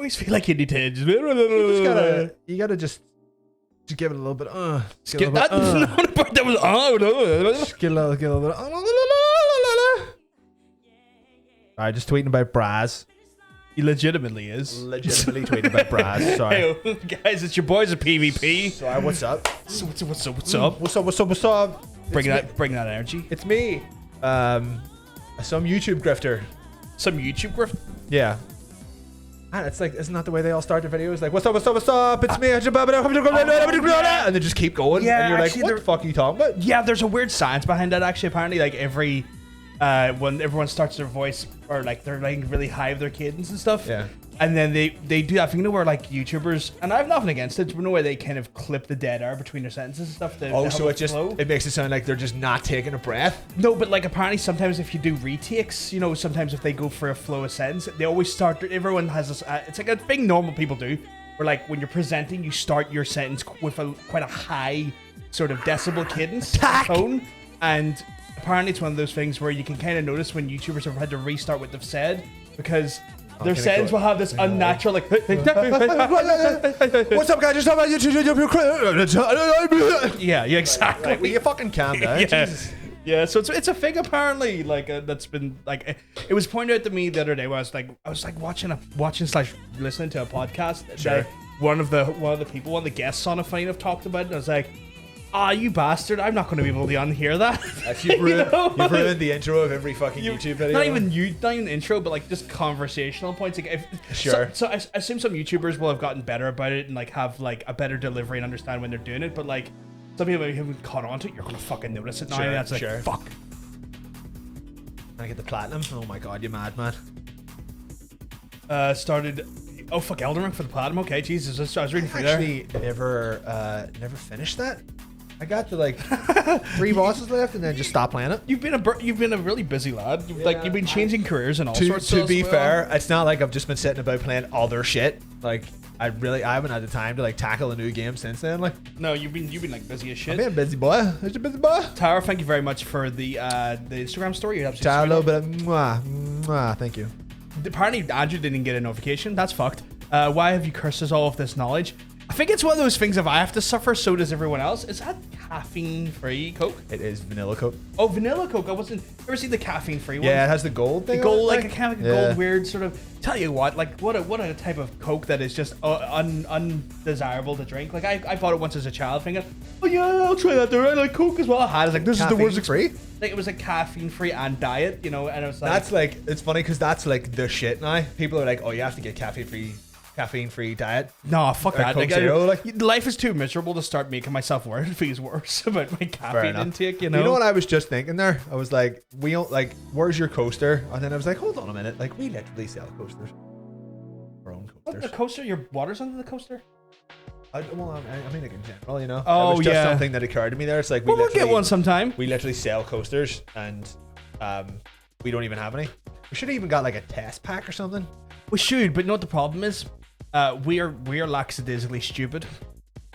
always feel like you need to just you gotta just give it a little bit. Get that part that was Just get a little bit. Alright, just tweeting about bras. He legitimately is. Legitimately tweeting about bras. Sorry. Hey, guys, it's your boys at PvP. Sorry, what's up? What's up? Bring that energy. It's me. Some YouTube grifter. Some YouTube grift. Yeah. And it's like, isn't that the way they all start their videos? Like, what's up? It's me. And they just keep going. Yeah, and you're actually, like, what the fuck are you talking about? Yeah, there's a weird science behind that, actually. Apparently, like, when everyone starts their voice, or like they're like really high of their cadence and stuff. Yeah. And then they do that thing, where like YouTubers, and I have nothing against it, but no way they kind of clip the dead air between their sentences and stuff. So it makes it sound like they're just not taking a breath. No, but like apparently sometimes if you do retakes, sometimes if they go for a flow of sentence, they always start. Everyone has this. It's like a thing normal people do, where like when you're presenting, you start your sentence with quite a high sort of decibel cadence tone, and apparently it's one of those things where you can kind of notice when YouTubers have had to restart what they've said because their sentence will have this unnatural like. What's up, guys? Just talking about YouTube. Yeah, exactly. Will you fucking calm down? Yeah. Jesus. Yeah, so it's a thing apparently, like that's been like it was pointed out to me the other day where I was watching listening to a podcast. Sure. That one of the guests on it, funny enough, talked about it, and I was like, you bastard, I'm not going to be able to unhear that. You've ruined the intro of every fucking YouTube video. Not even the intro, but like just conversational points. Like Sure. So I assume some YouTubers will have gotten better about it and like have like a better delivery and understand when they're doing it, but like some people who haven't caught on to it, you're going to fucking notice it now. Sure, And that's like, sure. fuck. Can I get the platinum? Oh my god, you mad man. Started. Oh fuck, Elden Ring for the platinum. Okay, Jesus, I was reading through there. Actually, never finished that. I got to like 3 bosses left and then just stopped playing it. You've been a really busy lad. You've been changing careers and all sorts. To be fair, it's not like I've just been sitting about playing other shit. Like I haven't had the time to like tackle a new game since then. Like no, you've been like busy as shit. I'm being a busy boy. It's a busy boy. Tara, thank you very much for the Instagram story. Tara, a little bit of mwah. Thank you. Apparently, Andrew didn't get a notification. That's fucked. Why have you cursed us all of this knowledge? I think it's one of those things, if I have to suffer, so does everyone else. Is that caffeine-free Coke? It is vanilla Coke. Oh, vanilla Coke. I wasn't... Ever seen the caffeine-free one? Yeah, it has the gold thing. The gold, like a kind of like a gold weird sort of... Tell you what, like, what a type of Coke that is just undesirable to drink. Like, I bought it once as a child thinking, oh yeah, I'll try that there. I like Coke as well. I was like, this is the worst... Free? Like, it was like caffeine-free and diet, and it was like... That's like... It's funny because that's like the shit now. People are like, oh, you have to get caffeine-free diet. No, fuck that. Coke Zero, life is too miserable to start making myself feel worse about my caffeine intake. You know what I was just thinking there? I was like, we don't like. Where's your coaster? And then I was like, hold on a minute. Like we literally sell coasters. Our own coasters. The coaster? Your water's under the coaster? I mean, like in general, you know. Oh, it was just something that occurred to me there. It's like we'll get one sometime. We literally sell coasters, and we don't even have any. We should have even got like a test pack or something. We should, but you know what the problem is? We are lackadaisically stupid.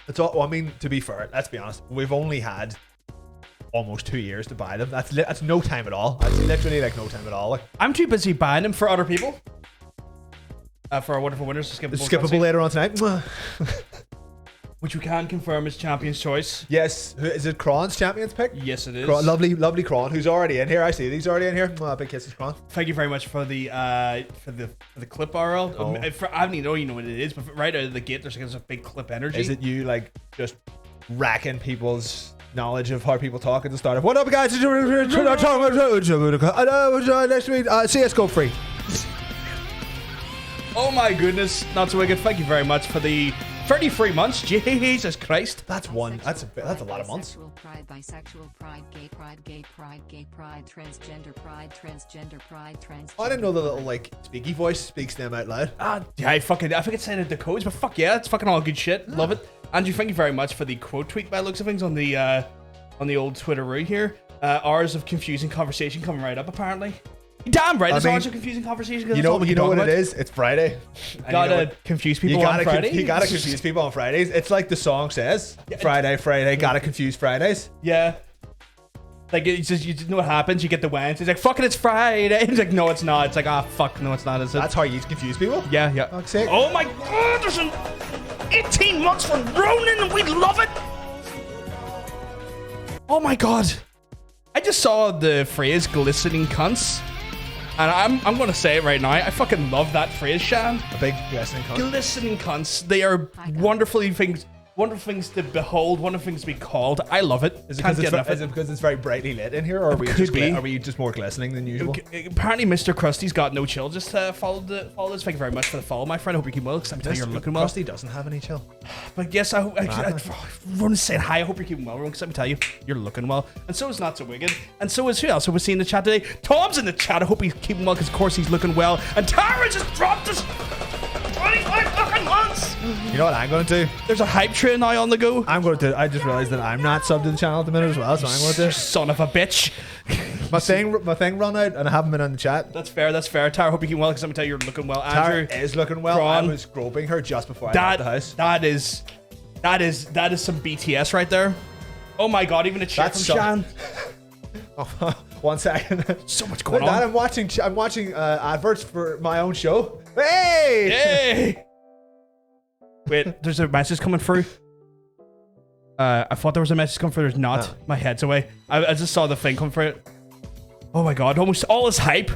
That's all. Well, I mean, to be fair, let's be honest. We've only had almost 2 years to buy them. That's no time at all. That's literally like no time at all. Like, I'm too busy buying them for other people. For our wonderful winners, skippable later on tonight. Which we can confirm is Champion's Choice. Yes. Is it Cron's Champion's pick? Yes, it is. Lovely Cron, who's already in here. I see he's already in here. Big kisses, Cron. Thank you very much for the clip URL. Oh. I don't even know you know what it is, but right out of the gate, there's a big clip energy. Is it you like just racking people's knowledge of how people talk at the start of what up, guys? Next week, CS:GO free. Oh my goodness, not so wicked. Thank you very much for the 33 months. Jesus Christ. That's a lot of months. Sexual pride, bisexual pride, gay pride, gay pride, gay pride, transgender pride, transgender pride, transgender. I didn't know the little like speaky voice speaks them out loud. Yeah, I think it's saying the codes, but fuck yeah, it's fucking all good shit. Love it. Andrew, thank you very much for the quote tweet by the looks of things on the old Twitter route here. Hours of confusing conversation coming right up apparently. Damn right, it's hours of confusing conversation. You know what it is? It's Friday. Gotta confuse people on Fridays. You gotta confuse people on Fridays. It's like the song says. Friday, gotta confuse Fridays. Yeah. Like, it's just, you just know what happens. You get the wins. It's like, fucking, it's Friday. It's like, no, it's not. It's like, ah, fuck, no, it's not, is it? That's how you confuse people? Yeah, yeah. Fuck's sake. Oh my god, there's an 18 months for Ronin and we love it. Oh my god. I just saw the phrase glistening cunts. And I'm gonna say it right now. I fucking love that phrase, Shan. A big glistening cunt. Glistening cunts. They are wonderful things to behold, wonderful things to be called. I love it. Is it because it's very brightly lit in here, or are we just more glistening than usual? Apparently, Mr. Krusty's got no chill. Just follow this. Thank you very much for the follow, my friend. Hope you keep well, because I'm telling you, you're looking well. Krusty doesn't have any chill. But yes, everyone's saying hi. I hope you're keeping well, because I'm telling you, you're looking well. And so is Not So Wicked. And so is who else? So we're seeing in the chat today. Tom's in the chat. I hope he's keeping well, because of course he's looking well. And Tara just dropped us 25 fucking months. You know what I'm going to do? There's a hype train now on the go. I just realized that I'm not subbed to the channel at the minute as well, so I'm going to. Son of a bitch. My thing run out, and I haven't been on the chat. That's fair. Tara, hope you keep well, because I'm gonna tell you, you're looking well. Andrew Tara is looking well. Braun, I was groping her just before I left the house. That is some BTS right there. Oh my god, even a chat from Shan. Oh, 1 second. So much going on. I'm watching adverts for my own show. Hey! Wait, there's a message coming through. I thought there was a message coming through. There's not. Oh. My head's away. I just saw the thing come through. Oh my god, almost all this hype.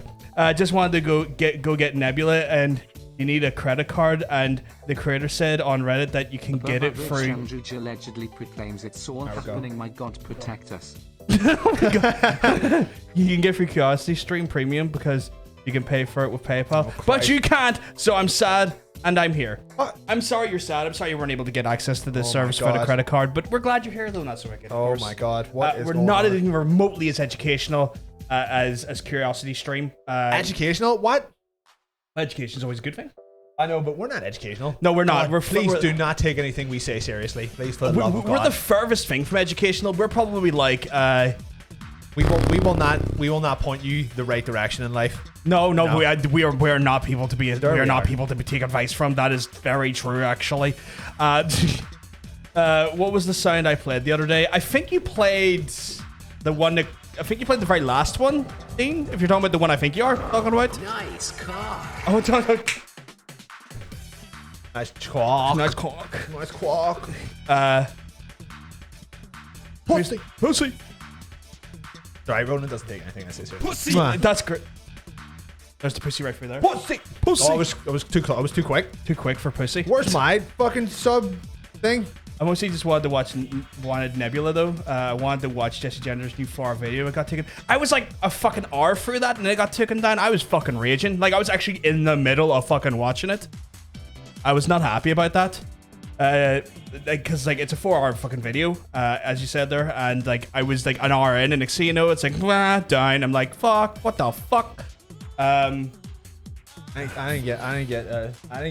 Just wanted to go get Nebula, and you need a credit card, and the creator said on Reddit that you can get it through. Allegedly proclaims it's all happening. My god, protect us. Oh my god. You can get free Curiosity Stream Premium because you can pay for it with PayPal, but you can't. So I'm sad, and I'm here. I'm sorry you're sad. I'm sorry you weren't able to get access to this service for the credit card, but we're glad you're here, though. Not so wicked. Oh my god, we're not even remotely as educational as Curiosity Stream. Educational? What? Education's always a good thing. I know, but we're not educational. No, we're not. Please do not take anything we say seriously. Please, for the love of God. We're the furthest thing from educational. We're probably like we will not point you the right direction in life. No. We are not people to be. We are not people to take advice from. That is very true, actually. What was the sound I played the other day? I think you played the one that. I think you played the very last one, Dean. If you're talking about the one I think you are talking about. Nice car. Oh, Nice quack. Nice quack. Nice quack. Pussy. Sorry, Ronan doesn't take anything I say seriously. Pussy. That's great. There's the pussy right through there. Pussy. Pussy. Oh, I was too close. I was too quick. Too quick for pussy. Where's my fucking sub thing? I mostly just wanted Nebula though. I wanted to watch Jesse Gender's new 4-hour video. It got taken. I was like a fucking hour through that, and it got taken down. I was fucking raging. Like I was actually in the middle of fucking watching it. I was not happy about that. Because like it's a 4-hour fucking video, as you said there, and like I was like an hour in, and next thing you know, it's like down. I'm like, fuck, what the fuck? I didn't get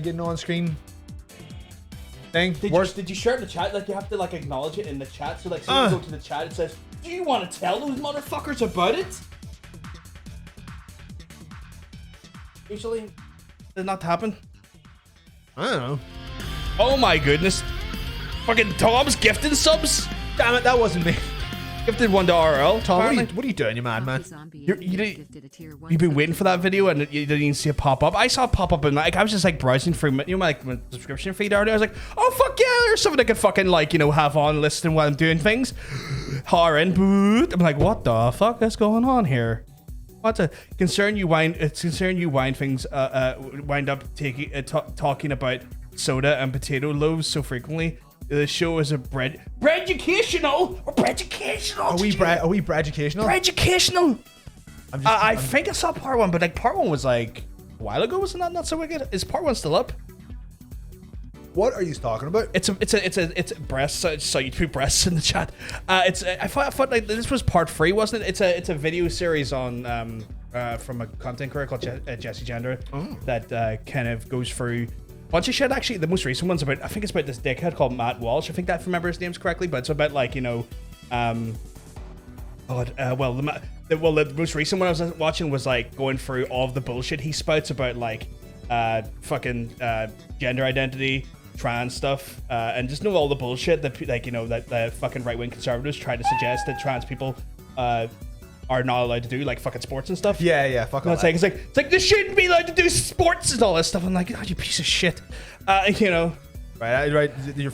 an on-screen thing. Did you share it in the chat? Like you have to like acknowledge it in the chat. So like, so you go to the chat, it says, "Do you want to tell those motherfuckers about it?" Usually, does not happen. I don't know. Oh my goodness! Fucking Tom's gifting subs. Damn it, that wasn't me. Gifted one to RL. Tom, what are you doing, you madman? You've been waiting for that video and you didn't even see it pop up. I saw it pop up and like I was just like browsing through my subscription feed earlier. I was like, oh fuck yeah, there's something I could fucking like have on listening while I'm doing things. Horror boot. I'm like, what the fuck is going on here? What's a concern you wind? It's concern you wind things. Wind up talking about soda and potato loaves so frequently. The show is a bread-educational. Are we bread-educational? Bread-educational. I think I saw part 1, but like part 1 was like a while ago. Wasn't that Not So Wicked? Is part 1 still up? What are you talking about? It's breasts. So you put breasts in the chat. I thought like this was part 3, wasn't it? It's a video series on from a content creator called Jesse Gender that kind of goes through a bunch of shit. Actually, the most recent one's about, I think it's about this dickhead called Matt Walsh. I think I remember his names correctly, but it's about like the most recent one I was watching was like going through all of the bullshit he spouts about like gender identity, trans stuff, and just all the bullshit that that the fucking right-wing conservatives try to suggest that trans people are not allowed to do, like fucking sports and stuff. Yeah, fuck all It's that. like, it's like, they shouldn't be allowed to do sports and all this stuff. I'm like, oh, you piece of shit. You know. Right, you're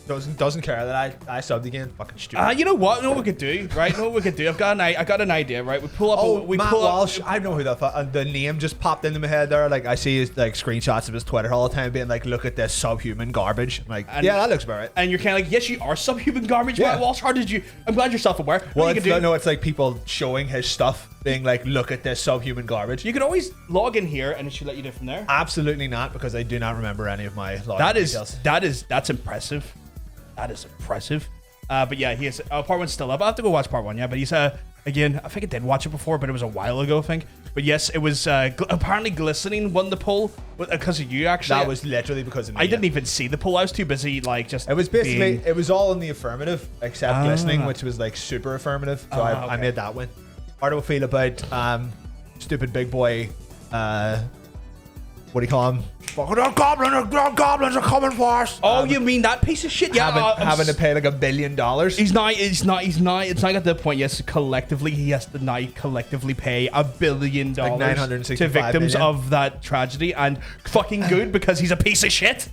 doesn't care that I subbed again. Fucking stupid. You know what? You know what we could do, right? You know what we could do? I got an idea, right? We pull up. Matt Walsh. I know who the name just popped into my head there. Like I see his like screenshots of his Twitter all the time, being like, "Look at this subhuman garbage." I'm like, yeah, that looks about right. And you're kind of like, yes, you are subhuman garbage, Matt Walsh. How did you? I'm glad you're self-aware. Well, it's like people showing his stuff, being like, "Look at this subhuman garbage." You can always log in here, and it should let you do it from there. Absolutely not, because I do not remember any of my login details. That's impressive. That is impressive. But yeah, he is. Part 1's still up. I will have to go watch part 1. Yeah, but he's again. I think I did watch it before, but it was a while ago, I think. But yes, it was apparently Glistening won the poll because of you. Actually, that was literally because of me. I didn't even see the poll. I was too busy, like just. It was basically it was all in the affirmative except Glistening, which was like super affirmative. So I made that win. How do I feel about stupid big boy? What do you call him? The goblins are coming for us. Oh, you mean that piece of shit? Yeah, having to pay like $1 billion. He's not. It's not at the point. Yes, collectively, he has to now collectively pay $1 billion like to victims of that tragedy, and fucking good because he's a piece of shit.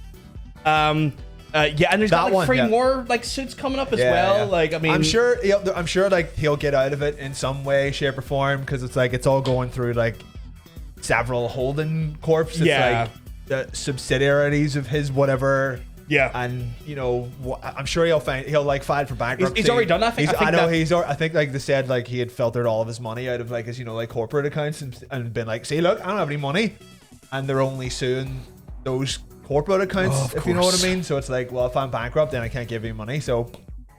Yeah, and there's got like 3 more like suits coming up as well. Yeah. Like, I mean, I'm sure like he'll get out of it in some way, shape, or form, because it's like it's all going through like several holding corps. It's like the subsidiaries of his whatever. Yeah, and you know, I'm sure he'll like file for bankruptcy. He's already done that. I think like they said like he had filtered all of his money out of like his like corporate accounts and been like, see, look, I don't have any money, and they're only suing those corporate accounts, if you know what I mean. So it's like, well, if I'm bankrupt, then I can't give you money. So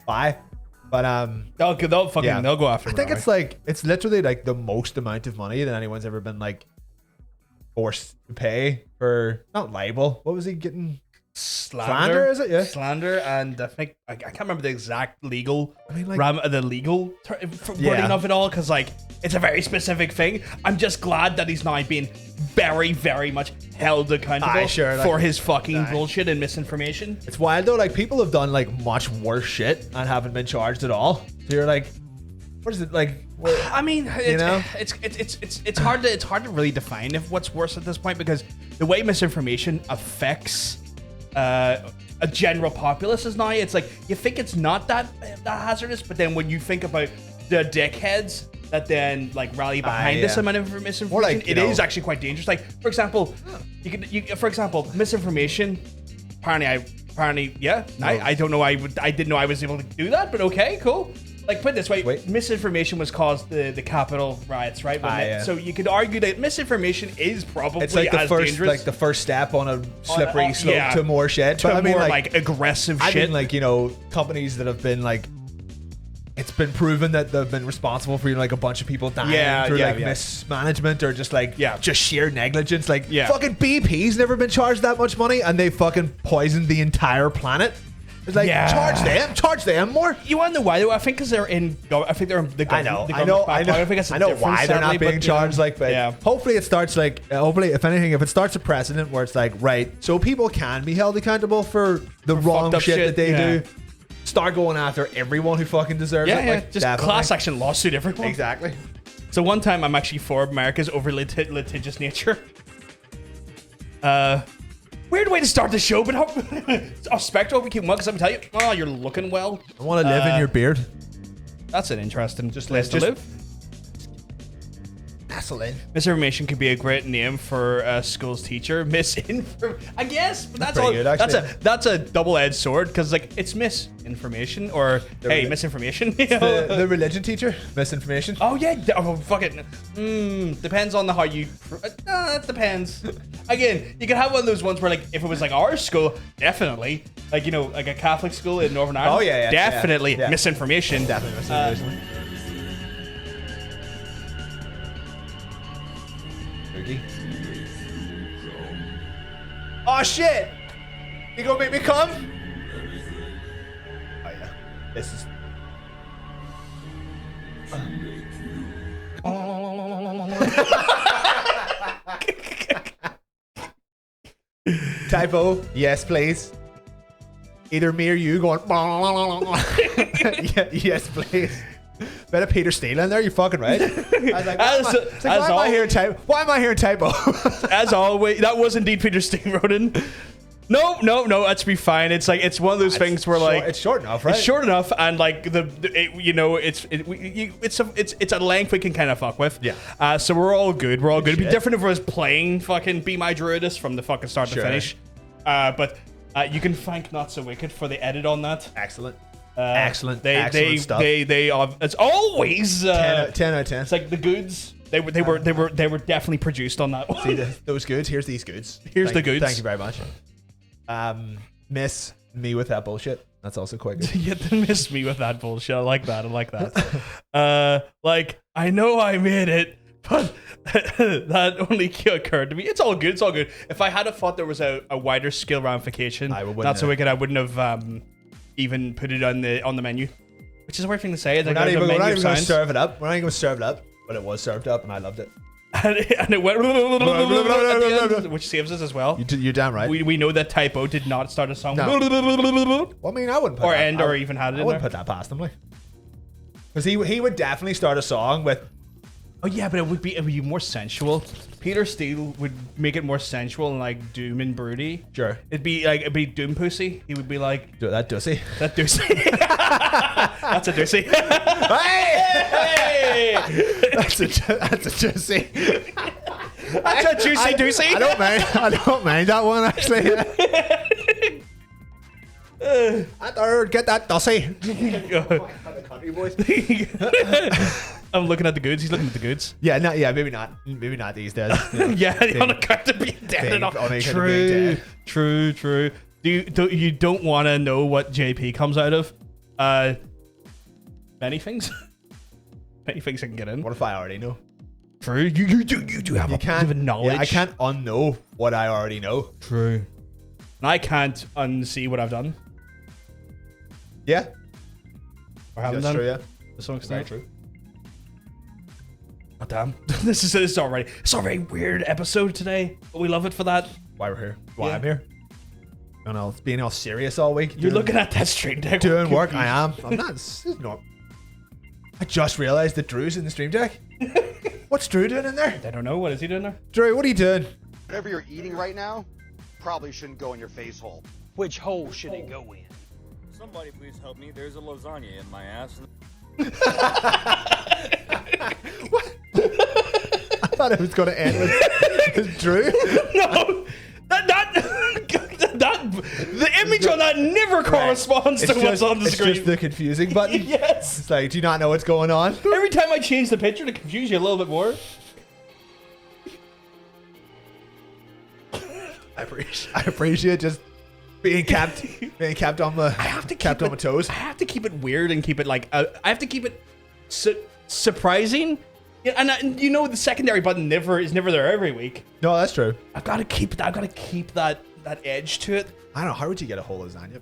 bye. But they'll go after. I think it's literally like the most amount of money that anyone's ever been like forced to pay for, not libel. What was he getting? Slander, is it? Yeah, slander, and I think I can't remember the exact legal wording of it all, because like it's a very specific thing. I'm just glad that he's now being very, very much held accountable for his fucking bullshit and misinformation. It's wild though. Like people have done like much worse shit and haven't been charged at all. So you're like, what is it like? I mean, it's hard to really define what's worse at this point, because the way misinformation affects a general populace is now, it's like you think it's not that hazardous, but then when you think about the dickheads that then like rally behind this amount of misinformation, it is actually quite dangerous. Like, for example, misinformation. Apparently, I don't know. I didn't know I was able to do that, but okay, cool. Like, put it this way, misinformation was caused the Capitol riots, right? So you could argue that misinformation is probably dangerous. Like the first step on a slippery slope to more shit. To more like aggressive shit. I mean, like, you know, companies that have been like, it's been proven that they've been responsible for like a bunch of people dying through mismanagement or just like just sheer negligence. Like fucking BP's never been charged that much money, and they fucking poisoned the entire planet. It's like, charge them more. You want to know why though? I think because they're in. I think they're in the government. I know why they're not being charged. Hopefully it starts like. Hopefully, if anything, if it starts a precedent where it's like, right, so people can be held accountable for the wrong shit that they do. Start going after everyone who fucking deserves it. Like, just definitely. Class action lawsuit everyone. Exactly. So one time I'm actually for America's overly litigious nature. Weird way to start the show, but Spectre became well, because I'm tell you, you're looking well. I want to live in your beard. That's an interesting place to live. Misinformation could be a great name for a school's teacher. I guess, but that's all. That's a double-edged sword, because like it's misinformation or misinformation. The religion teacher, misinformation. Oh yeah, fuck it. Depends on how you. That depends. Again, you could have one of those ones where like if it was like our school, definitely like, you know, like a Catholic school in Northern Ireland. Oh definitely misinformation. Definitely misinformation. Oh shit! You gonna make me come? Oh yeah. This is. Typo. Yes, please. Either me or you going. Yes, please. bit of Peter Steele in there. You're fucking right. I was like, why am I hearing typo? As always, that was indeed Peter Steele wrote in. No, that's be fine. It's like it's one of those things where like it's short enough, right? It's short enough, and like it's a length we can kind of fuck with. Yeah. So we're all good. We're all good. It'd be different if I was playing fucking Be My Druidess from the fucking start to finish. But you can thank Not So Wicked for the edit on that. Excellent. Excellent stuff. It's always 10 out of 10. It's like the goods. They were definitely produced on that. See those goods. Here's these goods. Here's the goods. Thank you very much. Miss me with that bullshit. That's also quite good. You miss me with that bullshit. I like that. Like I know I made it, but that only occurred to me. It's all good. It's all good. If I had thought there was a wider skill ramification, Not So Wicked, I wouldn't have even put it on the menu. Which is a weird thing to say. We're not even going to serve it up. We're not even going to serve it up, but it was served up, and I loved it. And it went which saves us as well. You're damn right. We know that typo did not start a song. No. Well, I mean, I wouldn't put or that, end or even had it in there. I wouldn't put that past him, like, because he would definitely start a song with. Oh yeah, but it would be more sensual. Peter Steele would make it more sensual and like doom and broody. Sure. It'd be doom pussy. He would be like that dussy. That dussy. That's a dussy. Hey! That's a juicy. That's a juicy doozy. I don't mind that one actually. I thought get that dussy. I'm looking at the goods. He's looking at the goods. Yeah, maybe not. Maybe not these days. Yeah, on account of being dead enough. True. You don't want to know what JP comes out of? Many things. Many things I can get in. What if I already know? True. You do have a knowledge. Yeah, I can't unknow what I already know. True. And I can't unsee what I've done. Yeah. Or haven't done. True, yeah. To some extent. Very true. Oh damn. This is already. It's a very weird episode today, but we love it for that. Why we're here. Why I'm here. I don't know. Being all serious all week. You're looking at that stream deck. Doing work. I am. I'm not. This is not. I just realized that Drew's in the stream deck. What's Drew doing in there? I don't know. What is he doing there? Drew, what are you doing? Whatever you're eating right now probably shouldn't go in your face hole. Which hole should it go in? Somebody please help me. There's a lasagna in my ass. What? I thought it was going to end with Drew. No. The image on that never corresponds to what's on the screen. It's just the confusing button. Yes. It's like, do you not know what's going on? Every time I change the picture to confuse you a little bit more. I appreciate just being kept on my on my toes. I have to keep it weird and keep it like I have to keep it surprising. Yeah, and the secondary button is never there every week. No, that's true. I've got to keep that edge to it. I don't know. How would you get a whole lasagna?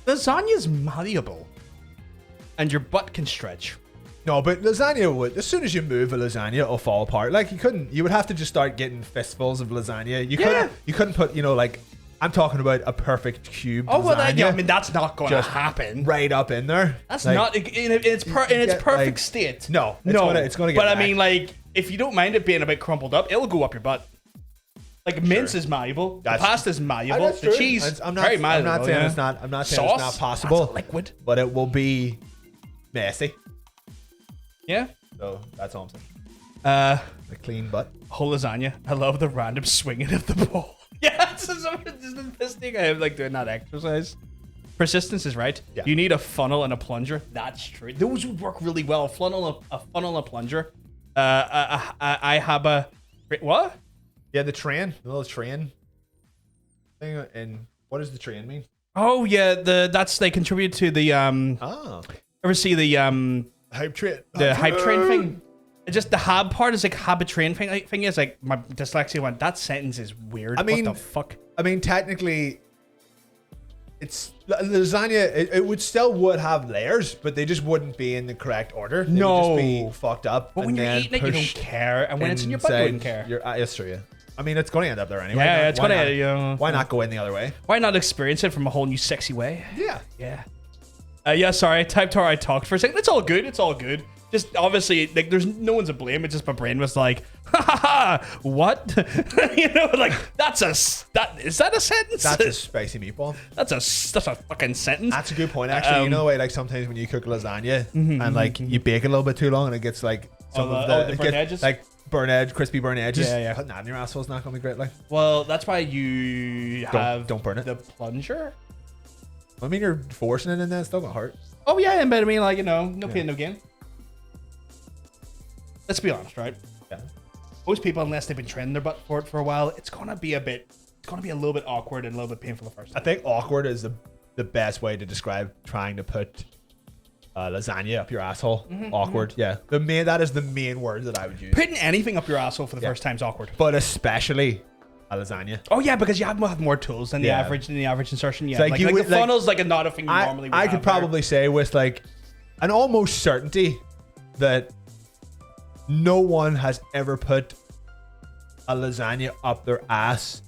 Lasagna's malleable, and your butt can stretch. No, but lasagna would. As soon as you move a lasagna, it'll fall apart. Like you would have to just start getting fistfuls of lasagna. You couldn't put. Like I'm talking about a perfect cube. Oh well, lasagna that's not going to happen. Right up in there. That's like, not in its perfect state. No, it's going to get. But back. I mean, like, if you don't mind it being a bit crumpled up, it'll go up your butt. Like mince is malleable. The pasta is malleable. The cheese, very malleable. I'm not saying it's not. I'm not saying it's not possible. That's liquid, but it will be messy. Yeah. So that's all I'm saying. The clean butt. Whole lasagna. I love the random swinging of the ball. Yeah, this is this thing I have like doing that exercise. Persistence is right. Yeah. You need a funnel and a plunger. That's true. Those would work really well. A funnel and a plunger. I have a what? Yeah, the little train thing. And what does the train mean? Oh yeah, they contribute to the Ever see the hype train? The hype train thing. Just the hab part is like habit train thing is like my dyslexia went. That sentence is weird. I mean, what the fuck? I mean, technically, it's lasagna. It would have layers, but they just wouldn't be in the correct order. They would just be fucked up. But when you're eating it, you don't care, and when it's in your butt, you wouldn't care. That's true. Yeah. I mean, it's going to end up there anyway. Yeah, it's going to. Why not go in the other way? Why not experience it from a whole new sexy way? Yeah. Yeah. Yeah, sorry. I typed how I talked for a second. It's all good. It's all good. Just obviously, like, there's no one's to blame. It's just my brain was like, ha ha ha, what? You know, like is that a sentence? That's a spicy meatball. That's a fucking sentence. That's a good point, actually. You know, way like sometimes when you cook lasagna and like you bake it a little bit too long and it gets like some of the burnt edges, like crispy burnt edges. Yeah. Putting that in your asshole is not gonna be great. Like, well, that's why you don't burn it. The plunger. I mean, you're forcing it in there. It's still gonna hurt. Oh yeah, but I mean, like, you know, no pain, no gain. Let's be honest, right? Yeah. Most people, unless they've been training their butt for it for a while, it's gonna be a little bit awkward and a little bit painful the first time. I think awkward is the best way to describe trying to put lasagna up your asshole. Awkward. Yeah. That is the main word that I would use. Putting anything up your asshole for the first time is awkward. But especially a lasagna. Oh yeah, because you have more tools than the average insertion. Yeah, like the funnel's like not a thing you normally would I could probably say with like an almost certainty that no one has ever put a lasagna up their ass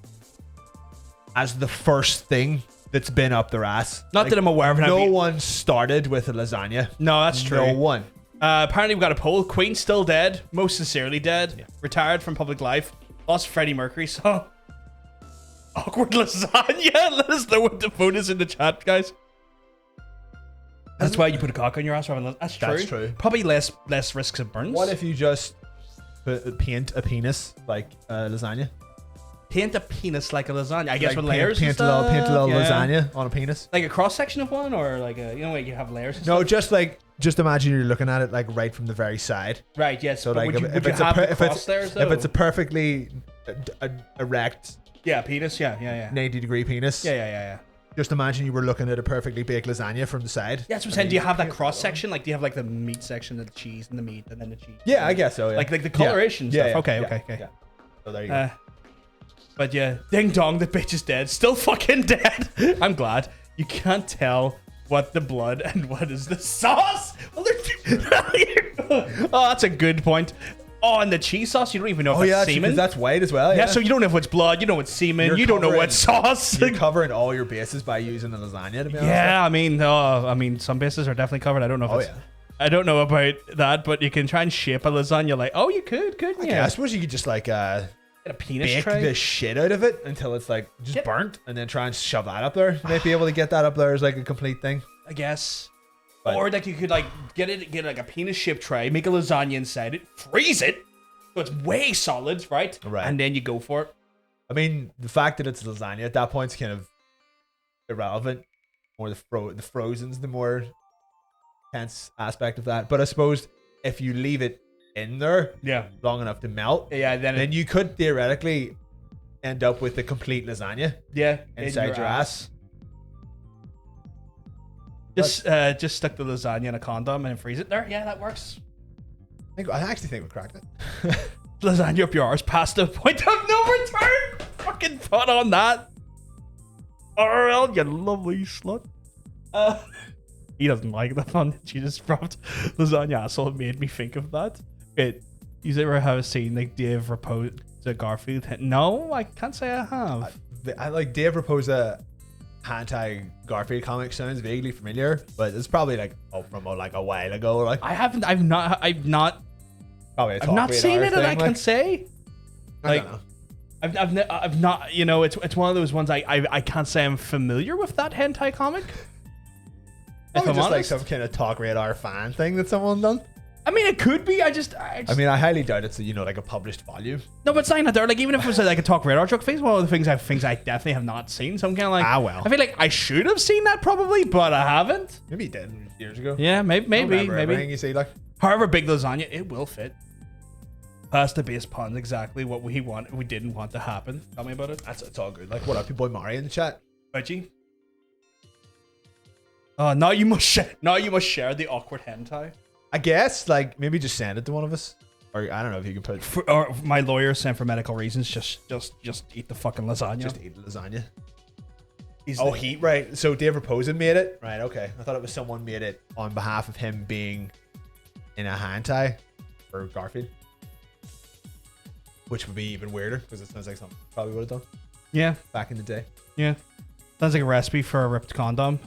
as the first thing that's been up their ass. Not that I'm aware of it. No one started with a lasagna. No, that's true. No one. Apparently we've got a poll. Queen's still dead. Most sincerely dead. Retired from public life. Lost Freddie Mercury song. Awkward lasagna. Let us know what the vote is in the chat, guys. That's why you put a cock on your ass rather than that's true. That's true. Probably less risks of burns. What if you just paint a penis like lasagna? Paint a penis like a lasagna. I guess like with layers. Paint a little lasagna on a penis. Like a cross section of one, or like a like you have layers. And no, stuff? just imagine you're looking at it like right from the very side. Right. Yes. So like if it's a perfectly erect. Yeah, penis. Yeah. 90-degree penis. Yeah. Just imagine you were looking at a perfectly baked lasagna from the side. Yeah, that's what I'm saying. Do you have that cross section? Like, do you have like the meat section, the cheese, and the meat, and then the cheese? Yeah, I guess so. Yeah. Like the coloration stuff. Yeah. Okay. Yeah. So there you go. But yeah, ding dong, the bitch is dead. Still fucking dead. I'm glad. You can't tell what the blood and what is the sauce. Well, oh, that's a good point. Oh, and the cheese sauce, you don't even know if it's semen. That's white as well. Yeah, so you don't know if it's blood, you know it's semen, you don't know what sauce. You're covering all your bases by using the lasagna, to be honest. Yeah, I mean, some bases are definitely covered. I don't know if I don't know about that, but you can try and shape a lasagna like, oh, you couldn't you? Yeah, I suppose you could just like get a penis bake tray. The shit out of it until it's like just burnt, and then try and shove that up there. You might be able to get that up there as like a complete thing, I guess. Or like you could like get like a penis shaped tray, make a lasagna inside it, freeze it. So it's way solid, right? Right. And then you go for it. I mean, the fact that it's lasagna at that point is kind of irrelevant. More the frozen's the more tense aspect of that. But I suppose if you leave it in there long enough to melt, then you could theoretically end up with a complete lasagna. Yeah. Inside your ass. Just stick the lasagna in a condom and freeze it there. Yeah, that works. I actually think we cracked it. Lasagna up your arse past the point of no return. Fucking put on that. RL, you lovely slut. He doesn't like the fun that she just dropped. Lasagna asshole made me think of that. Wait, you ever have seen like Dave Raposa Garfield? No, I can't say I have. I like Dave Raposa hentai Garfield comic sounds vaguely familiar, but it's probably like from like a while ago. Like I've not seen it, and I can say like I've not, you know, it's one of those ones I can't say I'm familiar with that hentai comic. If I'm just like some kind of Talk Radar fan thing that someone done. I mean, it could be. I mean, I highly doubt it's like a published volume. No, but saying that there, like, even if it was like a Talk Radar joke, one of the things I definitely have not seen. So I'm kind of like, well. I feel like I should have seen that probably, but I haven't. Maybe you did years ago. Yeah, maybe. Everything you see, like, however big lasagna, it will fit. Pasta based puns, exactly what we didn't want to happen. Tell me about it. It's all good. Like, what up, your boy Mari in the chat? Reggie. Oh, now you must share the awkward hentai. I guess, like, maybe just send it to one of us, or I don't know if you can put. Or my lawyer sent for medical reasons. Just eat the fucking lasagna. Just eat the lasagna. Heat, right? So Dave Raposa made it, right? Okay, I thought it was someone made it on behalf of him being in a hentai for Garfield, which would be even weirder because it sounds like something probably would have done. Yeah, back in the day. Yeah, sounds like a recipe for a ripped condom.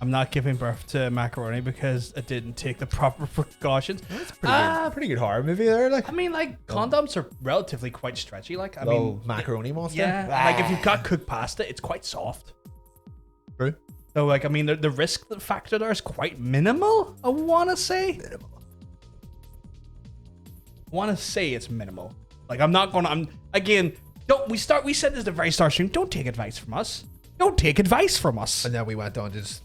I'm not giving birth to macaroni because I didn't take the proper precautions. That's pretty good horror movie there. Like, I mean, like condoms are relatively quite stretchy. Like, I mean, mean, macaroni monster. Yeah, like if you've got cooked pasta, it's quite soft. True. So, like, I mean, the risk factor there is quite minimal. I want to say. It's minimal. Like, I'm not gonna. Again. Don't we start? We said this at the very start stream. Don't take advice from us. Don't take advice from us. And then we went on just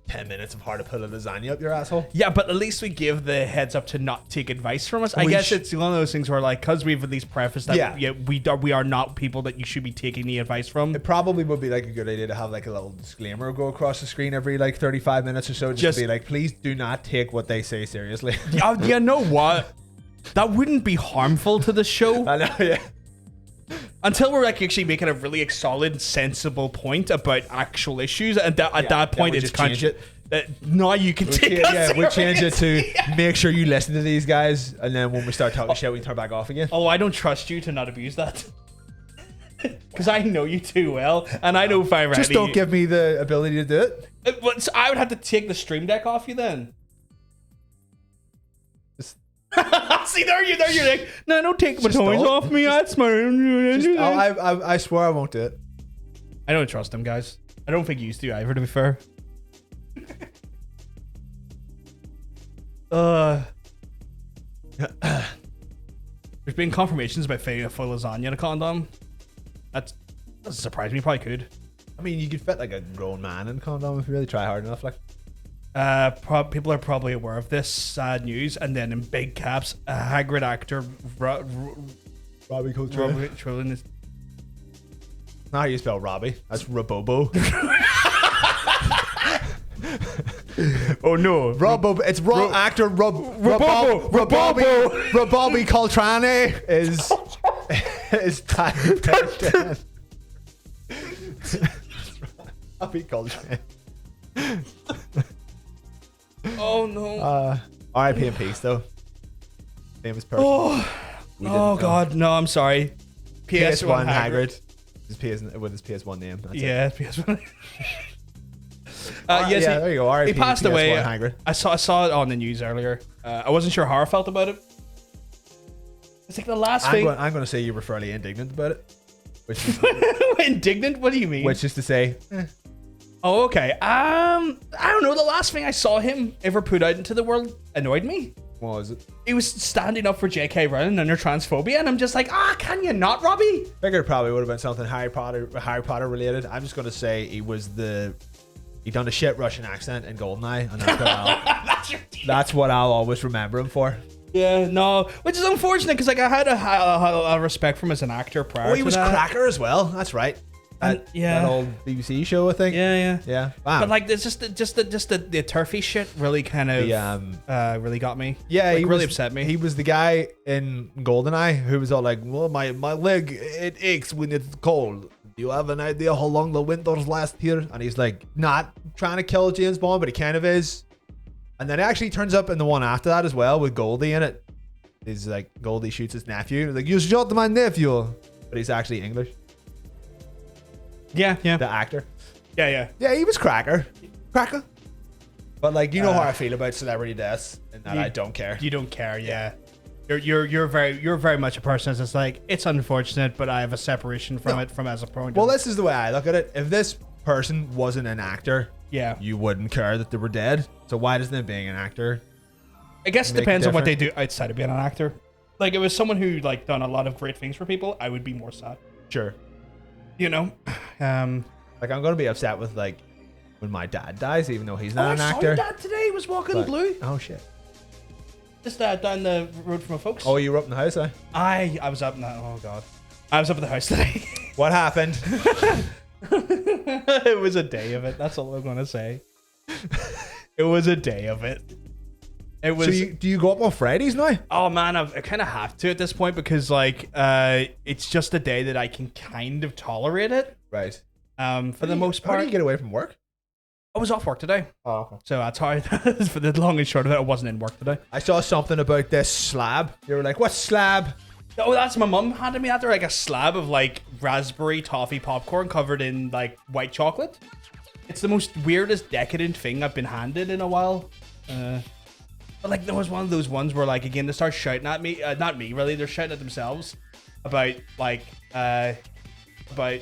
10 minutes of how to put a lasagna up your asshole. Yeah, but at least we give the heads up to not take advice from us. I guess it's one of those things where, like, because we've at least prefaced that we are not people that you should be taking the advice from. It probably would be like a good idea to have like a little disclaimer go across the screen every like 35 minutes or so, just to be like, please do not take what they say seriously. You know what? That wouldn't be harmful to the show. I know, yeah. Until we're like actually making a really solid, sensible point about actual issues, and at that point, it's change it. Now you can take us. Yeah, we'll change it to make sure you listen to these guys, and then when we start talking shit, we can turn back off again. Oh, I don't trust you to not abuse that, because I know you too well, and I know if I just don't give me the ability to do it. So I would have to take the stream deck off you then. See, there you're like, no, don't take my toys off me. That's my. I swear I won't do it. I don't trust them, guys. I don't think you used to either, to be fair. There's been confirmations about fitting a full lasagna in a condom. That doesn't surprise me. Probably could. I mean, you could fit like a grown man in a condom if you really try hard enough. Like, people are probably aware of this sad news, and then in big caps, a Hagrid actor, Robbie Coltrane is. Not how you spell Robbie. That's Rabobo. Oh no, It's actor Robbie Coltrane is Robbie Coltrane. Oh no. R.I.P. in peace though. Famous person. Oh god, no, I'm sorry. PS1 Hagrid. With his PS1 name. That's PS1. Yes, there you go. R.I.P. He passed PS1 away. Hagrid. I saw it on the news earlier. I wasn't sure how I felt about it. It's like the last thing. I'm going to say you were fairly indignant about it. Which is indignant? What do you mean? Which is to say. Oh, okay. I don't know. The last thing I saw him ever put out into the world annoyed me. What was it? He was standing up for J.K. Rowling and her transphobia, and I'm just like, can you not, Robbie? I figured it probably would have been something Harry Potter related. I'm just going to say he done a shit Russian accent in Goldeneye, and that's what I'll always remember him for. Yeah, no, which is unfortunate because like I had a respect for him as an actor prior. Oh, he was Cracker as well. That's right. That old BBC show, I think. Yeah. Wow. But like, it's just the turfy shit really kind of really got me. Yeah, like, really upset me. He was the guy in Goldeneye who was all like, "Well, my leg it aches when it's cold. Do you have an idea how long the winters last here?" And he's like, not trying to kill James Bond, but he kind of is. And then it actually turns up in the one after that as well with Goldie in it. He's like, Goldie shoots his nephew. He's like, "You shot my nephew," but he's actually English. Yeah. The actor. Yeah. Yeah, he was Cracker. But like, you know how I feel about celebrity deaths, and that I don't care. You don't care, yeah. You're very much a person that's just like, it's unfortunate, but I have a separation from it from as a point. Well, this is the way I look at it. If this person wasn't an actor, you wouldn't care that they were dead. So why doesn't it being an actor? I guess it depends on what they do outside of being an actor. Like, if it was someone who like done a lot of great things for people, I would be more sad. Sure. You know, like I'm gonna be upset with like when my dad dies, even though he's not an actor. I saw your dad today. He was walking blue. Oh shit! Just down the road from my folks. Oh, you were up in the house, eh? I was up in that. Oh god, I was up at the house today. What happened? It was a day of it. That's all I'm gonna say. It was a day of it. It was. So do you go up on Fridays now? Oh man, I kind of have to at this point because like it's just a day that I can kind of tolerate it. Right. For the most part. How do you get away from work? I was off work today. Oh, okay. So that's how. For the long and short of it, I wasn't in work today. I saw something about this slab. You were like, "What slab?" Oh, that's my mum handed me that. They're like a slab of like raspberry toffee popcorn covered in like white chocolate. it's the most weirdest decadent thing I've been handed in a while. But like there was one of those ones where like again they start shouting at me, not me really, they're shouting at themselves about like about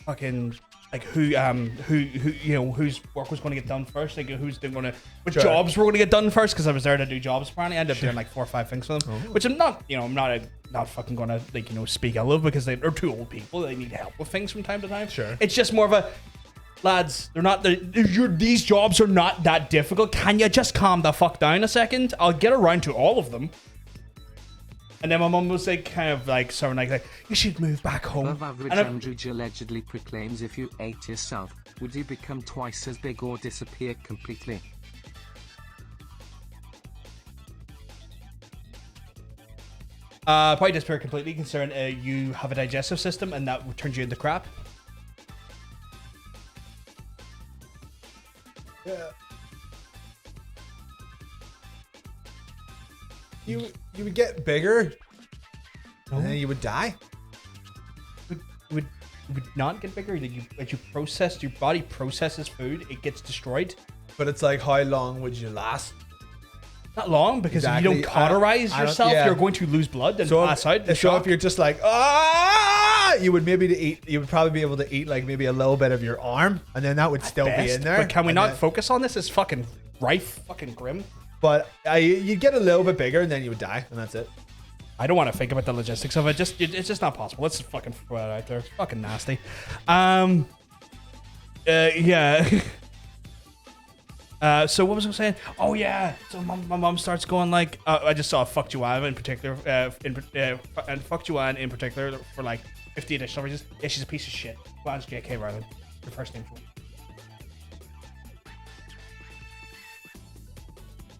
fucking like who you know whose work was going to get done first, like who's going to what jobs were going to get done first, because I was there to do jobs apparently. I ended up doing like 4 or 5 things for them, which I'm not, you know, I'm not fucking gonna like, you know, speak ill of, because they're 2 old people, they need help with things from time to time. Sure. It's just more of a, lads, these jobs are not that difficult. Can you just calm the fuck down a second? I'll get around to all of them. And then my mum was like, kind of like, sort of like, you should move back home. Above average Andrew allegedly proclaims, if you ate yourself, would you become twice as big or disappear completely? Probably disappear completely, considering you have a digestive system and that turns you into crap. Yeah. You would get bigger, and then you would die. Would not get bigger. As you process, your body processes food, it gets destroyed. But it's like, how long would you last? Not long, because if you don't cauterize yourself, you're going to lose blood and pass out. So if you're just like, you would you would probably be able to eat like maybe a little bit of your arm, and then that would still be in there. But can we not focus on this? It's fucking rife, fucking grim. But you'd get a little bit bigger, and then you would die, and that's it. I don't want to think about the logistics of it. It's just not possible. Let's fucking throw it out there. It's fucking nasty. Yeah. So what was I saying? Oh yeah. So my mom starts going like, I just saw fuck Joanne in particular, and fuck Joanne in particular for like 50 additional reasons. Yeah, she's a piece of shit. Joanne's J.K. Rowling. Her first name.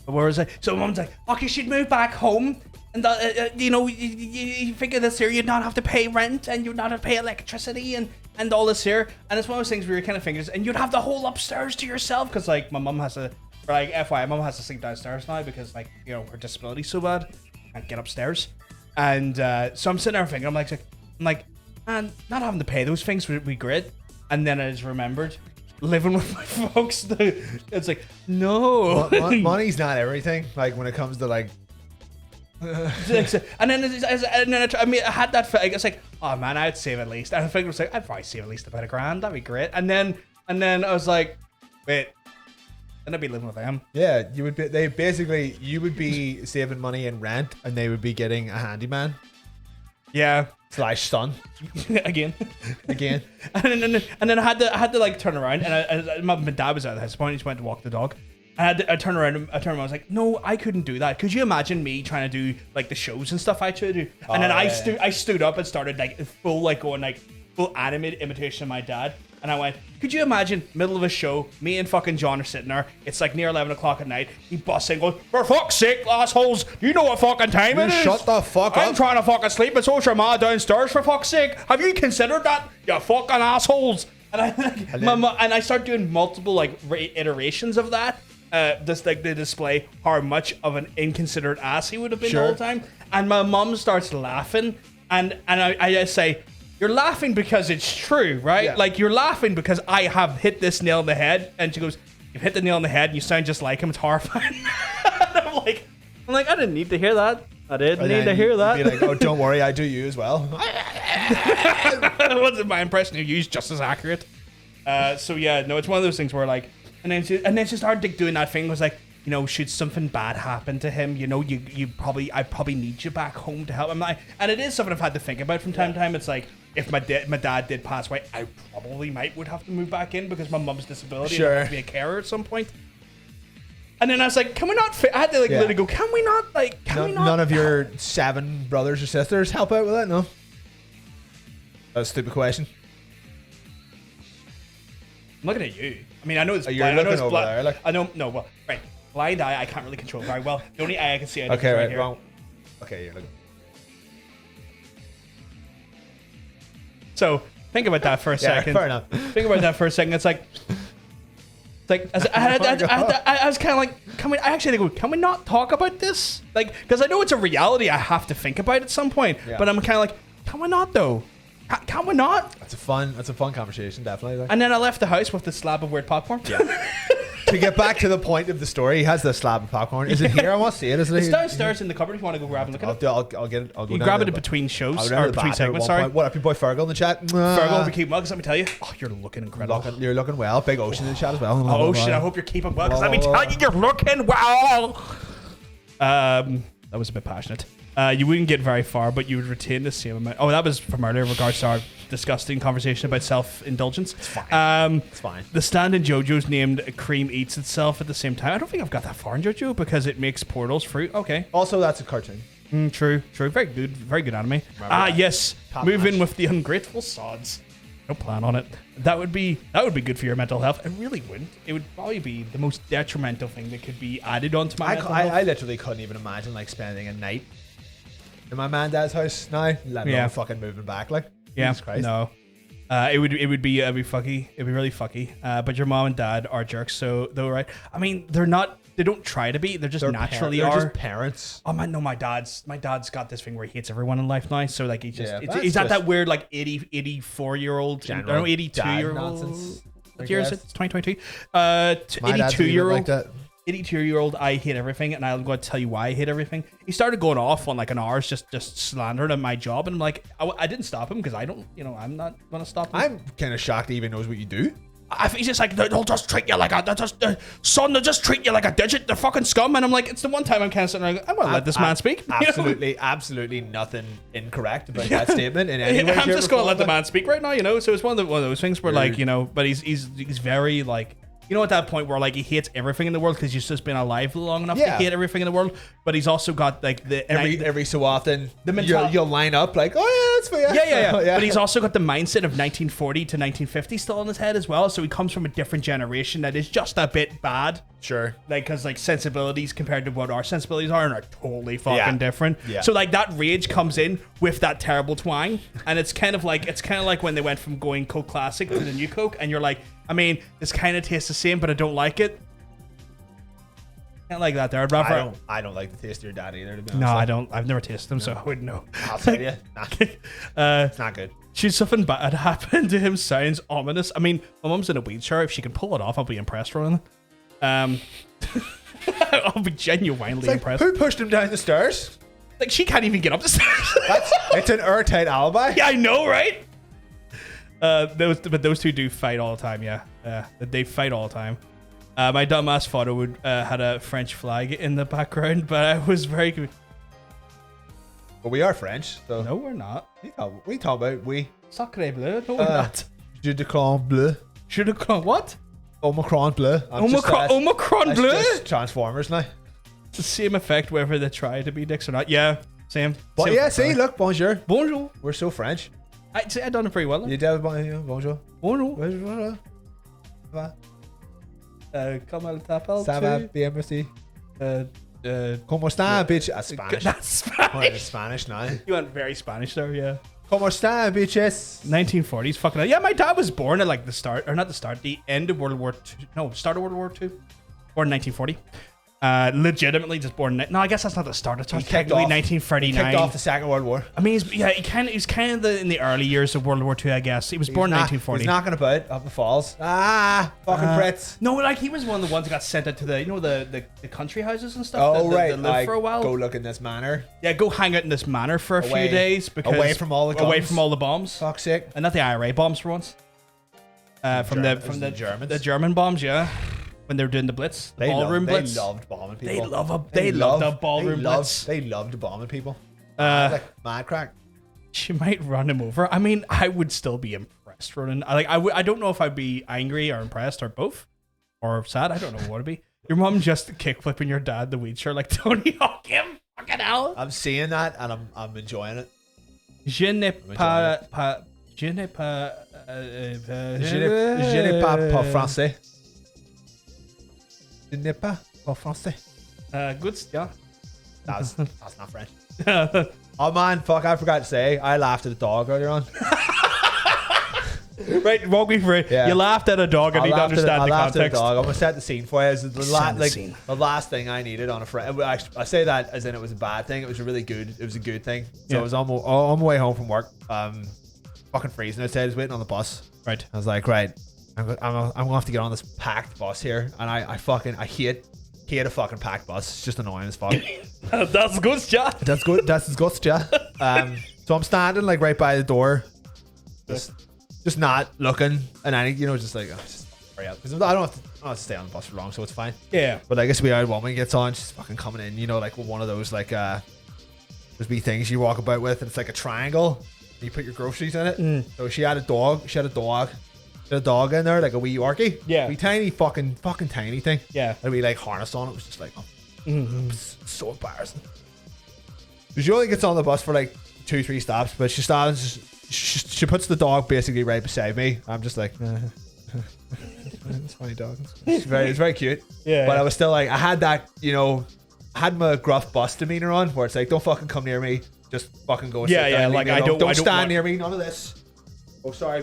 But where was I? So mom's like, "Fuck, you should move back home, and you know, you figure this here, you'd not have to pay rent, and you'd not have to pay electricity, and all this here." And it's one of those things where you're kind of fingers, and you'd have the whole upstairs to yourself, because like my mum has to, or like FYI, mum has to sleep downstairs now because like, you know, her disability's so bad, can't get upstairs. And so I'm sitting there thinking, I'm like, man, not having to pay those things would be great. And then I just remembered, living with my folks, it's like, no. Money's not everything. Like when it comes to like. and then I mean, I had that. It's like, oh man, I'd save at least. And I think it was like, I'd probably save at least about $1,000. That'd be great. And then I was like, wait, then I'd be living with them. Yeah, you would be. You would be saving money in rent, and they would be getting a handyman. Yeah. / son. Again. And then I had to like turn around, and my dad was out at this point. He just went to walk the dog. I turned around. I was like, no, I couldn't do that. Could you imagine me trying to do like the shows and stuff I try to do? And then I stood up and started like full like going like full animated imitation of my dad. And I went, could you imagine middle of a show, me and fucking John are sitting there. It's like near 11 o'clock at night. He busts in, goes, for fuck's sake, assholes, you know what fucking time it is? Shut the fuck up. I'm trying to fucking sleep. It's your ma downstairs, for fuck's sake. Have you considered that, you fucking assholes? And I start doing multiple like iterations of that. Just like to display how much of an inconsiderate ass he would have been the whole time. And my mum starts laughing, and I just say, you're laughing because it's true, right? Yeah. Like, you're laughing because I have hit this nail on the head. And she goes, you've hit the nail on the head and you sound just like him. It's horrifying. And I'm like, I didn't need to hear that. I didn't need to hear that. Be like, oh, don't worry, I do you as well. Wasn't my impression of you is just as accurate. So yeah, no, it's one of those things where like, and then she started like, doing that thing. Was like, you know, should something bad happen to him, you know, I probably need you back home to help him. And it is something I've had to think about from time to time. It's like, if my dad did pass away, I probably would have to move back in because my mum's disability and I have to be a carer at some point. And then I was like, can we not? I had to like literally go, can we not? Like, we not? None of your 7 brothers or sisters help out with that? No. That's a stupid question. I'm looking at you. I mean, I know it's blind. You're looking over there. Like. I don't know. Well, right. Blind eye, I can't really control very well. The only eye I can see. Okay, right here. Wrong. Okay, you're looking. So think about that for a second. Fair enough. Think about that for a second. It's like I was kind of like, can we not talk about this? Like, because I know it's a reality I have to think about at some point. Yeah. But I'm kind of like, can we not though? Can we not? fun conversation, definitely. Like. And then I left the house with the slab of weird popcorn. Yeah. To get back to the point of the story, he has the slab of popcorn. Is it here? I want to see it. Is it It's here? downstairs in the cupboard if you want to go grab and look at it. I'll get it. I'll go You down grab there, it but between shows, I'll go down or to the between bathroom at segments, one sorry. point. What up, your boy Fergal in the chat? Fergal will be keeping well, because let me tell you, you're looking incredible. You're looking well. Big Ocean in the chat as well. Oh, shit, I hope you're keeping well, because let me tell you, you're looking well. That was a bit passionate. You wouldn't get very far, but you would retain the same amount. Oh, that was from earlier in regards to our disgusting conversation about self-indulgence. It's fine. It's fine. The stand in JoJo's named Cream Eats Itself at the same time. I don't think I've got that far in JoJo because it makes portals fruit. Okay. Also, that's a cartoon. True. Very good anime. Yes. Top Move in notch. with the ungrateful sods. No plan on it. That would be good for your mental health. It really wouldn't. It would probably be the most detrimental thing that could be added onto my mental health. I literally couldn't even imagine like spending a night in my man dad's house now, let alone fucking moving back. Like, Jesus Christ. No. It would be fucky. It'd be really fucky. But your mom and dad are jerks, so though, right? I mean, they're not. They don't try to be. They're just naturally they're are. just parents. Oh man, no, my dad's got this thing where he hates everyone in life now. So like he's just Yeah, he's at that weird like 84-year-old, I don't know, 82-year-old. nonsense. What year is it? It's 2022. My dad's a wee bit 82-year-old. like that. 82-year-old, I hate everything, and I'm going to tell you why I hate everything. He started going off on like an hour's just slandering at my job, and I'm like, I didn't stop him because I don't, I'm not going to stop him. I'm kind of shocked he even knows what you do. He's just like, they'll just treat you like son, they'll just treat you like a digit. They're fucking scum. And I'm like, it's the one time I'm kind of sitting there like, I want to let this man speak. Absolutely nothing incorrect about that statement in any way. I'm just going to let the man speak right now, So it's one of those things where like, but he's very like, at that point where like he hates everything in the world because he's just been alive long enough to hate everything in the world. But he's also got like the every so often the you'll line up like, oh yeah, that's fair. Yeah. But he's also got the mindset of 1940 to 1950 still in his head as well. So he comes from a different generation that is just a bit bad. Sure. Like, because like sensibilities compared to what our sensibilities are totally fucking different. Yeah. So like that rage comes in with that terrible twang, and it's kind of like when they went from going Coke Classic to the new Coke, and you're like, I mean, this kind of tastes the same, but I don't like it. Can't like that there. I'd rather. I don't like the taste of your dad either. To be honest. No, I don't. I've never tasted them, so I wouldn't know. I'll tell you, it's not good. Should something bad happen to him sounds ominous. I mean, my mum's in a wheelchair. If she can pull it off, I'll be impressed, Ronan. I'll be genuinely impressed. Who pushed him down the stairs? Like, she can't even get up the stairs. It's an airtight alibi. Yeah, I know, right? Those two do fight all the time. Yeah, they fight all the time. My dumbass photo had a French flag in the background, but I was very good. But we are French, so No, we're not. We talk about we. Sacre bleu. No, we're not. Je de clan bleu. Should have gone what? Omicron bleu. Omicron bleu. Just Transformers now. It's the same effect whether they try to be dicks or not. Yeah, same. But same yeah, effect. see, look, bonjour. Bonjour. We're so French. I'd say I done it pretty well. You did bonjour. Bonjour. Bonjour. Ça va? Comment t'appelles? Ça va bien, merci. Como está, bitch? That's Spanish. That's Spanish. It's Spanish now. You went very Spanish there, yeah. Como está, bitches? 1940s, fucking hell. Yeah, my dad was born at like the end of World War II. No, start of World War II. Born in 1940. Legitimately just born. No, I guess that's not the start. It's technically 1939. He kicked off the Second World War. I mean, he's kind of in the early years of World War II, I guess. He was born in 1940. He's knocking about up the falls. Fucking Brits. No, like he was one of the ones that got sent out to the country houses and stuff. Oh, that right. lived like, for a while. Go look in this manor. Yeah, go hang out in this manor for a few days because away from all the guns. Away from all the bombs. Fuck's sake. And not the IRA bombs for once. From the Germans. The German bombs, yeah. When they were doing the blitz, ballroom blitz. They loved bombing people. They loved a ballroom blitz. They loved bombing people. Like mad crack. She might run him over. I mean, I would still be impressed, Ronan. I don't know if I'd be angry or impressed or both or sad. I don't know what it'd be. Your mom just kick flipping your dad the wheelchair like Tony Hawk him. Fucking hell. I'm seeing that and I'm enjoying it. Je n'ai pas français. Je n'ai pas français. Good, yeah. That's not French. Oh man, fuck! I forgot to say, I laughed at the dog earlier on. Right, walk me through it. Yeah. You laughed at a dog and you don't understand the context. At a dog. I'm gonna set the scene for you. It's the last thing I needed on a friend. I say that as in it was a bad thing. It was a really good. It was a good thing. So I was on my way home from work. fucking freezing outside. I was waiting on the bus. Right. I was like, right, I'm gonna have to get on this packed bus here, and I hate a fucking packed bus. It's just annoying as fuck. That's good, yeah. That's good. That's good, yeah. So I'm standing like right by the door, just not looking, and any, just like just hurry up because I don't have to stay on the bus for long, so it's fine. Yeah. But I guess we had woman gets on, she's fucking coming in, like with one of those like there's wee things you walk about with, and it's like a triangle. And you put your groceries in it. So she had a dog. She had a dog in there, like a wee Yorkie. Yeah. Wee tiny fucking tiny thing. Yeah. And we like harness on it. It was just like, so embarrassing. She only gets on the bus for like 2-3 stops, but she stands. She puts the dog basically right beside me. I'm just like, it's funny dog. It's very cute. Yeah. But I was still like, I had that, I had my gruff bus demeanor on, where it's like, don't fucking come near me. Just fucking go. And sit down, like I don't stand want... near me. None of this. Oh, sorry.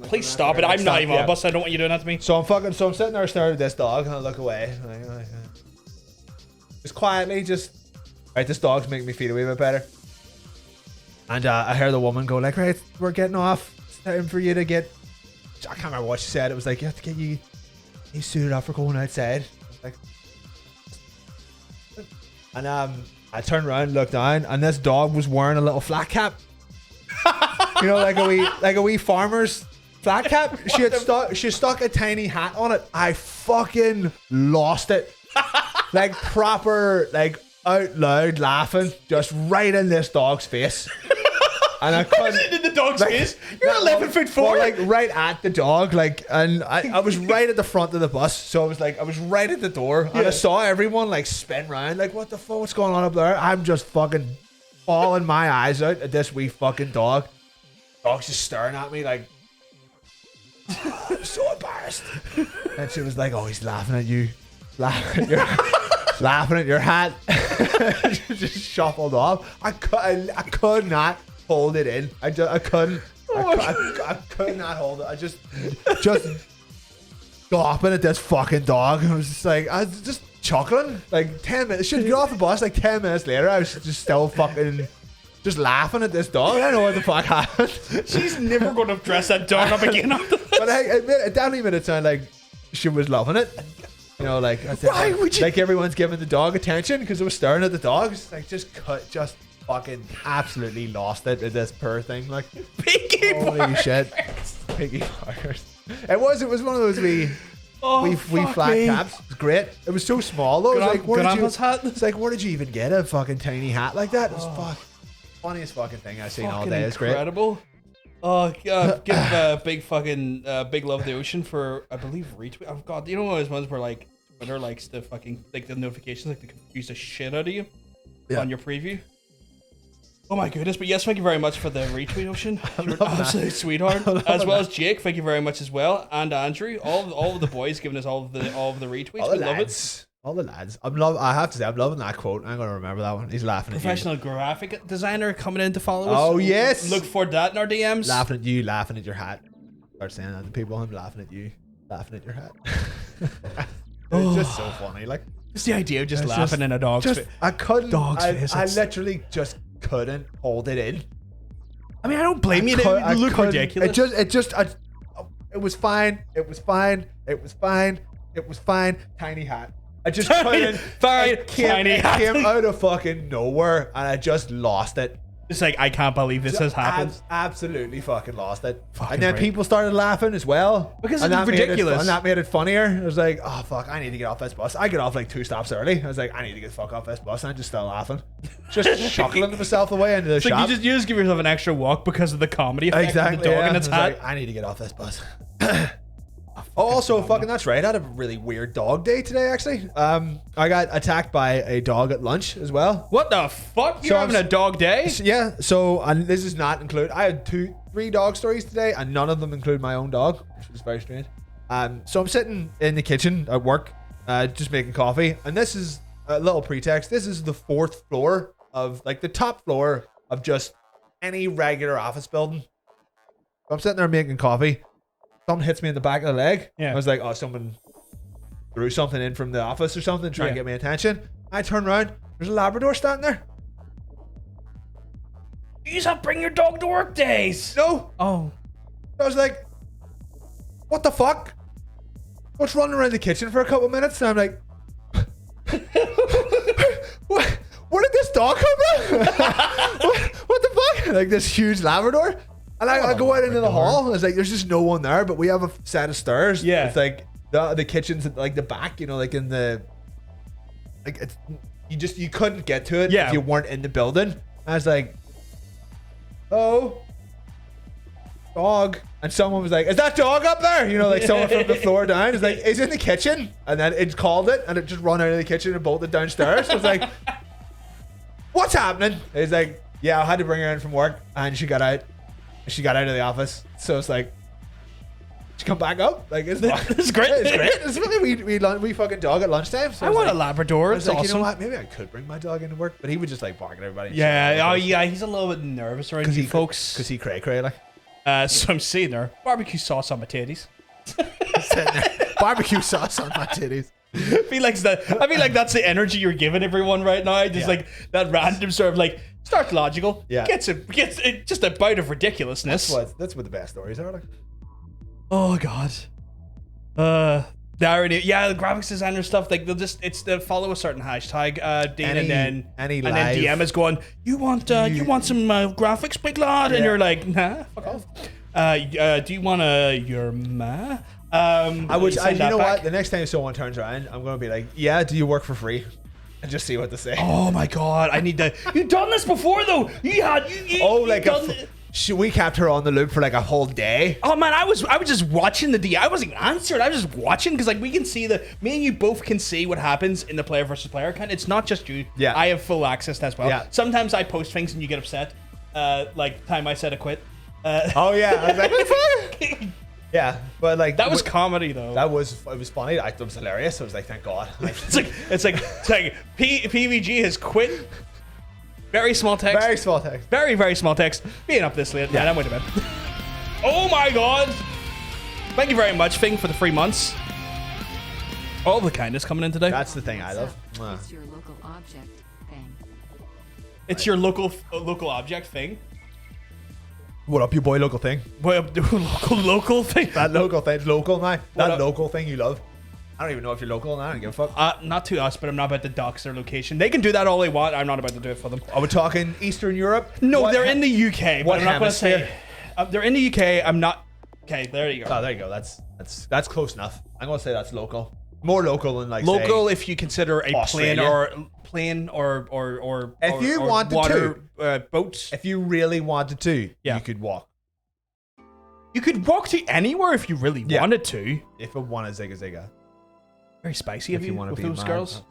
Please stop it. I'm not even on a bus. I don't want you doing that to me. So I'm sitting there staring at this dog, and I look away. Just quietly, right, this dog's making me feel a wee bit better. And I hear the woman go like, right, we're getting off. It's time for you to get. I can't remember what she said. It was like, you have to get you suited up for going outside. And I turned around, looked down, and this dog was wearing a little flat cap. Like a wee farmer's flat cap. She stuck a tiny hat on it. I fucking lost it. Like proper, like out loud laughing, just right in this dog's face. And I couldn't. In the dog's face? You're 11 foot 4. Well, like right at the dog, like, and I was right at the front of the bus, so I was right at the door, and I saw everyone like spin round, like, what the fuck, what's going on up there? I'm just fucking bawling my eyes out at this wee fucking dog. Dog's just staring at me like, I'm so embarrassed. And she was like, oh, he's laughing at you, laughing at your hat. Just shuffled off. I could not hold it in. I couldn't. I could not hold it. I just gawping at this fucking dog. I was just like, I was just chuckling. Like 10 minutes. Should get off the bus. Like 10 minutes later, I was just still fucking just laughing at this dog. I don't know what the fuck happened. She's never going to dress that dog up again. But it definitely made it sound like she was loving it. Like why would you? Like everyone's giving the dog attention because it was staring at the dog. It's like just fucking absolutely lost it at this poor thing. Like Piggy holy shit, piggy barkers. It was one of those wee flat caps. It was great. It was so small though. It's like, where did you even get a fucking tiny hat like that? It was funniest fucking thing I've seen all day. It's great. Incredible. Oh, give big love to the ocean for, I believe, retweet. Oh god, one of those ones where like Twitter likes to fucking like the notifications, like they confuse the shit out of you on your preview. Oh my goodness! But yes, thank you very much for the retweet, Ocean. You're an absolute sweetheart, as well as Jake. Thank you very much as well, and Andrew. All of the boys giving us all of the retweets. All the lads. All the lads. I have to say, I'm loving that quote. I'm gonna remember that one. He's laughing at you. Professional graphic designer coming in to follow us. Oh yes. Look for that in our DMs. Laughing at you, laughing at your hat. Start saying that to people. I'm laughing at you, laughing at your hat. It's just so funny. Like just the idea of just laughing in a dog's face. I couldn't. Dog's face. I literally just couldn't hold it in. I mean, I don't blame you. It looked ridiculous. It was fine. It was fine. It was fine. It was fine. Tiny hat. I just couldn't. It came out of fucking nowhere, and I just lost it. It's like, I can't believe this has happened. Absolutely fucking lost it. And then people started laughing as well. Because it's ridiculous. And that made it funnier. I was like, oh fuck, I need to get off this bus. I get off like 2 stops early. I was like, I need to get the fuck off this bus. And I'm just still laughing. Just chuckling to myself the way into the shop. Like you just give yourself an extra walk because of the comedy effect of the dog in its hat. Like, I need to get off this bus. Also, fucking that's right. I had a really weird dog day today, actually. I got attacked by a dog at lunch as well. What the fuck? You're having a dog day? Yeah. So, and this is not include. I had 3 dog stories today, and none of them include my own dog, which was very strange. So I'm sitting in the kitchen at work, just making coffee, and this is a little pretext. This is the 4th floor of, like, the top floor of just any regular office building. So I'm sitting there making coffee. Someone hits me in the back of the leg. Yeah. I was like, oh, someone threw something in from the office or something, trying to get my attention. I turn around. There's a Labrador standing there. You have bring your dog to work days. No. Oh. I was like, what the fuck? What's running around the kitchen for a couple minutes? And I'm like, where did this dog come from? what the fuck? Like this huge Labrador. And I go out into the hall and it's like, there's just no one there, but we have a set of stairs. Yeah. It's like the kitchen's at like the back, you know, like in the, like it's, you couldn't get to it if you weren't in the building. I was like, oh, dog. And someone was like, is that dog up there? You know, like someone from the floor down. It's like, it's in the kitchen. And then it called it and it just run out of the kitchen and bolted downstairs. So it's like, what's happening? It's like, yeah, I had to bring her in from work and she got out. She got out of the office. So it's like, she come back up. Like, it's great. It's great. It's really, we fucking dog at lunchtime. So I want like, a Labrador. It's like, awesome. You know what? Maybe I could bring my dog into work, but he would just like bark at everybody. Yeah. Oh, yeah. He's a little bit nervous around you folks. Because he cray like. So I'm seeing there barbecue sauce on my titties. Barbecue sauce on my titties. I feel like that's the energy you're giving everyone right now. Just like that random sort of like starts logical. Yeah. Gets just a bout of ridiculousness. That's what the best stories are like. Oh god. The graphics designer stuff, like they'll follow a certain hashtag, Dean, and then DM is going, you want some graphics, big lad? And you're like, nah, fuck off. Do you want your ma? You know what? The next time someone turns around, I'm gonna be like, yeah, do you work for free? And just see what they say. Oh my god, I need to. You've done this before though. We kept her on the loop for like a whole day. Oh man, I was just watching the DM. I wasn't even answering. I was just watching because like we can see me and you both can see what happens in the player versus player account. It's not just you. Yeah, I have full access as well. Yeah. Sometimes I post things and you get upset. Like the time I said I quit. Oh yeah, I was like, what the fuck? Yeah, but like that was comedy though. It was funny. It was hilarious. I was like, thank God. it's like PVG has quit. Very small text. Very small text. Very, very small text. Being up this late. Yeah, I'm waiting a bit. Oh my god. Thank you very much, Fing, for the 3 months. All the kindness coming in today. That's the thing I love. It's your local object thing. It's your local object thing. What up, you boy? Local thing. Boy, local thing. That local thing. Local now. That local thing you love. I don't even know if you're local and I don't give a fuck. Not to us, but I'm not about to dox their location. They can do that all they want. I'm not about to do it for them. Are we talking Eastern Europe? No, they're in the UK. What I'm not going to hemisphere? say. They're in the UK. I'm not. Okay, there you go. Oh, there you go. That's close enough. I'm going to say that's local. More local than like local say, if you consider a plane or if you or wanted water, to boats. If you really wanted to, you could walk. You could walk to anywhere if you really wanted to. If it wanted zigga. Very spicy of you with those girls.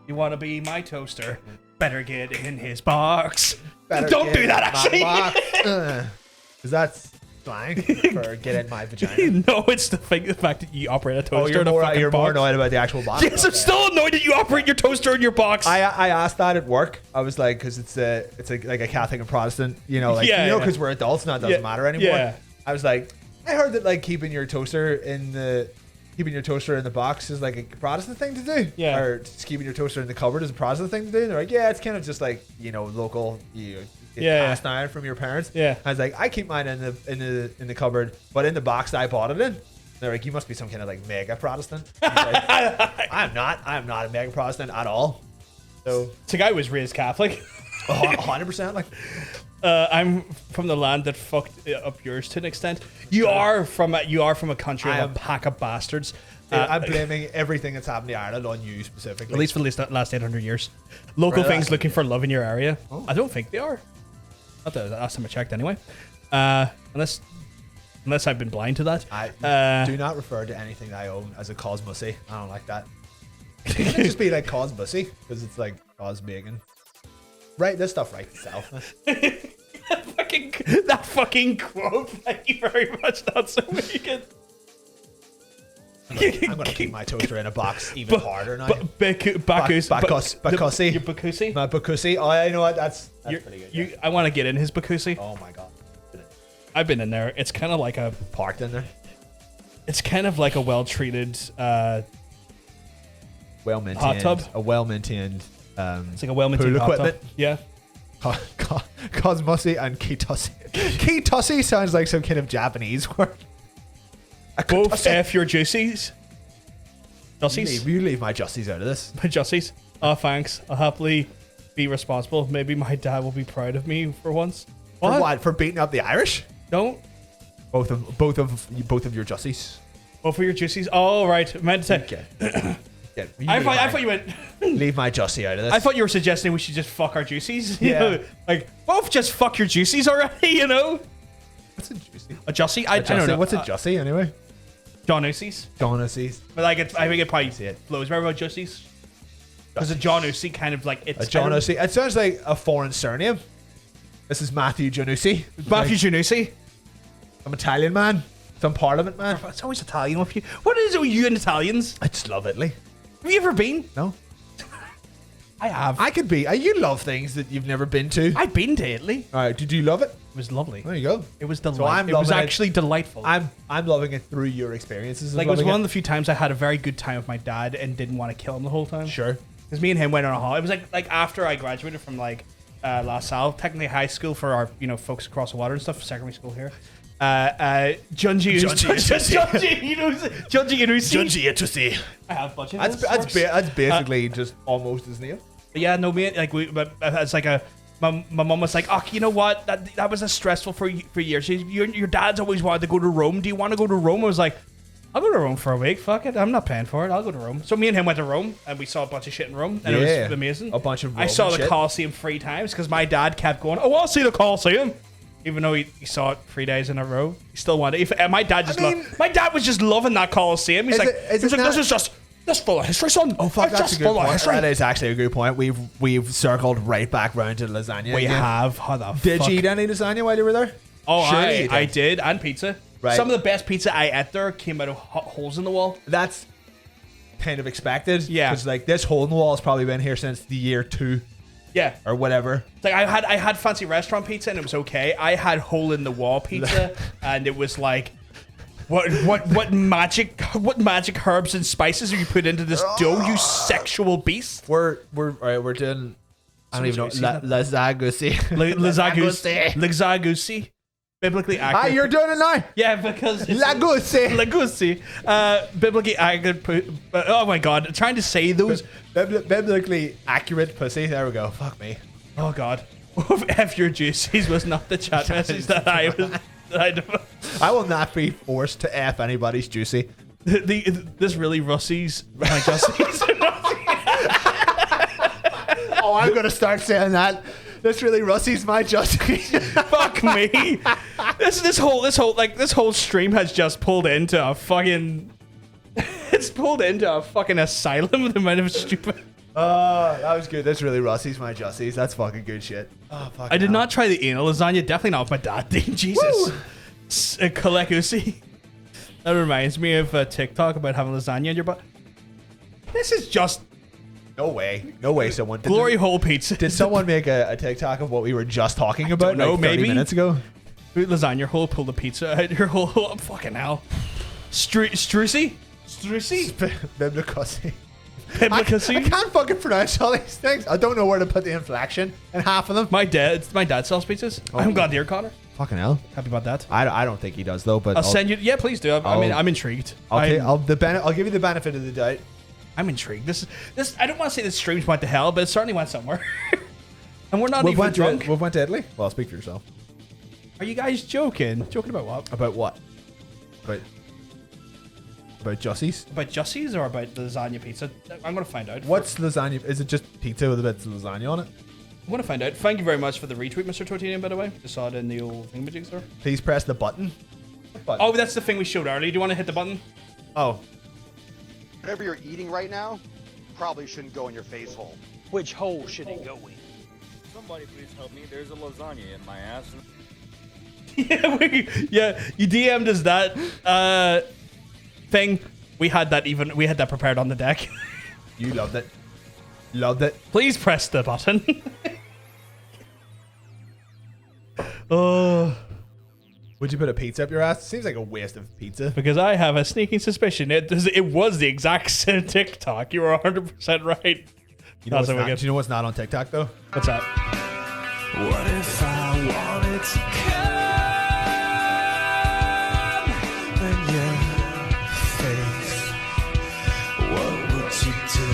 You want to be my toaster? Better get in his box. Don't do that, actually. Because that's slang for get in my vagina. No, it's the fact that you operate a toaster in a fucking you're box. more annoyed about the actual box. Yes, I'm still annoyed that you operate your toaster in your box. I asked that at work. I was like, because it's like a Catholic and Protestant, because we're adults now, it doesn't matter anymore. Yeah. I was like, I heard that like keeping your toaster in the box is like a Protestant thing to do. Yeah. Or just keeping your toaster in the cupboard is a Protestant thing to do. And they're like, yeah, it's kind of just like, local. Passed down from your parents. Yeah. I was like, I keep mine in the cupboard, but in the box that I bought it in. They're like, you must be some kind of like mega Protestant. Like, I'm not a mega Protestant at all. So the guy was raised Catholic. 100%. Like, I'm from the land that fucked up yours to an extent. You are from a country of a pack of bastards. I'm blaming everything that's happened to Ireland on you specifically. At least for the last 800 years. Local things looking for love in your area. Oh. I don't think they are. Not the last time I checked anyway. Unless I've been blind to that. I do not refer to anything that I own as a cosmussy. I don't like that. It should just be like cosmussy because it's like cos bacon. Right, this stuff writes itself. that fucking quote. Thank you very much. That's so vegan. I'm gonna keep my toaster in a box even harder now. Bakusi. Your Bakusi? My Bakusi. Oh, you know what? That's pretty good. I want to get in his Bakusi. Oh my god. I've been in there. It's kind of like a parked in there. It's kind of like a well-treated, well-maintained hot tub. A well-maintained. It's like a well-maintained pool hot equipment. Tub. Yeah. Cosmussy and Kitussi. Kitussi sounds like some kind of Japanese word. Both F your juicies. Jussies? You leave my Jussies out of this. My Jussies? Oh, thanks. I'll happily be responsible. Maybe my dad will be proud of me for once. For what? For beating up the Irish? Don't. Both of your Jussies. Both of your Jussies? Oh, right. I meant to say. Okay. I thought you went. Leave my Jussie out of this. I thought you were suggesting we should just fuck our Juicies. Yeah. You know? Like, both just fuck your Juicies already, you know? What's a Jussie? A Jussie? I don't know. What's a Jussie anyway? John Usies. John Usies. But like, I think it probably flows very well, Jussies. Because a John Usie kind of like it's a John Usie. It sounds like a foreign surname. This is Matthew Janusi. Matthew Janusi. I'm Italian man. Some Parliament man. It's always Italian with you. What is it with you and Italians? I just love Italy. Have you ever been? No. I have. I could be. You love things that you've never been to. I've been to Italy. All right. Did you love it? It was lovely. There you go. It was delightful. It was actually delightful. I'm loving it through your experiences. Like, it was one of the few times I had a very good time with my dad and didn't want to kill him the whole time. Sure. Because me and him went on a holiday. It was like after I graduated from like La Salle, technically high school for our folks across the water and stuff, secondary school here. Junji Itusi. I have a bunch of those. That's basically just almost his name. But yeah, no, me like it's like a. My mum was like, oh, you know what? That was a stressful for years. Your dad's always wanted to go to Rome. Do you want to go to Rome? I was like, I'll go to Rome for a week. Fuck it. I'm not paying for it. I'll go to Rome. So me and him went to Rome and we saw a bunch of shit in Rome. And it was amazing. A bunch of Roman I saw the shit. Colosseum 3 times because my dad kept going, oh, I'll see the Colosseum. Even though he saw it 3 days in a row. He still wanted it. My dad was just loving that Colosseum. He's like, this is just... That's full of history, son. Oh fuck, that's a good point. That is actually a good point. We've circled right back round to lasagna. We have. How the Did you eat any lasagna while you were there? Oh, I did, and pizza. Right. Some of the best pizza I ate there came out of holes in the wall. That's kind of expected. Yeah, because like this hole in the wall has probably been here since the year 2. Yeah, or whatever. It's like I had fancy restaurant pizza and it was okay. I had hole in the wall pizza and it was like. What magic herbs and spices have you put into this dough, you sexual beast? We're doing I don't even know Lazagusi. Lazagusi. Biblically accurate. Ah, you're doing it now? Yeah, because it's Lagusi. Biblically accurate oh my god, trying to say those biblically accurate pussy. There we go. Fuck me. Oh god. F your juices was not the chat message that I was I will not be forced to F anybody's juicy. This really Russies my Jussies. Oh, I'm gonna start saying that. This really Russies my Jussies. Fuck me. This whole stream has just pulled into a fucking. It's pulled into a fucking asylum with the amount of stupid. Oh, that was good. That's really Russies my Jussies. That's fucking good shit. Oh, fuck. I did not try the anal lasagna. Definitely not with my dad. Jesus. Kalekusi. That reminds me of a TikTok about having lasagna in your butt. This is just. No way someone did. Glory hole pizza. Did someone make a TikTok of what we were just talking about? No, like 30 maybe minutes ago. Lasagna hole, pull the pizza out your hole. Oh, fucking hell. Strucy? Biblicacy. I can't fucking pronounce all these things. I don't know where to put the inflection in half of them. My dad sells pizzas. I haven't got dear Connor. Fucking hell. Happy about that. I don't think he does though, but I'll send you. Yeah, please do. I'm intrigued. I'll give you the benefit of the doubt. I'm intrigued. This. I don't want to say this streams went to hell, but it certainly went somewhere. And we're not even drunk. We went to Italy. Well, speak for yourself. Are you guys joking? Joking about what? About what? About Jussies? About Jussies or about the lasagna pizza? I'm going to find out. What's lasagna? Is it just pizza with a bit of lasagna on it? I'm going to find out. Thank you very much for the retweet, Mr. Tortinian, by the way. Just saw it in the old thingamajigs there. Please press the button. What button. Oh, that's the thing we showed earlier. Do you want to hit the button? Oh. Whatever you're eating right now probably shouldn't go in your face hole. Which hole should it go in? Somebody please help me. There's a lasagna in my ass. Yeah, you DM'd us that thing. We had that prepared on the deck. You loved it. Loved it. Please press the button. Oh. Would you put a pizza up your ass? Seems like a waste of pizza. Because I have a sneaking suspicion it was the exact same TikTok. You were 100% right. Do you know what's not on TikTok though? What's that? What if I wanted to come in your face? What would you do?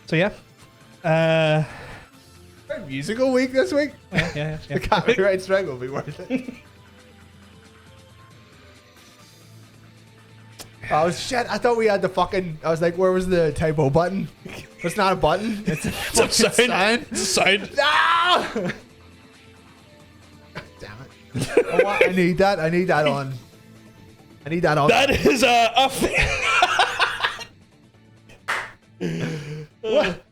So yeah. Musical week this week? Yeah. The copyright strike will be worth it. Oh shit, I thought we had the fucking... I was like, where was the typo button? It's not a button. It's a fucking sign. It's a sign. No! Damn it. I need that. I need that on. I need that on. That is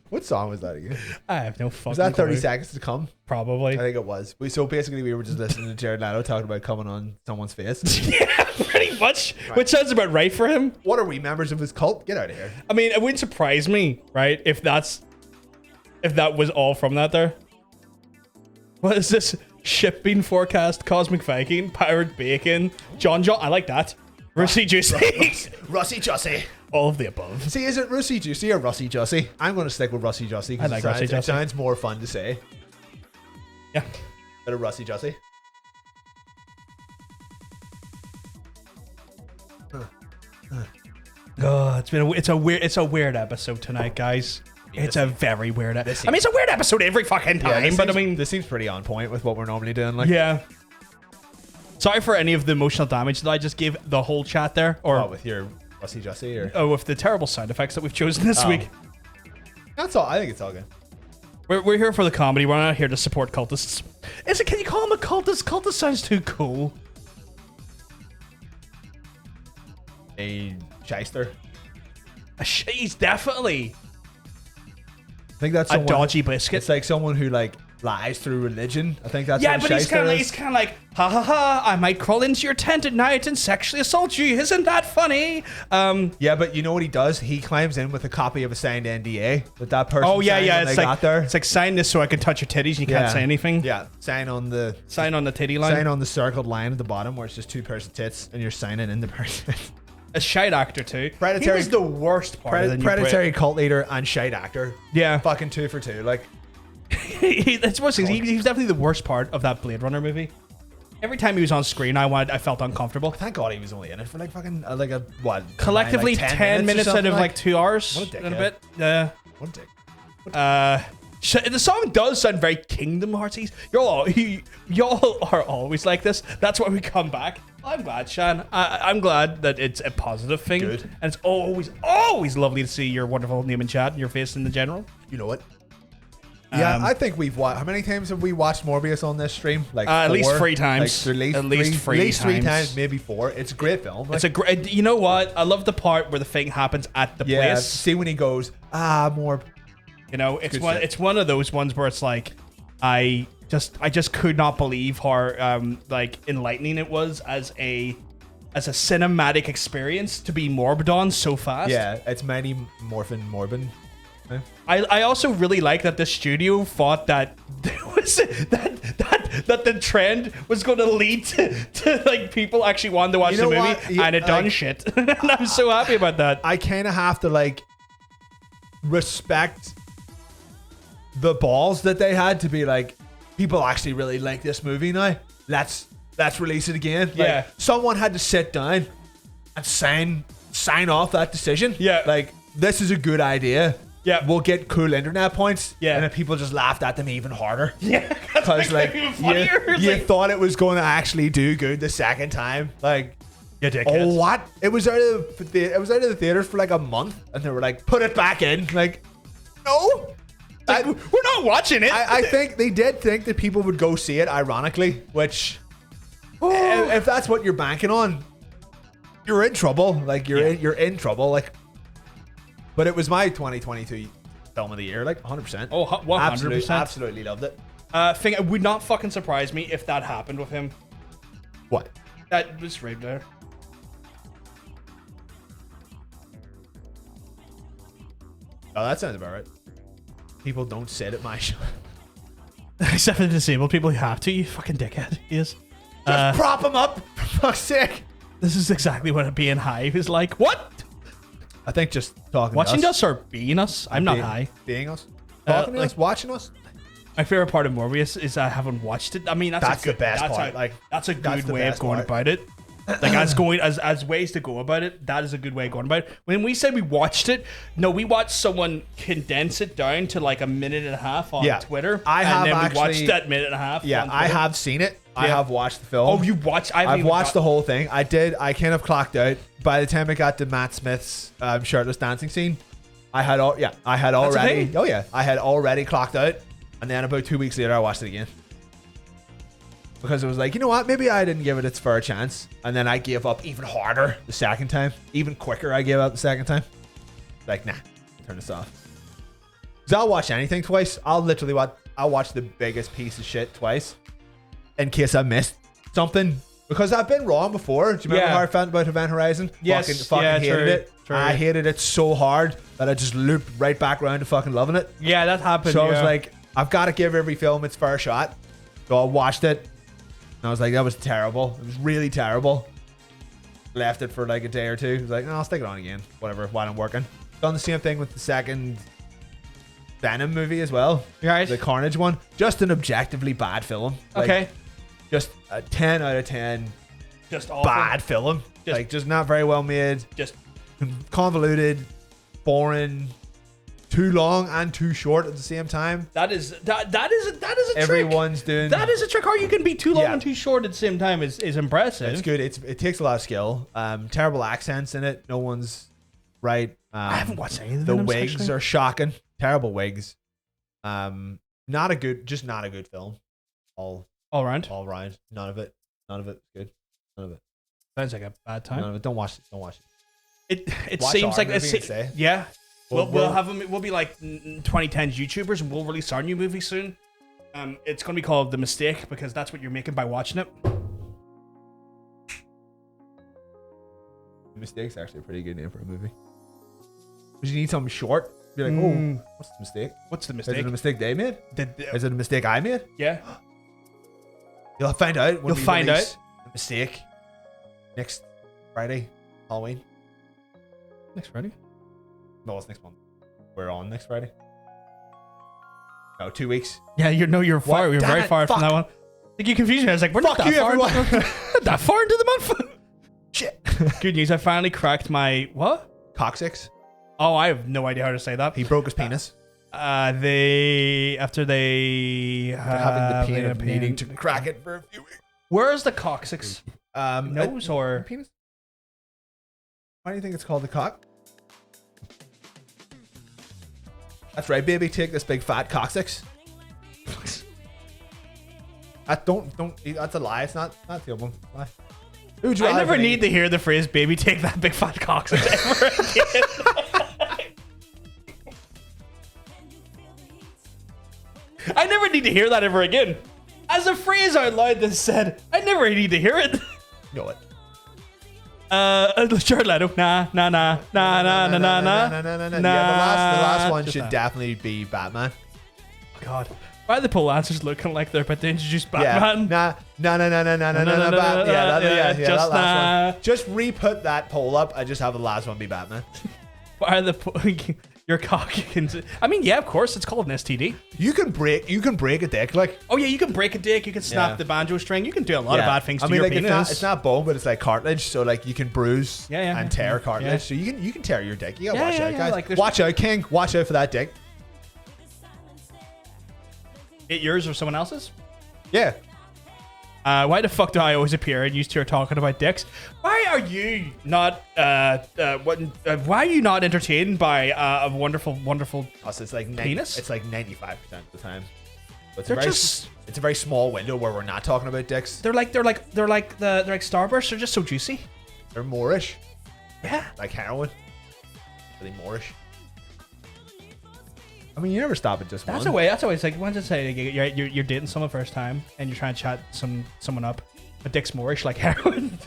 What song was that again? I have no fucking Was that 30 clue. seconds to come? Probably. I think it was. So basically we were just listening to Jared Leto talking about coming on someone's face. Yeah, pretty much. Right. Which sounds about right for him. What are we, members of his cult? Get out of here. I mean, it wouldn't surprise me, right? If that was all from that there. What is this? Shipping forecast, cosmic Viking, pirate bacon, John. I like that. Russie Juicy. Russie Juicy. All of the above. See, is it Russie Juicy or Russie Juicy? I'm going to stick with Russie Juicy I because like Russie Juicy. It sounds more fun to say. Yeah. Better Russie Juicy. Oh, it's a weird episode tonight, guys. It's a very weird. It's a weird episode every fucking time, but I mean, this seems pretty on point with what we're normally doing. Like, yeah. Sorry for any of the emotional damage that I just gave the whole chat there, or with your Russie Juicy, or with the terrible sound effects that we've chosen this week. That's all. I think it's all good. We're here for the comedy. We're not here to support cultists. Can you call him a cultist? Cultist sounds too cool. A shyster. He's definitely. I think that's a dodgy biscuit. It's like someone who like lies through religion. I think that's yeah, what but he's kind of like, ha ha ha! I might crawl into your tent at night and sexually assault you. Isn't that funny? Yeah, but you know what he does? He climbs in with a copy of a signed NDA that person. Oh yeah, signed yeah. when It's they like got there. It's like sign this so I can touch your titties and you can't say anything. Yeah, sign on the titty line. Sign on the circled line at the bottom where it's just 2 pairs of tits and you're signing in the person. A shite actor too. Predatory, he was the worst part. Predatory cult leader and shite actor. Yeah, fucking 2 for 2. Like, that's what he's definitely the worst part of that Blade Runner movie. Every time he was on screen, I felt uncomfortable. Thank God he was only in it for like fucking collectively 10 minutes out of like 2 hours what a and a bit. What a dick. The song does sound very Kingdom Heartsy. Y'all are always like this. That's why we come back. I'm glad, Shan. I'm glad that it's a positive thing. Good. And it's always lovely to see your wonderful name and chat and your face in the general. You know what? Yeah, I think we've watched. How many times have we watched Morbius on this stream? Like at least 3 times. Like, at least 3 times, maybe 4. It's a great film. Like, it's a great. You know what? I love the part where the thing happens at the place. See when he goes, more. You know, it's one of those ones where it's like, I just could not believe how like enlightening it was as a cinematic experience to be morbid on so fast. Yeah, it's Mighty Morphin Morbin. I also really like that the studio thought that there was that the trend was going to lead to like people actually wanting to watch the movie, and it done shit. And I'm so happy about that. I kind of have to like respect the balls that they had to be like, people actually really like this movie now. Let's release it again. Like, yeah, someone had to sit down and sign off that decision. Yeah, like, this is a good idea. Yeah, we'll get cool internet points. Yeah, and then people just laughed at them even harder. Yeah, because like you thought it was going to actually do good the second time. Like, you dickheads. Oh, what? It was out of the theaters for like a month, and they were like, put it back in. Like, no. Like, we're not watching it. I think they did think that people would go see it, ironically, which if that's what you're banking on, you're in trouble. Like, you're in trouble. Like, but it was my 2022 film of the year, like 100%. Oh, 100%. Absolutely loved it. It would not fucking surprise me if that happened with him. What? That was right there. Oh, that sounds about right. People don't sit at my show. Except for the disabled people, you have to. You fucking dickhead. He is. Just prop him up, for fuck's sake. This is exactly what being high is like. What? I think just talking Watching to us or being us? I'm not high. Being us. Talking to us, watching us. My favorite part of Morbius is I haven't watched it. I mean, that's the best part. That's a good way of going about it. Like as ways to go about it, that is a good way of going about it. When we said we watched it, no, we watched someone condense it down to like a minute and a half on Twitter. We watched that minute and a half. Yeah, I have seen it. Yeah. I have watched the film. Oh, you watched? I've watched the whole thing. I did. I kind of clocked out by the time I got to Matt Smith's shirtless dancing scene. I had already. Oh yeah, I had already clocked out, and then about 2 weeks later, I watched it again. Because it was like, you know what? Maybe I didn't give it its fair chance. And then I gave up even harder the second time. Even quicker, I gave up the second time. Like, nah, turn this off. Because I'll watch anything twice. I'll watch the biggest piece of shit twice. In case I missed something. Because I've been wrong before. Do you remember how I felt about Event Horizon? Yes. Fucking hated it. True. I hated it so hard that I just looped right back around to fucking loving it. Yeah, that happened. So I was like, I've got to give every film its fair shot. So I watched it. I was like, that was terrible. It was really terrible. Left it for like a day or two. I was like, no, I'll stick it on again. Whatever, while I'm working. Done the same thing with the second Venom movie as well. Right. The Carnage one. Just an objectively bad film. Okay. Just a 10 out of 10. Just awful. Bad film. Just not very well made. Just convoluted. Boring. Too long and too short at the same time. That is a trick. Everyone's doing that is a trick. How you can be too long and too short at the same time is impressive. It's good. It takes a lot of skill. Terrible accents in it. No one's right. I haven't watched any of the wigs are shocking. Terrible wigs. Not a good film. All round. None of it good. None of it. Sounds like a bad time. None of it. Don't watch it. It seems like yeah. We'll be like 2010s YouTubers, and we'll release our new movie soon. It's gonna be called The Mistake because that's what you're making by watching it. The Mistake's actually a pretty good name for a movie. Because you need something short. Be like, oh, what's the mistake? What's the mistake? Is it a mistake they made? Is it a mistake I made? Yeah. You'll find out. You'll find out. The Mistake next Friday, Halloween. Next Friday? No, it's next month. We're on next Friday. No, 2 weeks. Yeah, you're far. We're very far from that one. I think you confused me. I was like, we're not that far. That far into the month. Shit. Good news. I finally cracked my what? Coccyx. Oh, I have no idea how to say that. He broke his penis. Having the pain of needing to crack it for a few weeks. Where is the coccyx? Nose or penis? Why do you think it's called the cock? That's right, baby. Take this big fat coccyx. That's a lie. It's not the one. Lie. I never need to hear the phrase "baby, take that big fat coccyx" ever again. I never need to hear that ever again. As a phrase out loud that said, I never need to hear it. Know it. Jared Leto. Nah. Yeah, the last one should definitely be Batman. Oh God. Why are the poll answers looking like they're about to introduce Batman? Yeah, that last one. Just re-put that poll up. I just have the last one be Batman. Why are the your cock? I mean, yeah, of course, it's called an STD. You can break a dick, like. Oh yeah, you can break a dick. You can snap the banjo string. You can do a lot of bad things to your penis. It's not bone, but it's like cartilage. So like you can bruise and tear cartilage. Yeah. So you can tear your dick. You gotta watch out, guys. Like, watch out, King. Watch out for that dick. It yours or someone else's? Yeah. Why the fuck do I always appear and you two are talking about dicks? Why are you not? Why are you not entertained by a wonderful? Also, it's like penis. It's like 95% of the time. But it's a very small window where we're not talking about dicks. They're like Starbursts. They're just so juicy. They're Moorish. Yeah. Like heroin. Really Moorish. I mean, you never stop at just one. That's a way. It's like, once it's say you're dating someone first time and you're trying to chat someone up, but dick's Moorish like heroin.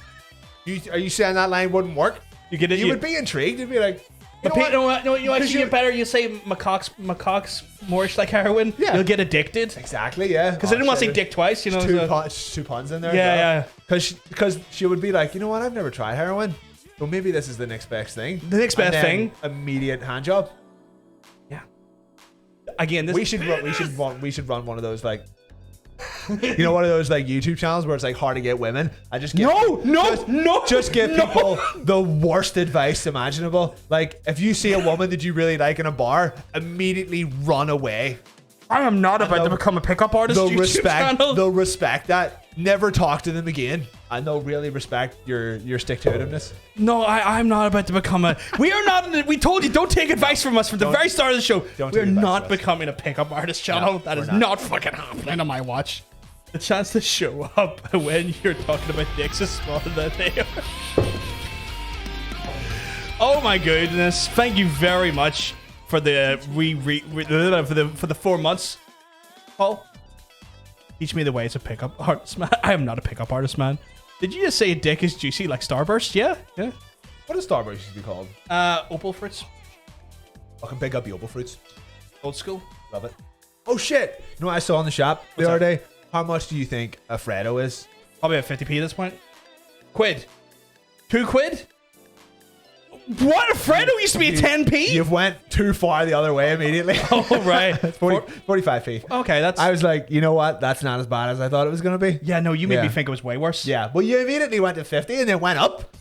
Are you saying that line wouldn't work? You get it. You would be intrigued. You'd be like, you know actually get better. You say macaques Moorish like heroin. Yeah. You'll get addicted. Exactly. Yeah. Because I didn't want to say dick twice. You know, two puns in there. Yeah. Because she would be like, you know what? I've never tried heroin. So maybe this is the next best thing. The next best thing. Immediate hand job. Yeah. Again, this we should run one of those like. You know, one of those like YouTube channels where it's like hard to get women. I just give just give people the worst advice imaginable. Like if you see a woman that you really like in a bar, immediately run away. I am not about to become a pickup artist. They'll respect that. Never talk to them again, and they'll really respect your stick-to-itiveness. No, I'm not about to become a. We are not. We told you don't take advice from us from the very start of the show. We're not becoming a pickup artist channel. No, that is not fucking happening on my watch. The chance to show up when you're talking about dicks is smaller than they are. Oh my goodness! Thank you very much for the for the 4 months, Paul. Teach me the ways of pickup artist, man. I am not a pickup artist, man. Did you just say dick is juicy like Starburst? Yeah. What does Starburst used to be called? Opal fruits. I can pick up the opal fruits. Old school. Love it. Oh shit! You know what I saw in the shop the other day? How much do you think a Freddo is? Probably at 50p at this point. Quid. 2 quid? What? A Freddo used to be a 10p? You've went too far the other way immediately. Oh, right. 45p. Okay, that's... I was like, you know what? That's not as bad as I thought it was going to be. Yeah, no, you made me think it was way worse. Yeah, well, you immediately went to 50 and then went up.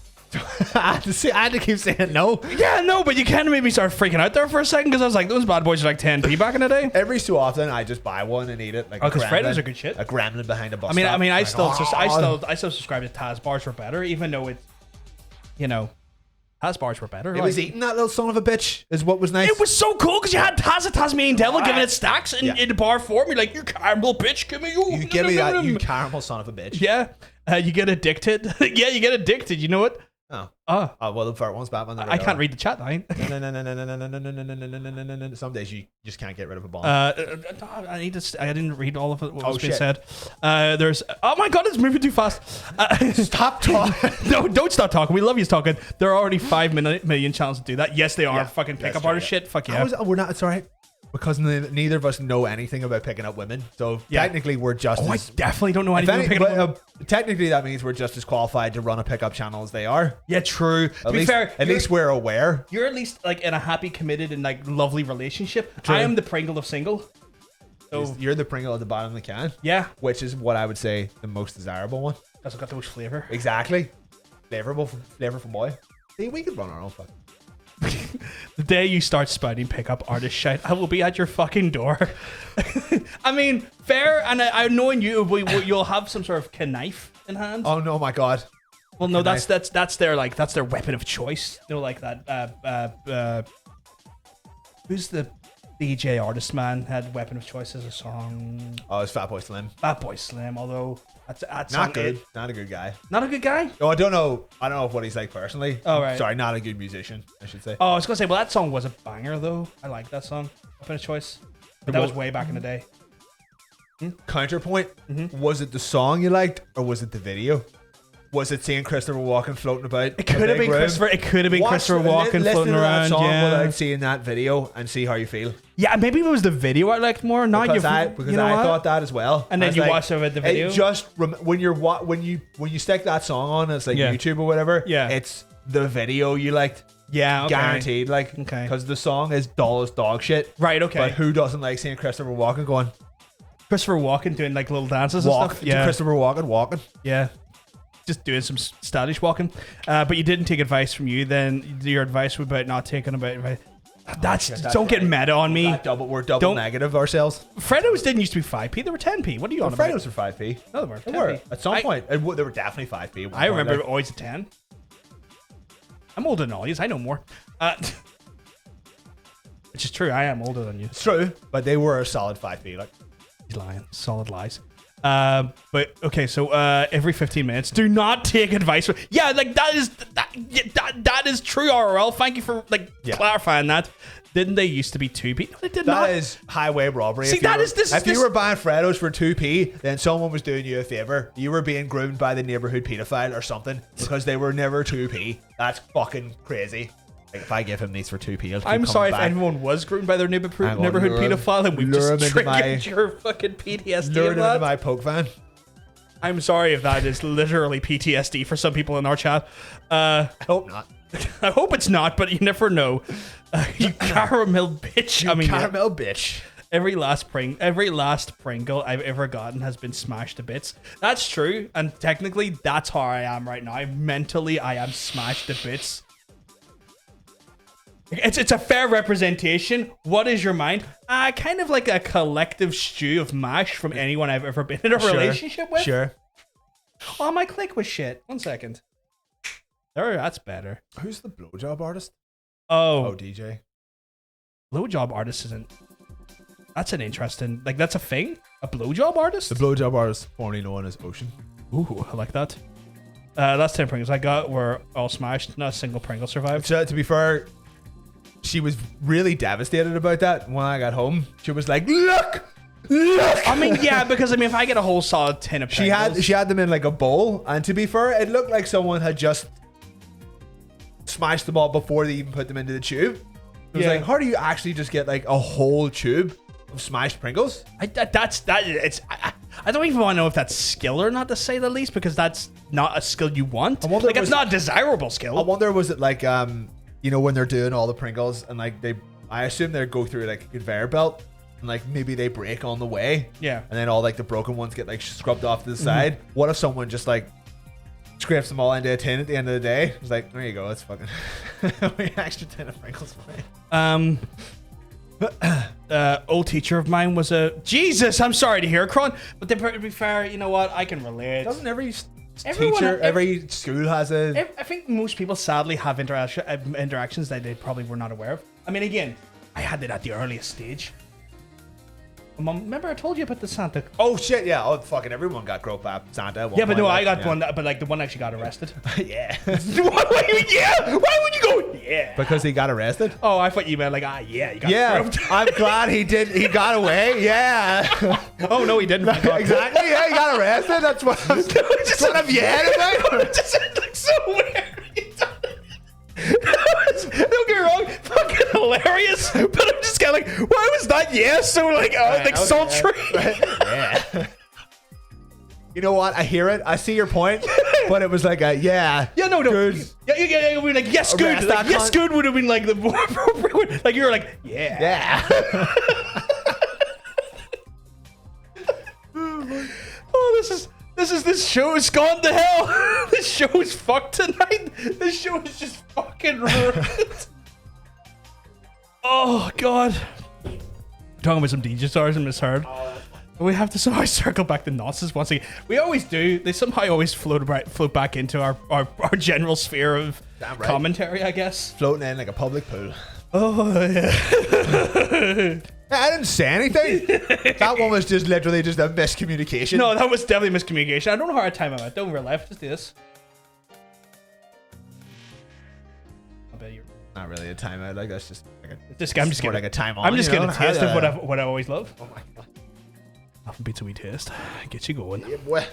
I had to keep saying no. Yeah, no, but you kind of made me start freaking out there for a second because I was like, those bad boys are like 10p back in the day. Every so often, I just buy one and eat it. Like because Freddos are good shit. A gremlin behind a bus I mean, I still stop. subscribe to Taz bars were better, even though it's, you know, Taz bars were better. It was eating that little son of a bitch is what was nice. It was so cool because you had Taz, a Tasmanian devil, giving it stacks in the bar form. You're like, you caramel bitch, give me you. You give me that, you caramel son of a bitch. Yeah, you get addicted. Yeah, you get addicted. You know what? Oh. Oh. Well, the first one's Batman. I can't read the chat now. No. Some days you just can't get rid of a bomb. I need to. I didn't read all of it. What was being said? There's. Oh my god, it's moving too fast. Stop talking. No, don't stop talking. We love you talking. There are already 5 million channels to do that. Yes, they are. Yeah, fucking pickup artist shit. Fuck yeah. We're not. It's alright. Because neither of us know anything about picking up women, so technically we're just. I definitely don't know anything about picking up women. Technically, that means we're just as qualified to run a pickup channel as they are. Yeah, true. To be fair, at least we're aware. You're at least like in a happy, committed, and like lovely relationship. True. I am the Pringle of single. So you're the Pringle at the bottom of the can. Yeah, which is what I would say the most desirable one. Because it's got the most flavor. Exactly, flavorful boy. See, we could run our own fuck. The day you start spouting pickup artist shit, I will be at your fucking door. I mean, fair, and I knowing you'll have some sort of knife in hand. Oh no, my god. Well, no, that's their weapon of choice. You know, like that. Who's the DJ artist man had weapon of choice as a song? Oh, it's Fatboy Slim. Fatboy Slim, although. That's not good. Not a good guy. Not a good guy? No, I don't know what he's like personally. Oh, right. Sorry, not a good musician, I should say. Oh, I was going to say, well, that song was a banger, though. I like that song. Weapon of choice. But that was way back in the day. Counterpoint, was it the song you liked or was it the video? Was it seeing Christopher Walken floating about? It could have been Christopher. It could have been Christopher Walken floating around. That song without seeing that video and see how you feel. Yeah, maybe it was the video I liked more. Not because I thought that as well. And then you watched over the video. It just when you stick that song on, it's like YouTube or whatever. Yeah, it's the video you liked. Yeah, okay. Guaranteed. Like, okay, because the song is dull as dog shit. Right. Okay. But who doesn't like seeing Christopher Walken going? Christopher Walken doing like little dances and stuff. Yeah. Christopher Walken walking. Yeah. Just doing some stylish walking, but you didn't take advice from you. Then your advice about not taking advice. Don't get meta on me. We're double negative ourselves. Freddos didn't used to be 5p. They were 10p. What are you on about? Freddos were 5p. No, they weren't. They were at some point. They were definitely 5p. I remember always a 10. I'm older than all you. I know more. Which is true. I am older than you. It's true, but they were a solid 5p. Like, he's lying. Solid lies. But okay, so every 15 minutes, do not take advice. Yeah, like that is true RRL. Thank you for clarifying that. Didn't they used to be 2p? No, they did not. That is highway robbery. See, if you were buying Freddos for 2p, then someone was doing you a favor. You were being groomed by the neighborhood pedophile or something because they were never 2p. That's fucking crazy. Like if I give him these for 2p, I'm sorry if anyone was groomed by their neighborhood pedophile and we've just triggered your fucking PTSD. Lure him into my poke van. I'm sorry if that is literally PTSD for some people in our chat. I hope not. I hope it's not, but you never know. You caramel bitch. Caramel bitch. Every last Pringle I've ever gotten has been smashed to bits. That's true, and technically that's how I am right now. Mentally, I am smashed to bits. It's a fair representation. What is your mind? Kind of like a collective stew of mash from anyone I've ever been in a relationship with. Sure. Oh, my click was shit. 1 second. There, that's better. Who's the blowjob artist? Oh, DJ. Blowjob artist isn't. That's an interesting. Like, that's a thing. A blowjob artist. The blowjob artist, formerly known as Ocean. Ooh, I like that. Last 10 Pringles I got were all smashed. Not a single Pringle survived. So, to be fair, she was really devastated about that. When I got home, she was like, "Look." I mean, yeah, because if I get a whole solid tin of Pringles, she had them in like a bowl, and to be fair, it looked like someone had just smashed them all before they even put them into the tube. It was like, how do you actually just get like a whole tube of smashed Pringles? I don't even want to know if that's skill or not, to say the least, because that's not a skill you want. Like, it's not a desirable skill. I wonder, was it like you know, when they're doing all the Pringles and like I assume they go through like a conveyor belt and like maybe they break on the way. Yeah. And then all like the broken ones get like scrubbed off to the side. What if someone just like scrapes them all into a tin at the end of the day? It's like, there you go, it's fucking extra tin of Pringles for me. Old teacher of mine was a Jesus. I'm sorry to hear, Cron, but to be fair, you know what? I can relate. Doesn't every every school has a? I think most people sadly have interactions that they probably were not aware of. I mean, again, I had it at the earliest stage. Mom, remember I told you about the Santa? Oh shit, yeah. Oh fucking everyone got groped by Santa. Yeah, but no, I got one. But like the one actually got arrested. Yeah. Yeah. Why would you go? Yeah. Because he got arrested. Oh, I thought you meant like yeah, you got groped. I'm glad he did. He got away. Yeah. Oh no, he didn't. Exactly. Yeah, he got arrested. That's what. That's what I'm yelling about. It just sounded like so weird. Don't get me wrong, fucking hilarious. But I'm just kind of like, why was that? Yes, so like, sultry. Yeah. You know what? I hear it. I see your point. But it was like a yeah. Yeah, no. Good. Yeah. We're like yes, good. Like, yes, good would have been like the more appropriate one. Like you were like yeah. Yeah. Oh, this show has gone to hell. This show is fucked tonight. This show is just fucking ruined. Oh god. Talking about some DJ stars and misheard. We have to somehow circle back the Nazis once again. We always do. They somehow always float back into our general sphere of commentary, I guess. Floating in like a public pool. Oh yeah. I didn't say anything. That one was just literally just a miscommunication. No, that was definitely miscommunication. I don't know how I time it out. Don't we're left. Just do this. I bet you're not really a timeout. Like that's just like a, I'm just getting like a time on. I'm just getting a taste of what I always love. Oh my god. Nothing beats a wee taste. Get you going. Yeah, boy.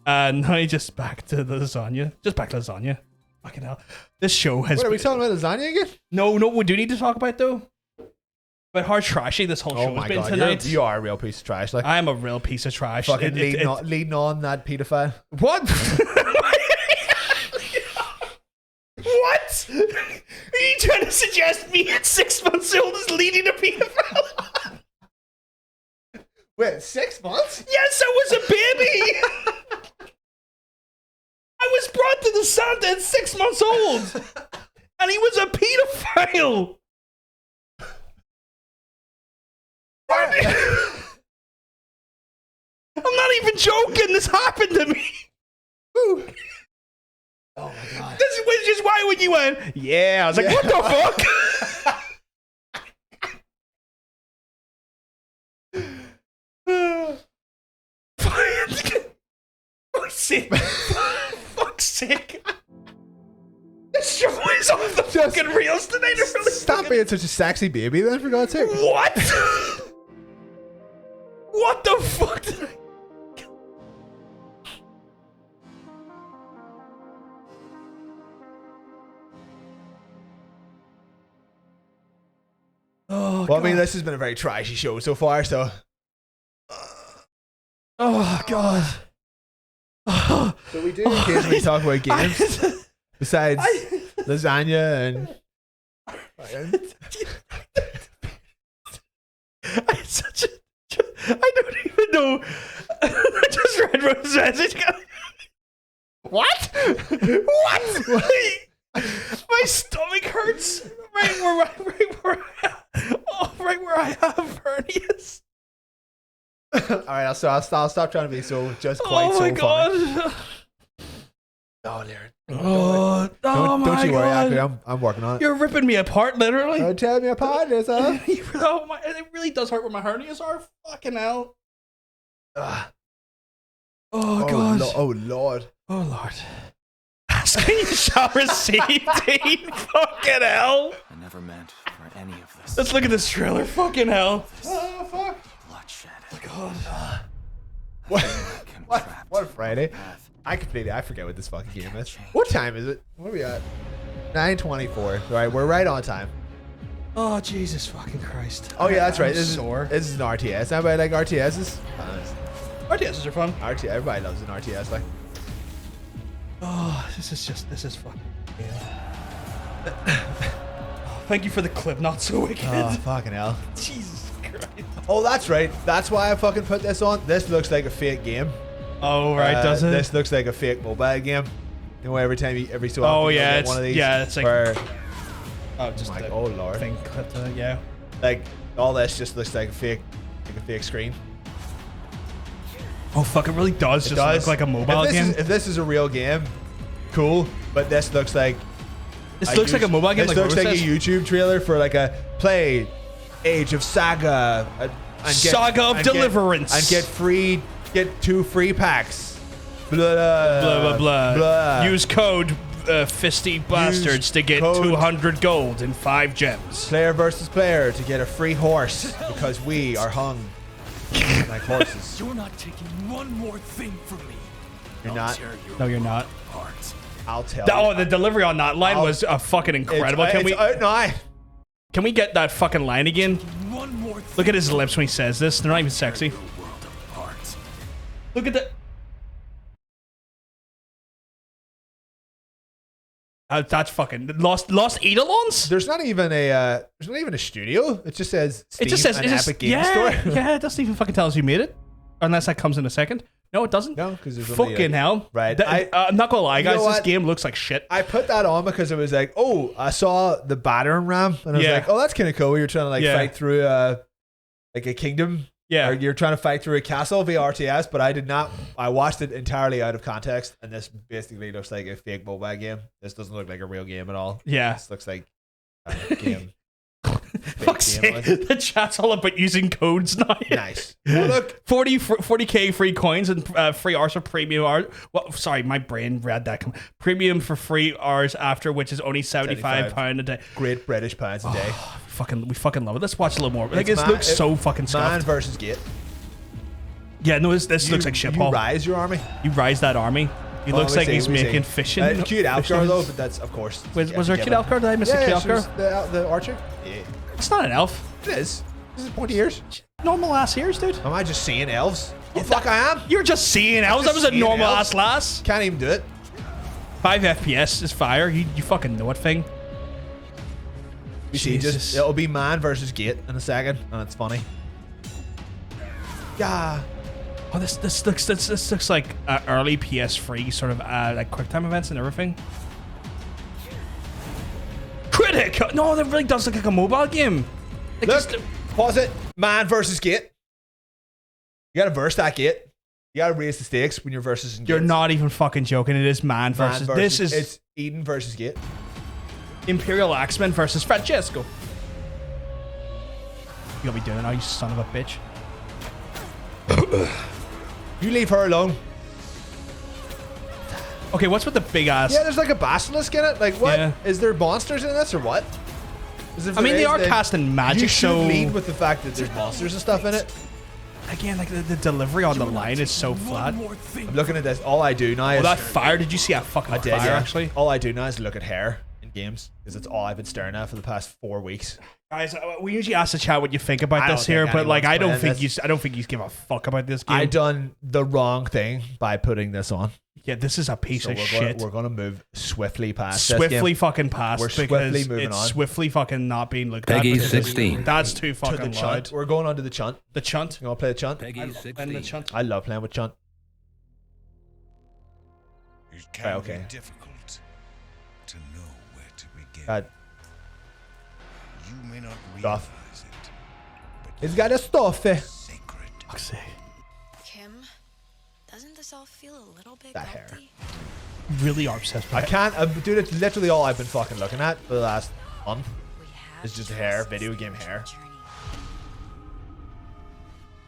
Now just back to the lasagna. Just back to lasagna. Fucking hell. This show has. What, are we talking about lasagna again? No, we do need to talk about though. But how trashy this whole show has been tonight. You are a real piece of trash. Like I am a real piece of trash. Fucking leading on that pedophile. What? What? Are you trying to suggest me at 6 months old is leading a pedophile? Wait, 6 months? Yes, I was a baby. I was brought to the Santa at 6 months old, and he was a pedophile. I'm not even joking. This happened to me. Ooh. Oh my god. This was just why when you went, yeah, I was like, what the fuck? Fuck's sake. Fuck's sake. This show is off the fucking reels tonight. Really stop being such a sexy baby then, for God's sake. What? What the fuck did I... Oh, well, God. I mean, this has been a very trashy show so far, so... Oh, God. So we do occasionally talk about games besides lasagna and. I don't even know. I just read Rose's message. What? What? My stomach hurts right where I have hernias. All right, I'll stop trying to be so just quite so funny. Oh my god. Oh, Liam. Don't you worry, god. actually, I'm working on it. You're ripping me apart, literally. Don't tear me apart, is that? It really does hurt where my hernias are. Fucking hell. Oh god. Oh lord. Oh lord. Asking you shall receive, Dean. Fucking hell. I never meant for any of this. Let's look at this trailer. Fucking hell. Oh fuck. Bloodshed. Oh god. What Friday? I forget what this fucking game is. What time is it? What are we at? 9:24. All right, we're right on time. Oh Jesus fucking Christ. Oh yeah, that's right. This is sore. This is an RTS. Everybody like RTSs? RTSs are fun. Everybody loves an RTS. Like. Oh, this is fucking. Yeah. Thank you for the clip. Not so wicked. Oh fucking hell. Jesus Christ. Oh, that's right. That's why I fucking put this on. This looks like a fake game. Oh right, does it? This looks like a fake mobile game. You know, every so often. Oh you yeah, get it's one of these. Yeah, it's like. Just like, oh lord. Thing clipped to it, yeah. Like all this just looks like a fake screen. Oh fuck! It really does look like a mobile game. If this is a real game, cool. But this looks like. This looks like a mobile game. This looks like a YouTube trailer for like a play, Age of Saga, Saga of Deliverance, and get 2 free packs. Blah blah blah blah. Use code Fisty Bastards to get 200 gold and 5 gems. Player versus player to get a free horse because we are hung like horses. You're not taking one more thing from me. You're not. No, you're not. I'll tell. Oh, the delivery on that line was fucking incredible. Can we get that fucking line again? Look at his lips when he says this. They're not even sexy. Look at the. That's fucking lost Eidolons. There's not even a studio. It just says Steam and Epic Games Store. Yeah, it doesn't even fucking tell us who made it, unless that comes in a second. No, it doesn't. No, because there's fucking hell. Right. I'm not gonna lie, guys. This game looks like shit. I put that on because it was like, oh, I saw the battering ram, and I was like, oh, that's kind of cool. You're trying to fight through like a kingdom. Yeah. Or you're trying to fight through a castle via RTS, but I did not. I watched it entirely out of context, and this basically looks like a fake mobile game. This doesn't look like a real game at all. Yeah. This looks like a game. Fuck's sake, the chat's all about using codes now. Nice. Well, look, 40k free coins and free hours for premium hours. Well, sorry, my brain read that. Premium for free hours after, which is only £75 a day. Great British pounds a day. We fucking love it. Let's watch a little more. Like, this looks so fucking scuffed. Man versus Gate. Yeah, no, this looks like shit. You rise your army. You rise that army. He looks like he's making fishing. Cute Alcar though, but that's of course. Was there a cute Alcar? Did I miss a cute Alcar? The archer. Yeah. It's not an elf. It is. This is pointy ears. Normal ass ears, dude. Am I just seeing elves? Oh fuck, I am. You're just seeing elves. That was a normal ass lass. Can't even do it. 5 FPS is fire. You fucking know it, thing. You see, it'll be man versus Gate in a second, and it's funny. Yeah. Oh, this looks like early PS3 sort of like QuickTime events and everything. Critic! No, that really does look like a mobile game. Like look, pause it. Man versus Gate. You gotta verse that Gate. You gotta raise the stakes when you're versus. You're not even fucking joking. It is man versus. This is. It's Eden versus Gate. Imperial Axeman versus Francesco. You'll be doing it now, you son of a bitch. You leave her alone. Okay, what's with the big ass? Yeah, there's like a basilisk in it. Like, what? Yeah. Is there monsters in this or what? I mean, they are casting magic, you should lead with the fact that there's monsters and stuff in it. Again, like the delivery on the line is so flat. I'm looking at this. All I do now is... that fire, did you see that fucking fire, actually? All I do now is look at hair in games, because it's all I've been staring at for the past 4 weeks. Guys, we usually ask the chat what you think about this here, but like I don't think you give a fuck about this game. I done the wrong thing by putting this on. Yeah, this is a piece of shit. We're gonna move swiftly past. Swiftly fucking past. We're swiftly moving on. Swiftly fucking not being looked at. Peggy 16. That's too fucking loud. We're going on to the chunt. The chunt. You wanna play the chunt? Peggy 16. The chunt. I love playing with chunt. It can okay. be difficult to know where to begin. God. You may not Stuff. realize it, but It's got a stuff. sacred. Kim, doesn't this all feel a little bit That hair. guilty? Really are obsessed with I it. can't. Dude, it's literally all I've been fucking looking at for the last month. We have It's just to hair, trust video this game hair. journey.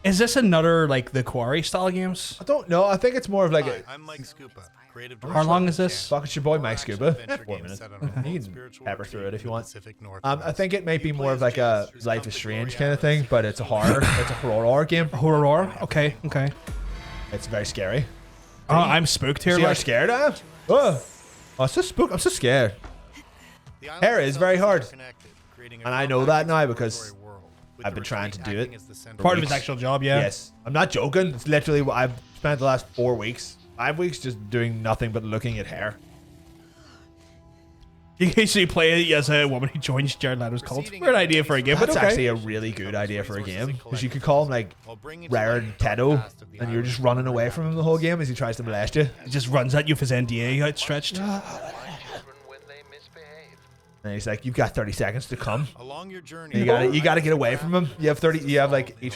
Is this another like the Quarry style games? I don't know. I think it's more of like Hi, I'm Mike Scupa, creative How long is this? fuck, it's your boy Mike Scuba. Adventure 4 game minutes. set on a You can spiritual pepper through it if you want. Pacific I think it might be more of like a Life is Strange kind of thing, but it's a horror. It's a horror game. Horror. Okay. Okay. It's very scary. Oh, I'm spooked here. See how Like, scared I am? Oh, I'm so spooked. I'm so scared. Hair is very hard. And I know that now because I've been trying to do it. part of his actual job. Yeah. Yes. I'm not joking. It's literally what I've spent the last 4 weeks, 5 weeks just doing nothing but looking at hair. You usually play it as a woman who joins Jared Leto's cult. Weird idea for a game, That's but okay. actually a really good idea for a game because you could call him like Rare Tedo and you're just running away from him the whole game as he tries to molest you. He just runs at you with his NDA outstretched. And he's like, "You've got 30 seconds to come." Along your journey, You gotta get away from him. You have 30. You have like he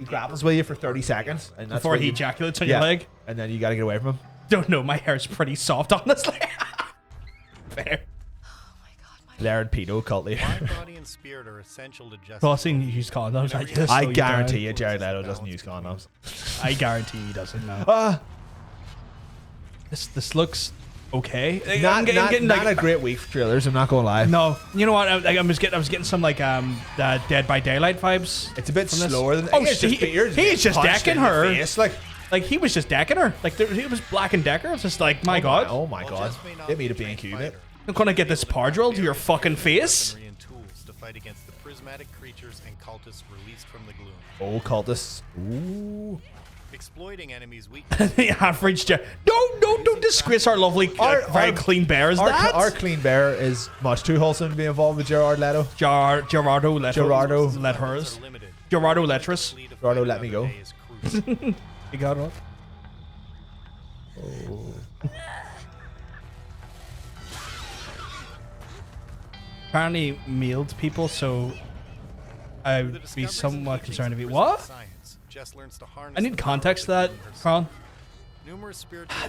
grapples with you for 30 seconds, and that's Before what he you, ejaculates on your leg. and then you gotta get away from him. Don't know. My hair's pretty soft, honestly. Fair. Laird pedo cult leader. mind, body, and spirit are essential to justice. Crossing use condoms. I guarantee you, Jared Leto doesn't use condoms. I guarantee he doesn't know. This looks okay. Not like a great week for trailers. I'm not gonna lie. no. You know what? I was getting some like Dead by Daylight vibes. It's a bit from this. slower than. Oh, he's just decking her. Like Like he was just decking her. Like it was Black and Decker. It's just like my god. Oh my god. Get me to B&Q, mate. I'm gonna get this par drill to your fucking face. Tools to fight against the prismatic creatures and cultists released from the gloom. Oh, cultists. Ooh. Exploiting enemies' weaknesses. The average don't disgrace our lovely, very clean bear. Our clean bear is much too wholesome to be involved with Gerard Leto. Gerardo let Gerardo. let hers. Gerardo Letras. Gerardo, let me go. You got it. Oh. Apparently mailed people, so I'd be somewhat concerned if what? I need context to that, Carl.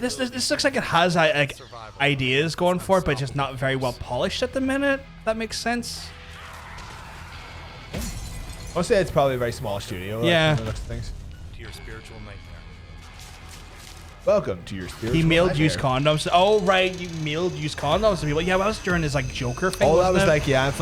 This looks like it has like ideas going for it, but just not very well polished at the minute. If that makes sense. I'll say it's probably a very small studio. Yeah. Like, things. To your spiritual nightmare. Welcome to your spiritual He mailed nightmare. used condoms. Oh right, you mailed used condoms to people. Yeah, that was during his like Joker thing. Oh, that was wasn't it? like, yeah,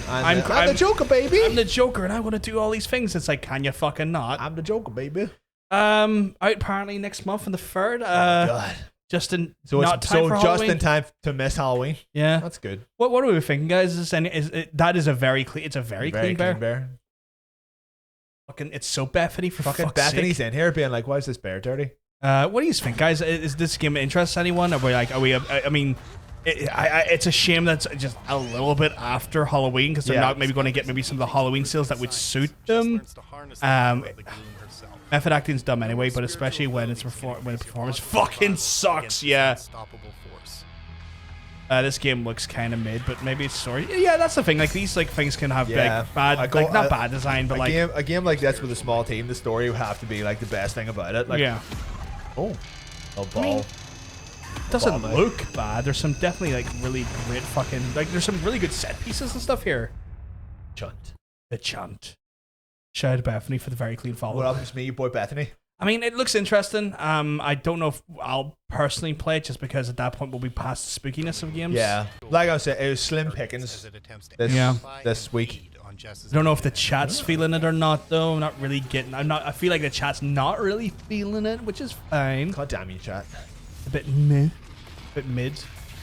I'm the Joker, baby. I'm the Joker, and I want to do all these things. It's like, can you fucking not? I'm the Joker, baby. Out apparently next month on the 3rd. God. Just in So not it's time for just Halloween. in time to miss Halloween. Yeah, That's good. What are we thinking, guys? That is a very clean. It's a very clean bear. Fucking, it's so Bethany for Fucking fuck's Bethany's sake. in here being like, why is this bear dirty? What do you think, guys? Is this game interest anyone? Are we like? Are we? I mean, it's a shame that's just a little bit after Halloween because they're not maybe going to get maybe some of the Halloween sales that would suit them. Method acting's dumb anyway, but especially when it's when the performance fucking sucks. Yeah. This game looks kind of mid, but maybe it's story. Yeah, that's the thing. Like these like things can have bad, not bad design, but like a game like this with a small team, the story would have to be like the best thing about it. Like, yeah. Oh, a ball. I mean, doesn't look bad. There's some definitely like really great fucking like there's some really good set pieces and stuff here. The chunt. Shout out to Bethany for the very clean follow. What up? It's me, your boy Bethany. I mean, it looks interesting. I don't know if I'll personally play it just because at that point we'll be past the spookiness of games. Yeah, like I was saying, it was slim pickings this week. I don't know if the chat's feeling it or not, though. I'm not really getting. I feel like the chat's not really feeling it, which is fine. God damn you, chat. A bit mid.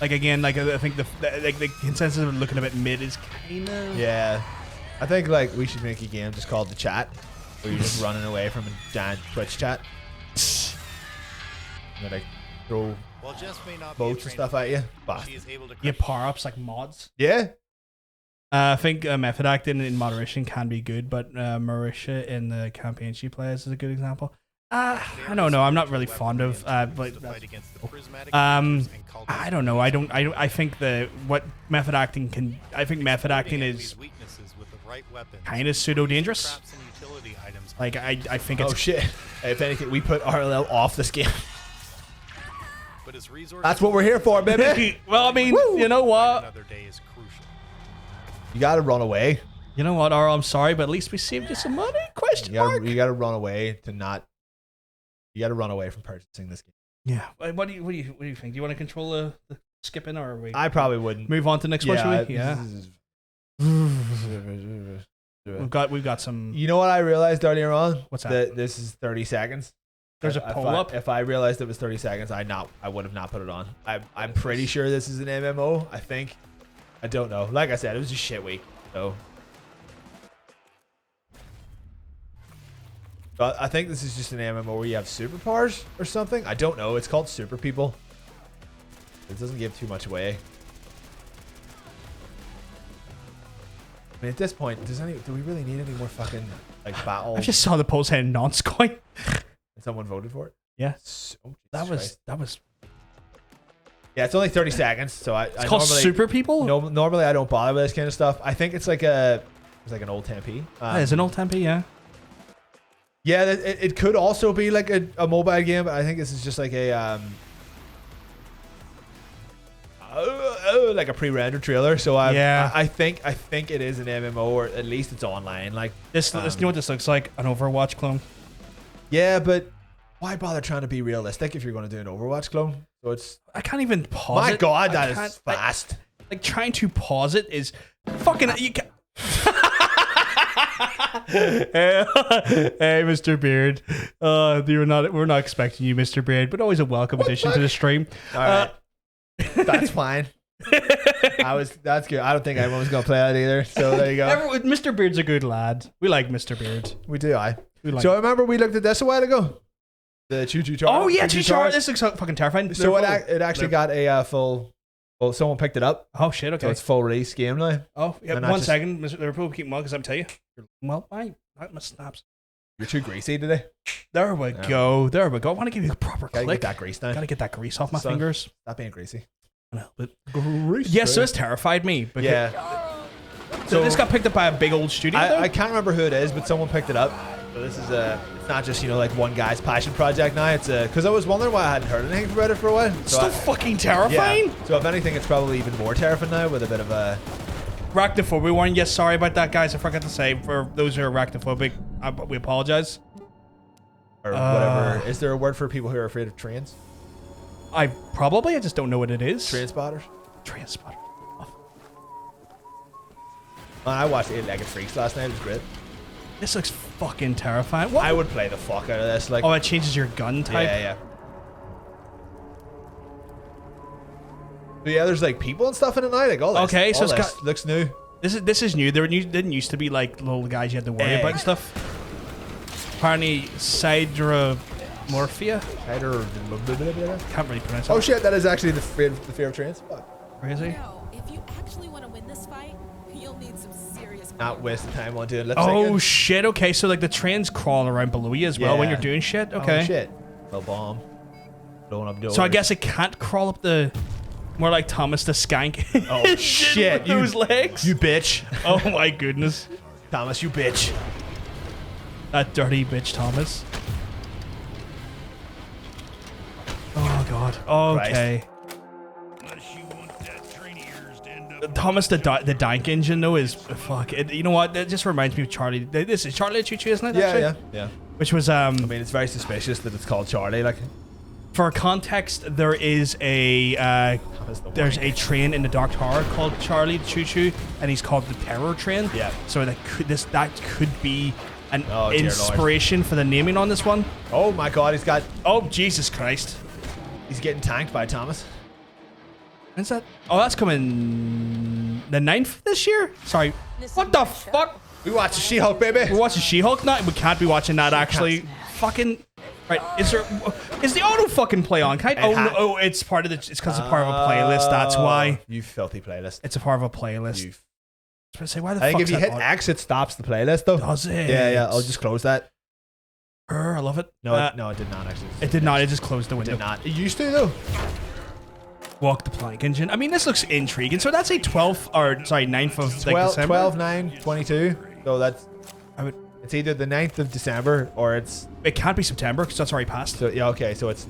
Like again, like I think the consensus of looking a bit mid is kind of. Yeah. I think like we should make a game just called The Chat, where you're just running away from a giant Twitch chat. And they like throw boats and stuff at you. You power-ups like mods. Yeah. I think method acting in moderation can be good, but Marisha in the campaign she plays is a good example. I don't know. I'm not really fond of, but I don't know. I think what method acting can. I think method acting is kind of pseudo dangerous. Like I think it's. Oh shit! If anything, we put RLL off this game. That's what we're here for, baby. Well, I mean, you know what? You gotta run away. You know what, Arl? I'm sorry, but at least we saved you some money. Question mark. You gotta run away to not. You gotta run away from purchasing this game. Yeah. What do you think? Do you want to control the skipping, or are we? I probably wouldn't. Move on to the next one, should we? Yeah. We've got some. You know what I realized earlier on? What's that? This is 30 seconds. There's a poll up. If I realized it was 30 seconds, I would have not put it on. I'm pretty sure this is an MMO. I think. I don't know. Like I said, it was a shit week. So. But I think this is just an MMO where you have superpowers or something. I don't know. It's called Super People. It doesn't give too much away. I mean, at this point, do we really need any more fucking like battles? I just saw the poll saying nonce coin. And someone voted for it. Yeah. Oh, that was. Yeah, it's only 30 seconds, so it's called Super People. No, normally I don't bother with this kind of stuff. I think it's like an old Tempe. It's an old Tempe, yeah. Yeah, it could also be like a mobile game, but I think this is just like a like a pre-rendered trailer. So I think it is an MMO, or at least it's online. Like this, you know what this looks like? An Overwatch clone. Yeah, but why bother trying to be realistic if you're going to do an Overwatch clone? So I can't even pause it. My God, that is fast. Like trying to pause it is fucking. You can Hey, Mr. Beard. We're not expecting you, Mr. Beard, but always a welcome addition to the stream. All right. That's fine. That's good. I don't think everyone was gonna play that either. So there you go. Mr. Beard's a good lad. We like Mr. Beard. We do. So I remember we looked at this a while ago. The Choo Choo Charlie. Oh yeah, Choo Choo Charlie. This looks fucking terrifying. So it actually got a full. Well, someone picked it up. Oh shit! Okay, so it's full release game now. Oh yeah. 1 second, Mr. Liverpool, keep on because I'm telling you. Well, my snaps. You're too greasy today. There we go. There we go. I want to give you a proper click. Gotta get that grease now. Gotta get that grease off my fingers. Stop being greasy. Grease. Yeah, so this terrified me. Yeah. So this got picked up by a big old studio. I can't remember who it is, but someone picked it up. So this is it's not just like one guy's passion project now. It's because I was wondering why I hadn't heard anything about it for a while. So still fucking terrifying. Yeah. So if anything, it's probably even more terrifying now with a bit of a. Arachnophobic warning. Yes, sorry about that, guys. I forgot to say for those who are arachnophobic, we apologize. Or whatever. Is there a word for people who are afraid of trains? I just don't know what it is. Train spotters. Train spotter. I watched 8-Legged Freaks last night. It was great. This looks fucking terrifying. I would play the fuck out of this. Like, oh, it changes your gun type. Yeah. But yeah, there's like people and stuff in it now. Like all this. Okay, so it's looks new. This is new. Didn't used to be like little guys you had to worry about and stuff. Apparently, Sidramorphia. Can't really pronounce it. Oh shit, that is actually the fear of trains. Fuck. Crazy. If you actually want to win this fight, you'll need some serious. Not wasting time on doing lip syncing. Oh shit. Okay, so like the trains crawl around below you as well when you're doing shit. Okay. Oh shit. No bomb. Blowing up doors. So I guess it can't crawl up the. More like Thomas the Skank. Oh shit! Those legs. You bitch. Oh my goodness. Thomas, you bitch. That dirty bitch, Thomas. Oh god. Okay. Thomas the Dank engine though is fuck. You know what? That just reminds me of Charlie. This is Charlie Choo Choo, isn't it? Yeah. Which was I mean, it's very suspicious that it's called Charlie. Like. For context, there is a train in the Dark Tower called Charlie Choo Choo, and he's called the Terror Train. Yeah. So that could be an inspiration for the naming on this one. Oh my god, he's got. Oh Jesus Christ! He's getting tanked by Thomas. When's that? Oh, that's coming the 9th this year. Sorry. What the fuck? We watch She-Hulk, baby. We're watching She-Hulk now. We can't be watching that actually. Fucking right. Is the auto fucking play on? Can I, oh, it's part of the. It's because it's part of a playlist. That's why. You filthy playlist. It's a part of a playlist. I was gonna say, why the fuck? I think if you hit X, it stops the playlist though. Does it? Yeah. I'll just close that. I love it. No, it did not actually. It did not. It just closed the window. It did not. It used to though. Walk the plank engine. I mean, this looks intriguing. So that's a 12th or sorry, 9th of December. 12, 9, 22. So that's. It's either the 9th of December or it's. It can't be September because that's already passed. So yeah, okay. So it's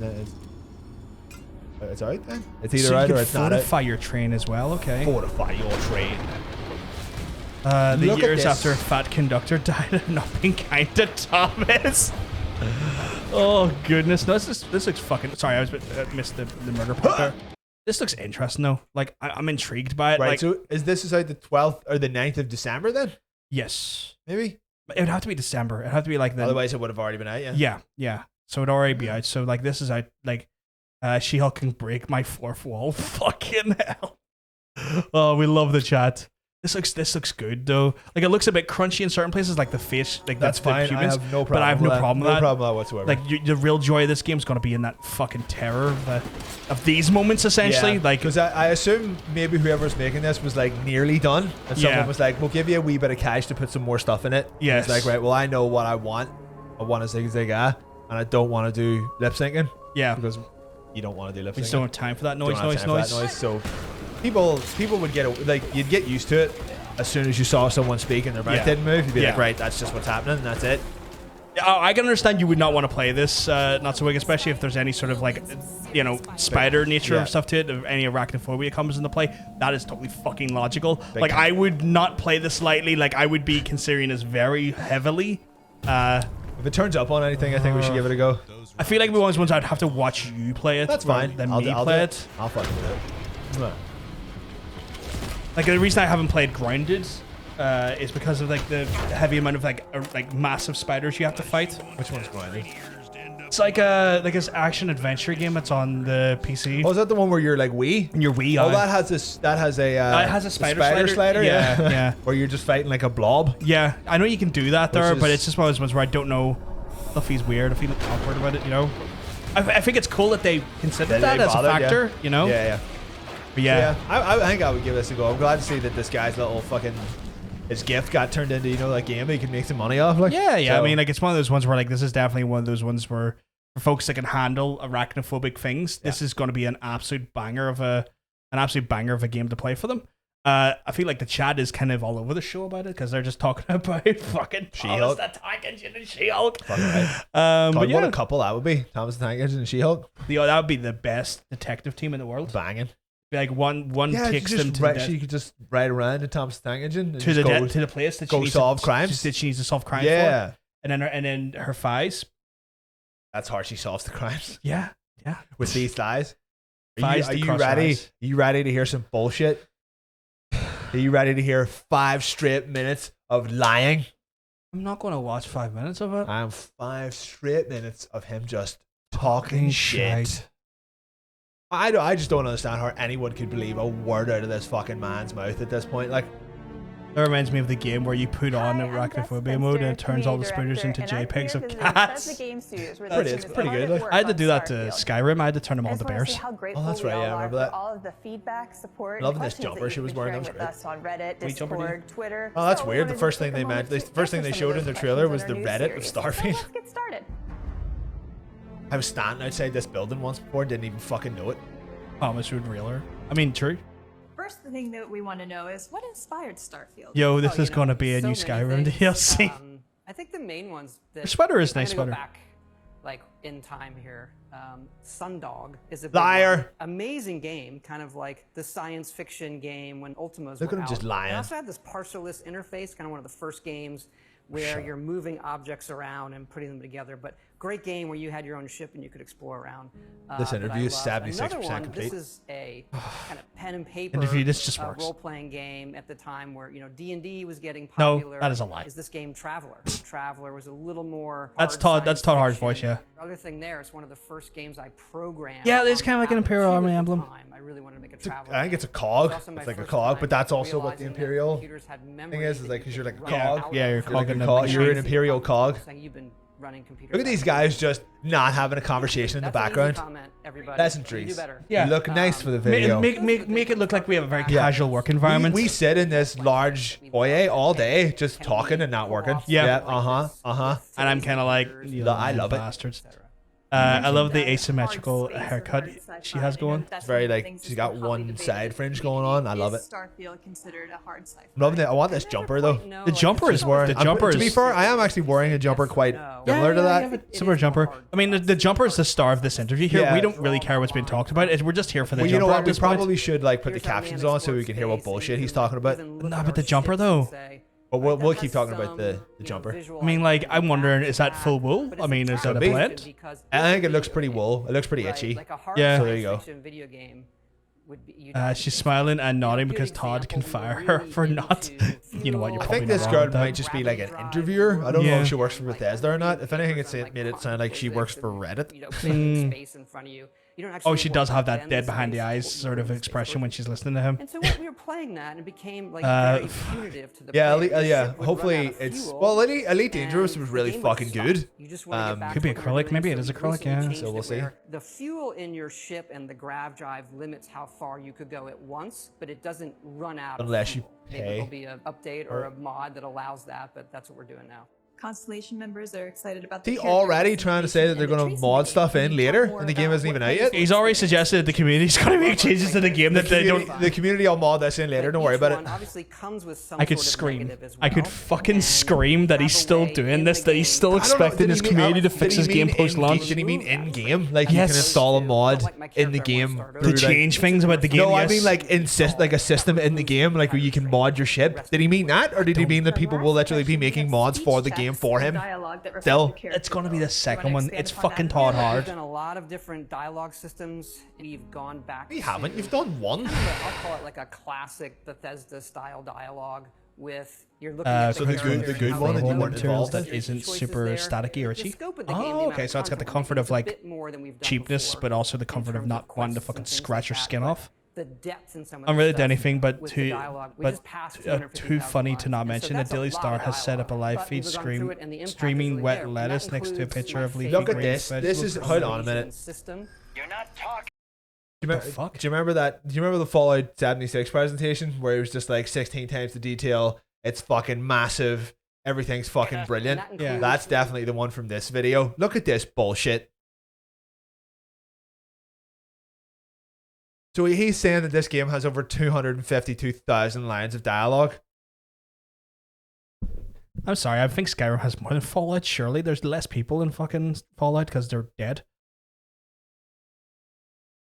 alright then. It's either right or it's not. Fortify your train as well. Okay. Fortify your train. The years after a fat conductor died of not being kind to Thomas. Oh goodness! No, this looks fucking. Sorry, I missed the murder part there. This looks interesting though. Like I'm intrigued by it. Right. Like, so is this out the 12th or the 9th of December then? Yes. Maybe. It would have to be December. It'd have to be like the. Otherwise, it would have already been out. Yeah. Yeah. So it'd already be out. So like this is out. Like, She-Hulk can break my fourth wall. Fucking hell. Oh, we love the chat. This looks good though. Like it looks a bit crunchy in certain places, like the face, like that's fine. Humans, I have no problem. But I have no problem with that. No problem with that whatsoever. Like the real joy of this game is going to be in that fucking terror of these moments, essentially. Yeah, like because I assume maybe whoever's making this was like nearly done, and someone was like, "We'll give you a wee bit of cash to put some more stuff in it." Yeah, it's like, right, well, I know what I want. I want a zig and I don't want to do lip syncing. Yeah, because you don't want to do lip syncing. We just don't have time for that noise. So people would you'd get used to it. As soon as you saw someone speak and their mouth didn't move, you'd be like, right, that's just what's happening, and that's it. I can understand you would not want to play this, not so big, especially if there's any sort of like, spider nature of stuff to it, if any arachnophobia comes into play. That is totally fucking logical. Like, I would not play this lightly. Like, I would be considering this very heavily. If it turns up on anything, I think we should give it a go. I feel like one of those ones I'd have to watch you play it. That's fine. Then me play it. I'll fucking do it. Like the reason I haven't played Grounded is because of like the heavy amount of like massive spiders you have to fight. Which one's Grounded? It's like this action adventure game that's on the PC. Oh, is that the one where you're like Wii? And you're Wii. Oh, that has a it has a spider slider. Yeah. Where you're just fighting like a blob. Yeah, I know you can do that there, but it's just one of those ones where I don't know if he's weird, if he looks awkward about it. I think it's cool that they consider that as a factor. Yeah. But yeah. I think I would give this a go. I'm glad to see that this guy's little fucking his gift got turned into that game that he can make some money off. Like, yeah. So. I mean, like it's one of those ones where like this is definitely one of those ones where for folks that can handle arachnophobic things, this is going to be an absolute banger of a game to play for them. I feel like the chat is kind of all over the show about it because they're just talking about fucking Thomas the Tank Engine and She-Hulk. Right. But what a couple that would be. Thomas the Tank Engine and She-Hulk. That would be the best detective team in the world. Banging. Like one takes them to death. She could just ride around in Thomas the Tank Engine and to the place that she solve crimes. She needs to solve crimes. Yeah, and then her thighs. That's how she solves the crimes. Yeah. With these thighs. Are you ready? Are you ready to hear some bullshit? Are you ready to hear 5 straight minutes of lying? I'm not going to watch 5 minutes of it. I'm 5 straight minutes of him just talking shit. I just don't understand how anyone could believe a word out of this fucking man's mouth at this point. Like, that reminds me of the game where you put on arachnophobia mode and it turns all the spiders into JPEGs of cats. It's pretty good. Like, I had to do that to Skyrim. I had to turn them all into bears. Oh, that's right. Yeah, I remember that. All of the feedback, support, loving this jumper she was wearing. That was great. Us on Reddit, Discord, Twitter. Oh, that's weird. The first thing they showed in their trailer was the Reddit of Starfield. Let's get started. I was standing outside this building once before and didn't even fucking know it. Thomas would realer. I mean, true. First thing that we want to know is what inspired Starfield? Yo, this is going to be a new Skyrim DLC. I think the main ones. Her sweater is nice sweater. Back, like in time here, Sundog is a liar. Amazing game, kind of like the science fiction game when Ultima's Look at him just lying. I also had this parserless interface, kind of one of the first games where you're moving objects around and putting them together. But great game where you had your own ship and you could explore around. This interview is 76% complete. This is a kind of pen and paper interview. This just works. Role-playing game at the time where D&D was getting popular. No, that is a lie. Is this game Traveler? Traveler was a little more. That's Todd Hart's voice, yeah. other thing there, it's one of the first games I programmed. Yeah, it's kind of like an Imperial Army emblem. I really want to make a travel. I think it's a cog. It's like a cog, but that's also what the Imperial thing is like, because you're like a cog. Yeah, you're like a cog. You're an Imperial cog. You've been running computers. Look at these guys just not having a conversation in the background. Pleasantries. Yeah. You look nice for the video. Make it look like we have a very casual work environment. We sit in this large foyer all day just talking and not working. Yeah. And I'm kind of like, I love bastards. I love the asymmetrical haircut she has going. It's very like, she's got one side fringe going on. I love it. Starfield considered a hard sci-fi? I'm loving it. I want this jumper though. The jumper is wearing. To be fair, I am actually wearing a jumper quite similar to that. Similar jumper. I mean, the jumper is the star of this interview here. We don't really care what's being talked about. We're just here for the jumper. You know what? We probably should like put the captions on so we can hear what bullshit he's talking about. Nah, but the jumper though. But we'll keep talking about the jumper. I mean, like, I'm wondering, is that full wool? I mean, is that a blend? I think it looks pretty wool. It looks pretty itchy. Yeah. So there you go. She's smiling and nodding because Todd can fire her for not. You know what? You're I probably think this not girl wrong with that. might just be like an interviewer. I don't know if she works for Bethesda or not. If anything, it's made it sound like she works for Reddit. Oh, she does have that dead behind the eyes sort of expression when she's listening to him. And so we were playing that, and it became like very punitive to the yeah. Hopefully it's Elite Dangerous was really fucking good. Could be acrylic. Maybe it is acrylic. Yeah. So we'll see. The fuel in your ship and the grav drive limits how far you could go at once, but it doesn't run out unless you Maybe pay. there'll be an update or a mod that allows that, but that's what we're doing now. Constellation members are excited about the He already trying to say that they're going to mod stuff in later, and the game isn't even out yet. He's already suggested the community's going to make changes to the game that they don't. The community will mod this in later. Don't worry about it. Obviously comes with some I could sort of scream. negative as I could well. fucking scream that he's still doing this. That he's still expecting his community to fix his game post launch. Did he mean in game? Like you can install a mod in the game to change things about the game? No, I mean like like a system in the game, like where you can mod your ship. Did he mean that, or did he mean that people will literally be making mods for the game for him? Still. It's gonna be the second one. It's fucking Todd hard. We've done a lot of different dialogue systems. We've gone back. You haven't. You've done one. I'll call it like a classic Bethesda style dialogue with you're looking at so the good one that you weren't involved in isn't super staticky or itchy. Oh, okay. So it's got the comfort of like cheapness, but also the comfort of not wanting to fucking scratch your skin off. The depth in some of Unrelated to anything, but too funny to not mention that Daily Star has set up a live feed streaming wet lettuce next to a picture of leafy Look at green this. This is hold on a minute. You're not talking. Do you remember that? Do you remember the Fallout 76 presentation where it was just like 16 times the detail? It's fucking massive. Everything's fucking brilliant. Yeah, that's definitely the one from this video. Look at this bullshit. So he's saying that this game has over 252,000 lines of dialogue. I'm sorry, I think Skyrim has more than Fallout. Surely there's less people in fucking Fallout because they're dead.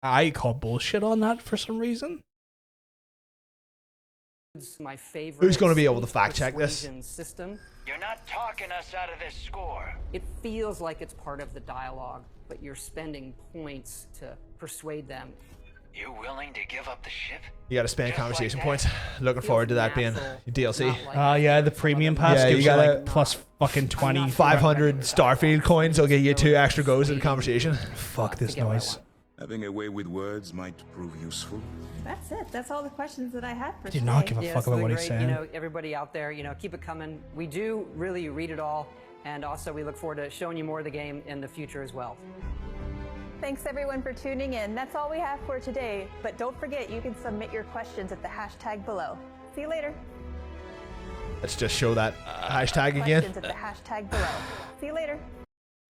I call bullshit on that for some reason. My favorite. Who's going to be able to fact check this? System. You're not talking us out of this score. It feels like it's part of the dialogue, but you're spending points to persuade them. You willing to give up the ship? You got to spend conversation points. Looking forward to that being DLC. Yeah, the premium pass gives you like plus fucking 20. 500 Starfield coins will get you 2 extra goes in the conversation. Fuck this noise. Having a way with words might prove useful. That's it. That's all the questions that I had for Do today. not give a fuck about what he's saying. You know, everybody out there, you know, keep it coming. We do really read it all, and also we look forward to showing you more of the game in the future as well. Thanks everyone for tuning in. That's all we have for today. But don't forget, you can submit your questions at the hashtag below. See you later. Let's just show that hashtag again. Questions at the hashtag below. See you later.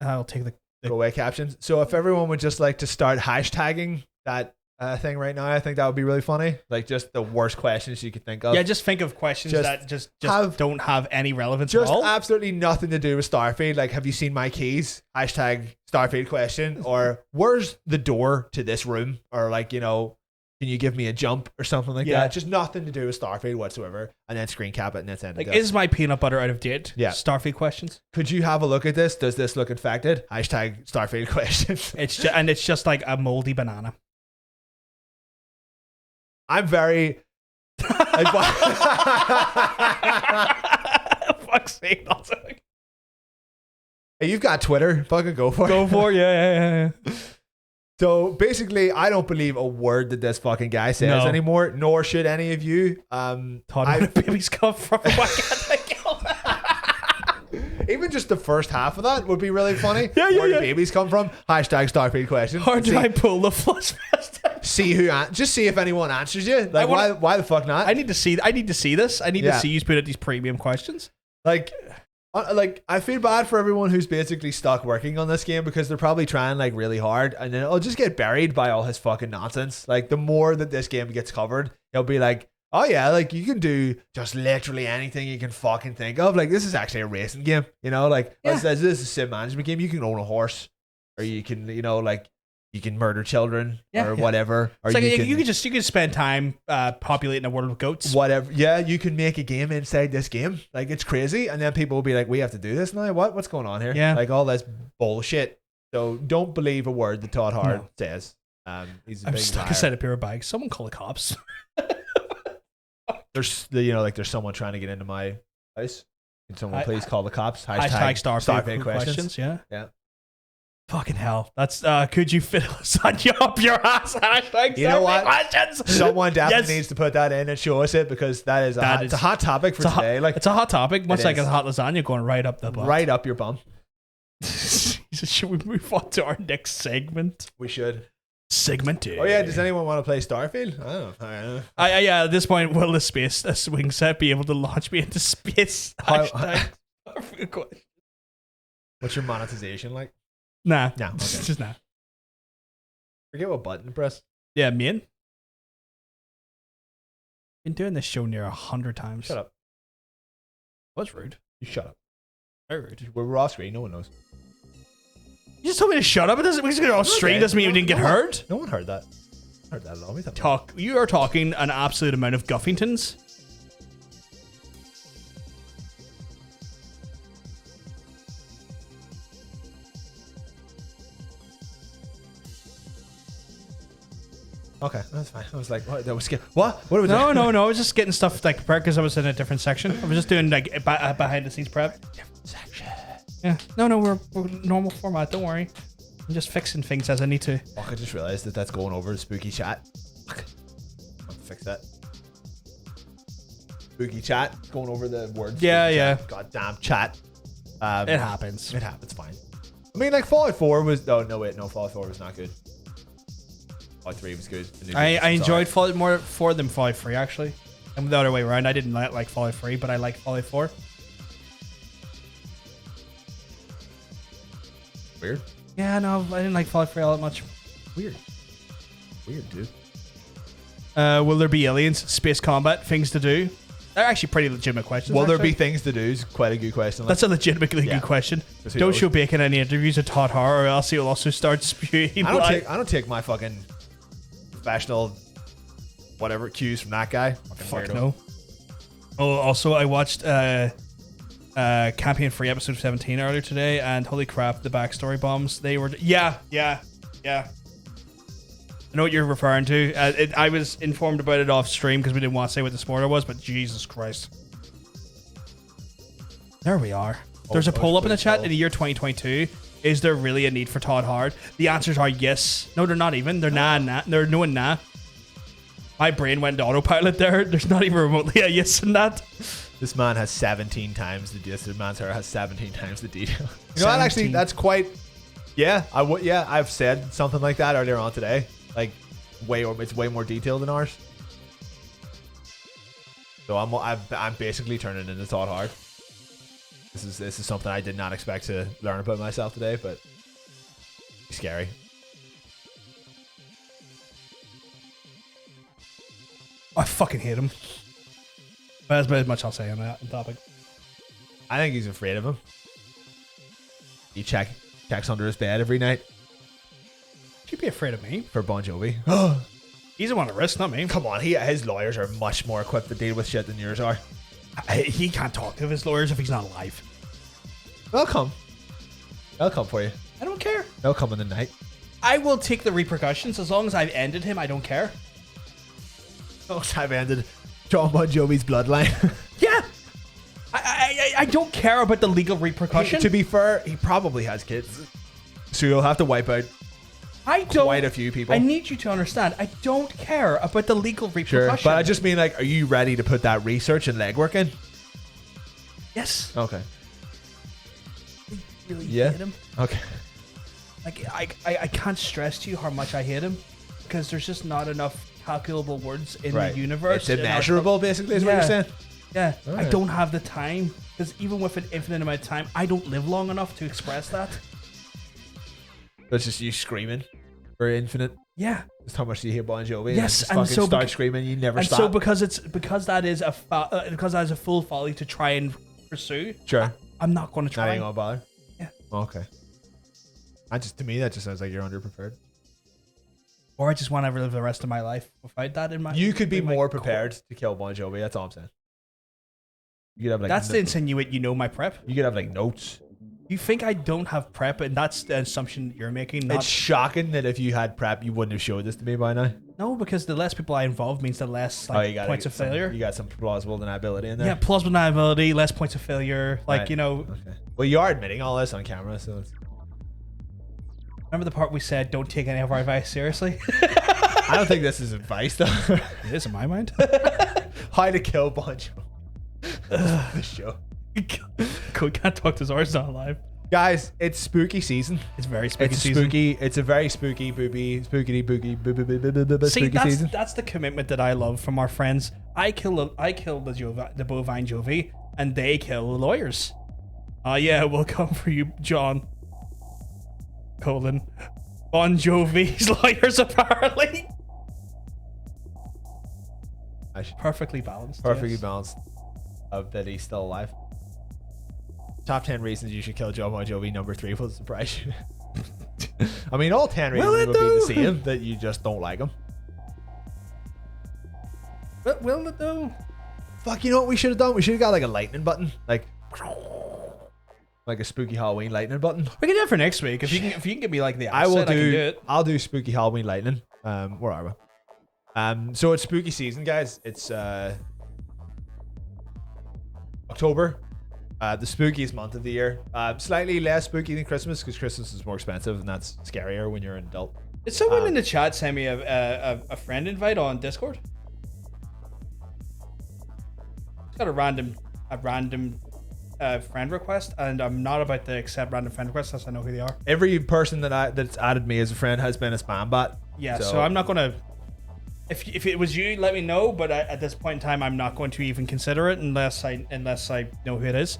I'll take the go away captions. So if everyone would just like to start hashtagging that thing right now, I think that would be really funny. Like just the worst questions you could think of. Yeah, just think of questions that just don't have any relevance at all. Just absolutely nothing to do with Starfield. Like, have you seen my keys? Hashtag Starfield question. Or where's the door to this room? Or like, you know, can you give me a jump or something like that? Just nothing to do with Starfield whatsoever. And then screen cap it and it's ended. Like, is my peanut butter out of date? Yeah. Starfield questions. Could you have a look at this? Does this look infected? Hashtag Starfield questions. It's just like a moldy banana. I'm very. Fuck's sake! Also, Hey, you've got Twitter. Fucking go for it. Go for it. Yeah. So basically, I don't believe a word that this fucking guy says anymore, nor should any of you. Todd, where do babies come from? Why can't I Even just the first half of that would be really funny. Yeah. Where do babies come from? Hashtag Starfield question. Or do I pull the flush fest? See just see if anyone answers you. Like why the fuck not? I need to see this. I need to see you put out these premium questions. Like I feel bad for everyone who's basically stuck working on this game because they're probably trying like really hard and then it'll just get buried by all his fucking nonsense. Like the more that this game gets covered, he'll be like, oh yeah, like you can do just literally anything you can fucking think of. Like this is actually a racing game, you know? Like this is a sim management game. You can own a horse, or you can, you know, like you can murder children or whatever. Or it's like you can spend time populating a world with goats. Whatever. Yeah, you can make a game inside this game. Like it's crazy, and then people will be like, "We have to do this now. What's going on here?" Yeah, like all this bullshit. So don't believe a word that Todd Hard says. He's a big stuck liar. inside a pair of bags. Someone call the cops. There's there's someone trying to get into my house. Can someone please call the cops? Hashtag Starfield questions. Yeah. Fucking hell. That's could you fit lasagna up your ass? Hashtag you know what? Questions. Someone definitely needs to put that in and show us it because it's a hot topic for today. Like it's a hot topic, much like a hot lasagna going right up the butt. Right up your bum. Should we move on to our next segment? We should. Segment 2. Oh yeah, does anyone want to play Starfield? I don't know. Yeah, at this point, will the swing set be able to launch me into space? Starfield question. What's your monetization like? Nah. No. Okay. Just nah. Forget what button to press. Yeah, me. Been doing this show near 100 times. Shut up. That's rude. You shut up. Very rude. We're off screen. No one knows. You just told me to shut up. It doesn't mean off screen. Doesn't mean you didn't get heard. No one heard that. I heard that at all. You are talking an absolute amount of Guffingtons. Okay, that's fine. I was like, what? That was what? What are we doing? No. I was just getting stuff like prepared because I was in a different section. I was just doing like behind the scenes prep. Different section. Yeah. No, we're normal format. Don't worry. I'm just fixing things as I need to. Fuck, I just realized that's going over the spooky chat. Fuck. I have to fix that. Spooky chat going over the words. Yeah. Goddamn chat. It happens. It happens. Fine. I mean, like Fallout 4 was. No, Fallout 4 was not good. Fallout 3 was good. I enjoyed Fallout more 4 than Fallout 3 actually. And the other way around. I didn't like Fallout 3, but I liked Fallout 4. Weird. Yeah, no, I didn't like Fallout 3 all that much. Weird, dude. Will there be aliens, space combat, things to do? They're actually pretty legitimate questions. Will there be things to do? Is quite a good question. That's a legitimately good question. Don't show Bacon any interviews with Todd Hart, or else he'll also start spewing. I don't take my fucking professional whatever cues from that guy. Fuck no. Oh, also I watched Campaign Free episode 17 earlier today, and holy crap, the backstory bombs. They were yeah. I know what you're referring to. I was informed about it off stream because we didn't want to say what the spoiler was, but Jesus Christ. There we are. There's a poll up in the chat. In the year 2022, is there really a need for Todd Hard? The answers are yes. No, they're not even. They're nah. They're no and nah. My brain went to autopilot there. There's not even remotely a yes in that. This man has 17 times the detail. Has 17 times the detail. You know what? Actually, that's quite. Yeah, I've said something like that earlier on today. Like, it's way more detailed than ours. So I'm basically turning into Todd Hard. This is something I did not expect to learn about myself today, but it's scary. I fucking hate him. But that's as much I'll say on that topic. I think he's afraid of him. He checks under his bed every night. Should be afraid of me for Bon Jovi. He's the one at risk, not me. Come on, his lawyers are much more equipped to deal with shit than yours are. He can't talk to his lawyers if he's not alive. They'll come for you. I don't care. They'll come in the night. I will take the repercussions as long as I've ended him. I don't care. As long as I've ended John Bon Jovi's bloodline. Yeah. I I don't care about the legal repercussion. To be fair, he probably has kids, so you'll have to wipe out quite a few people. I need you to understand. I don't care about the legal repercussion. Sure, but I just mean, like, are you ready to put that research and legwork in? Yes. Okay. I really hate him. Okay. Like, I can't stress to you how much I hate him, because there's just not enough calculable words in the universe. It's immeasurable, basically, is what you're saying. Yeah. Right. I don't have the time, because even with an infinite amount of time, I don't live long enough to express that. That's just you screaming for infinite. Yeah. Just how much do you hate Bon Jovi? Yes, and so start screaming, you never stop. So because that is a full folly to try and pursue. Sure. I'm not going to try. Not even gonna bother. Yeah. Okay. To me, that just sounds like you're underprepared. Or I just want to live the rest of my life without that in my. You could be more prepared to kill Bon Jovi. That's all I'm saying. You could have, like, that's to insinuate you know my prep. You could have, like, notes. You think I don't have prep, and that's the assumption you're making. It's shocking that if you had prep, you wouldn't have showed this to me by now. No, because the less people I involve means the less points of failure. You got some plausible deniability in there. Yeah, plausible deniability, less points of failure. Like, right. you know. Okay. Well, you are admitting all this on camera, so it's... Remember the part we said, don't take any of our advice seriously? I don't think this is advice, though. It is in my mind. How to kill Bon Jovi. The show. Can't talk to Zara's not alive. Guys, it's spooky season. It's very spooky season. It's a very spooky, spooky See, season. That's the commitment that I love from our friends. I kill the bovine Jovi, and they kill the lawyers. Yeah, we'll come for you, John. Bon Jovi's lawyers, apparently. Perfectly balanced. Perfectly balanced. Of that he's still alive. Top 10 reasons you should kill John Bon Jovi. Number 3 will surprise you. I mean, all 10 reasons would be the same, that you just don't like him. But will it though? Fuck, you know what we should have done? We should have got, like, a lightning button, like a spooky Halloween lightning button. We can do it for next week if you can give me like the asset, I can do it. I'll do spooky Halloween lightning. Where are we? So it's spooky season, guys. It's October, the spookiest month of the year. Slightly less spooky than Christmas, because Christmas is more expensive and that's scarier when you're an adult. Did someone in the chat send me a friend invite on Discord? It's got a random friend request, and I'm not about to accept random friend requests unless I know who they are. Every person that's added me as a friend has been a spam bot. Yeah, so I'm not gonna. If it was you, let me know. But at this point in time, I'm not going to even consider it unless I know who it is.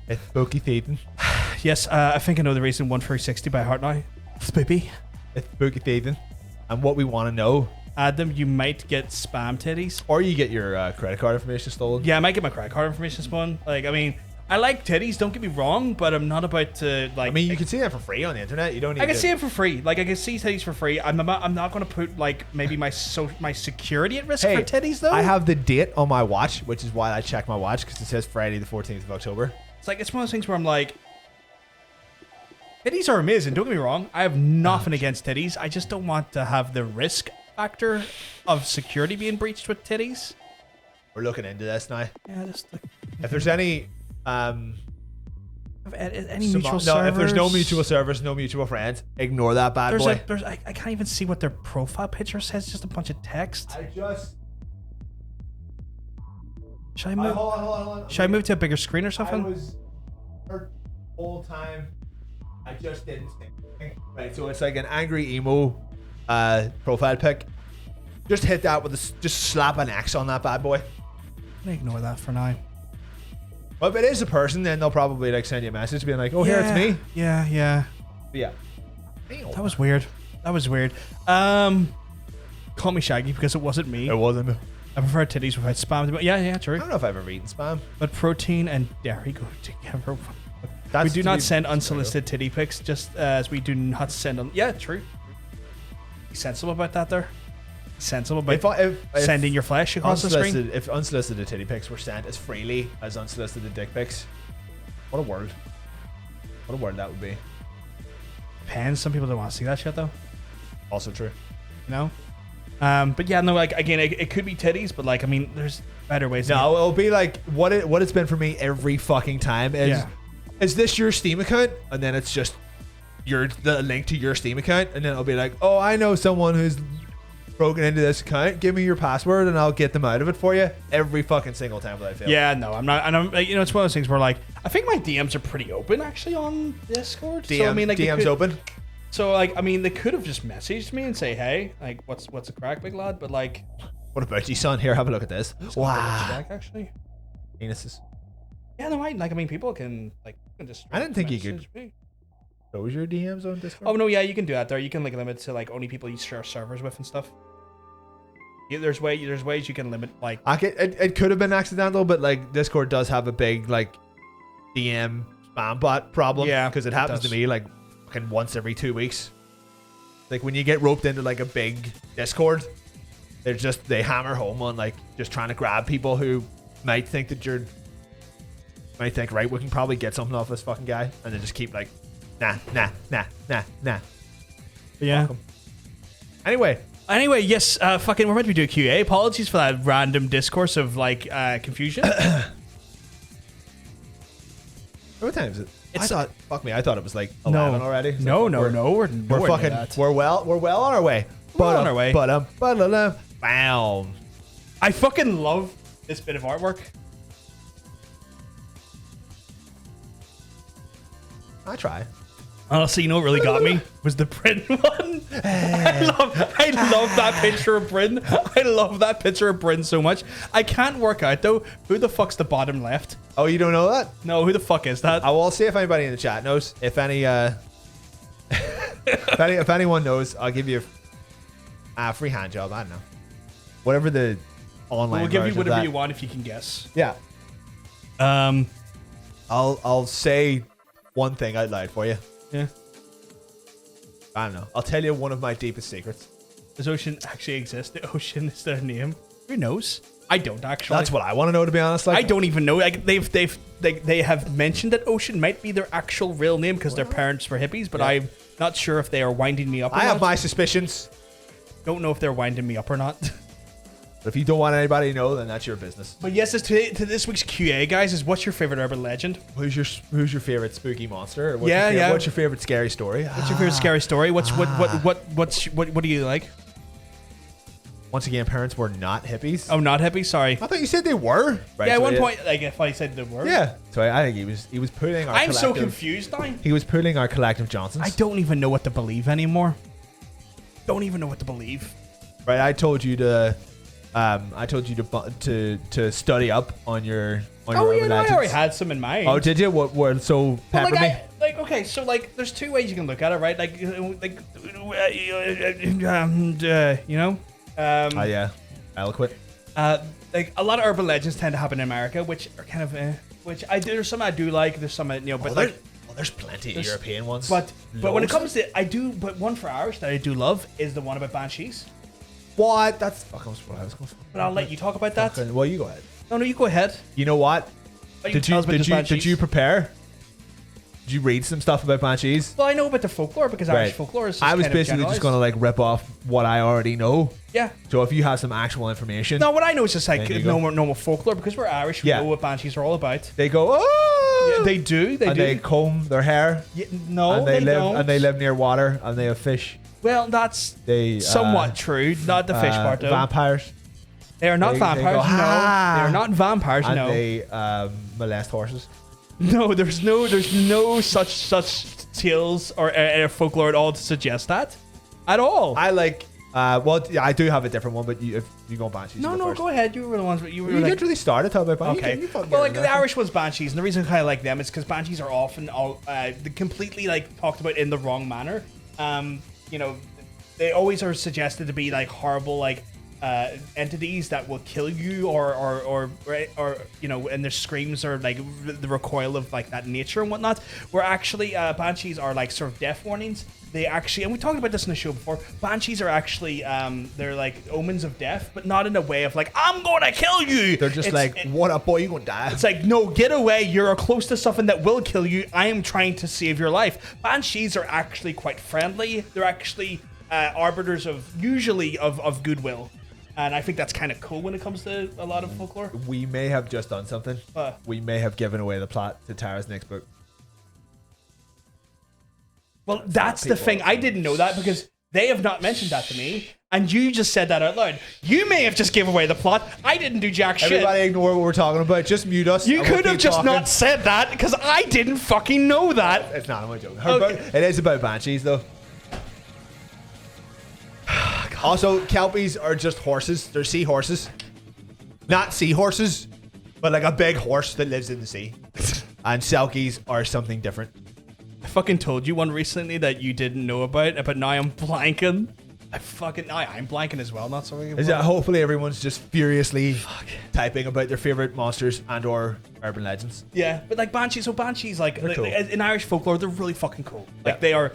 It's Spooky Thieving. Yes, I think I know the reason. 1360 by heart now. Spoopy. It's Spooky Thieving, and what we want to know. Add them. You might get spam titties, or you get your credit card information stolen. Yeah, I might get my credit card information stolen. Like, I mean, I like titties. Don't get me wrong, but I'm not about to like. I mean, you can see that for free on the internet. You don't need. I can see it for free. Like, I can see titties for free. I'm not going to put like maybe my security at risk for titties though. I have the date on my watch, which is why I check my watch, because it says Friday the 14th of October. It's like, it's one of those things where I'm like, titties are amazing. Don't get me wrong. I have nothing against titties. I just don't want to have the risk factor of security being breached with titties. We're looking into this now. Yeah, just if there's any mutual servers? If there's no mutual servers, no mutual friends, ignore that bad boy. I can't even see what their profile picture says. Just a bunch of text. Should I move? Hold on. Should I move to a bigger screen or something? I was hurt all time. I just didn't say anything. Right, so it's like an angry emo profile pic. Just hit that with just slap an X on that bad boy. I'm gonna ignore that for now. Well, if it is a person, then they'll probably like send you a message being like, "Oh, here it's me." Yeah. That was weird. Call me Shaggy because it wasn't me. It wasn't. I prefer titties without spam. But yeah, true. I don't know if I've ever eaten spam. But protein and dairy go together. We do not send unsolicited titty pics, just as we do not send on. Yeah, true. Be sensible about that there. Sensible about if sending your flesh across the screen. If unsolicited titty pics were sent as freely as unsolicited dick pics, what a world. What a world that would be. Depends. Some people don't want to see that shit though. Also true. You know? But yeah, no, like again, it could be titties, but like I mean, there's better ways. No, it'll be like what it's been for me every fucking time is this your Steam account, and then it's just the link to your Steam account, and then it'll be like, oh, I know someone who's broken into this account. Give me your password, and I'll get them out of it for you. Every fucking single time that I fail. Yeah, no, I'm not, and I'm you know, it's one of those things where like I think my DMs are pretty open actually on Discord. So I mean, like DMs open. So like I mean, they could have just messaged me and say, hey, like what's a crack, big lad? But like, what about you, son? Here, have a look at this. Wow. Back, actually. Penises. Yeah, no, I mean, people can just. I didn't think you could. Close your DMs on Discord. Oh no, yeah, you can do that there. You can like limit to like only people you share servers with and stuff. Yeah, there's ways you can limit like. It could have been accidental, but like Discord does have a big like DM spam bot problem. Yeah, because it happens to me like fucking once every 2 weeks. Like when you get roped into like a big Discord, they hammer home on like just trying to grab people who might think that right, we can probably get something off this fucking guy, and then just keep like nah. Yeah. Anyway, yes, fucking, we're meant to be doing QA. Apologies for that random discourse of like confusion. What time is it? I thought it was like 11 already. So we're fucking, we're well on our way. Bam. I fucking love this bit of artwork. I try. Honestly, you know what really got me was the Bryn one. I love that picture of Bryn. I love that picture of Bryn so much. I can't work out though who the fuck's the bottom left. Oh, you don't know that? No, who the fuck is that? I will see if anybody in the chat knows. If any, if anyone knows, I'll give you a free hand job. I don't know. Whatever the online. We'll give you whatever you want if you can guess. Yeah. I'll say one thing out loud for you. Yeah. I don't know. I'll tell you one of my deepest secrets. Does Ocean actually exist? The Ocean is their name. Who knows? I don't actually. That's what I want to know, to be honest. Like, I don't even know. Like they have mentioned that Ocean might be their actual real name because their parents were hippies, but I'm not sure if they are winding me up. I have my suspicions. Don't know if they're winding me up or not. But if you don't want anybody to know, then that's your business. But yes, to this week's QA, guys, is what's your favorite urban legend? Who's your favorite spooky monster? What's your favorite scary story? What's your favorite scary story? What do you like? Once again, parents were not hippies. Oh, not hippies. Sorry, I thought you said they were. Right, yeah, at one point, like if I said they were. Yeah. So I think he was pulling our. I'm so confused now. He was pulling our collective Johnsons. I don't even know what to believe anymore. Don't even know what to believe. Right, I told you to study up on your. Oh yeah, no, I already had some in mind. Oh, did you? What? So pepper me. Okay, so like, there's two ways you can look at it, right? Like, you know. Oh yeah, eloquent. Like a lot of urban legends tend to happen in America, which are kind of, which I do. There's some I do like. There's some but there's plenty of European ones. But when it comes to but one for Irish that I do love is the one about banshees. What? That's what I was going for. But I'll let you talk about that. Well, you go ahead. No, you go ahead. You know what? Did you prepare? Did you read some stuff about banshees? Well, I know about the folklore because Irish folklore is. I was basically just going to like rip off what I already know. Yeah. So if you have some actual information. No, what I know is just like normal folklore because we're Irish. We know what banshees are all about. They go, oh. Yeah, they do. They comb their hair. Yeah, no, and they don't. And they live near water and they have fish. Well, that's somewhat true. Not the fish part, though. Vampires. They are not vampires. No, they are not vampires. And no. They molest horses. No, there's no such tales or folklore at all to suggest that at all. I like. I do have a different one, but if you go banshees. No, go ahead. You were the ones. You literally started talking about banshees. Okay. Well, like the Irish one's banshees, and the reason I kind of like them is because banshees are often completely like talked about in the wrong manner. You know, they always are suggested to be like horrible, like entities that will kill you, or you know, and their screams are like the recoil of like that nature and whatnot. Where actually banshees are like sort of death warnings. They actually, and we talked about this in the show before, banshees are actually they're like omens of death, but not in a way of like, I'm gonna kill you. They're just what up, boy, you gonna die. It's like, no, get away, you're close to something that will kill you. I am trying to save your life. Banshees are actually quite friendly. They're actually arbiters of usually of goodwill. And I think that's kind of cool when it comes to a lot of folklore. We may have just done something. We may have given away the plot to Tara's next book. Well, that's the thing. I didn't know that because they have not mentioned that to me. And you just said that out loud. You may have just given away the plot. I didn't do jack shit. Everybody ignore what we're talking about. Just mute us. You could have just not said that because I didn't fucking know that. It's not. I'm joking. It is about banshees, though. Also, kelpies are just horses. They're seahorses. Not seahorses, but like a big horse that lives in the sea. And selkies are something different. I fucking told you one recently that you didn't know about, but now I'm blanking. I'm blanking as well. Not so. Is that hopefully everyone's just furiously typing about their favorite monsters and or urban legends? Yeah, but like banshees. So banshees, like cool. in Irish folklore, they're really fucking cool. Like they are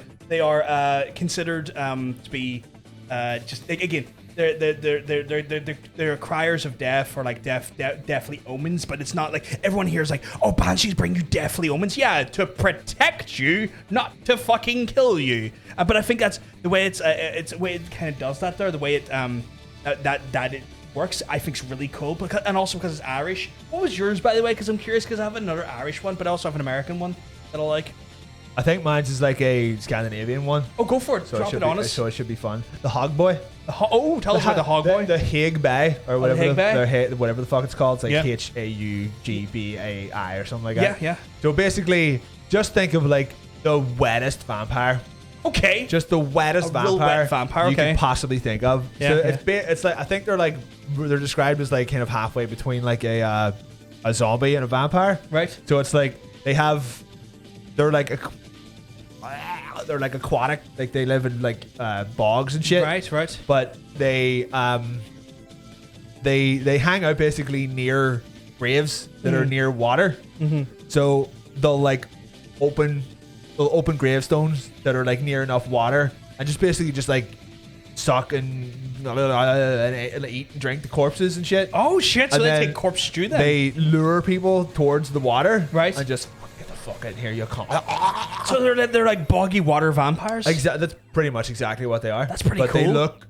considered to be just again. They're criers of death or like deathly omens, but it's not like everyone here is like, oh, banshees bring you deathly omens. Yeah, to protect you, not to fucking kill you. But I think that's the way it's the way it kind of does that there. The way it that it works, I think is really cool. And also because it's Irish. What was yours, by the way? Because I'm curious because I have another Irish one, but I also have an American one that I like. I think mine's is like a Scandinavian one. Oh, go for it. So Drop it on us. So it should be fun. The Hog Boy. Tell us about the Hog Boy. The Hague Bay or whatever. Whatever the fuck it's called. It's like yeah. HAUGBAI or something like that. Yeah. So basically, just think of like the wettest vampire. Okay. Just the wettest vampire you can possibly think of. Yeah, so it's like I think they're described as like kind of halfway between like a zombie and a vampire. Right. So it's like they're like aquatic, like they live in like bogs and shit. Right. But they hang out basically near graves that are near water. Mm-hmm. So they'll open gravestones that are like near enough water and just basically just like suck and eat and drink the corpses and shit. Oh shit! So they take corpse stew then. They lure people towards the water, right? And just get the fuck in here, you come. So they're like boggy water vampires. Exactly. That's pretty much exactly what they are. That's pretty cool. But they look.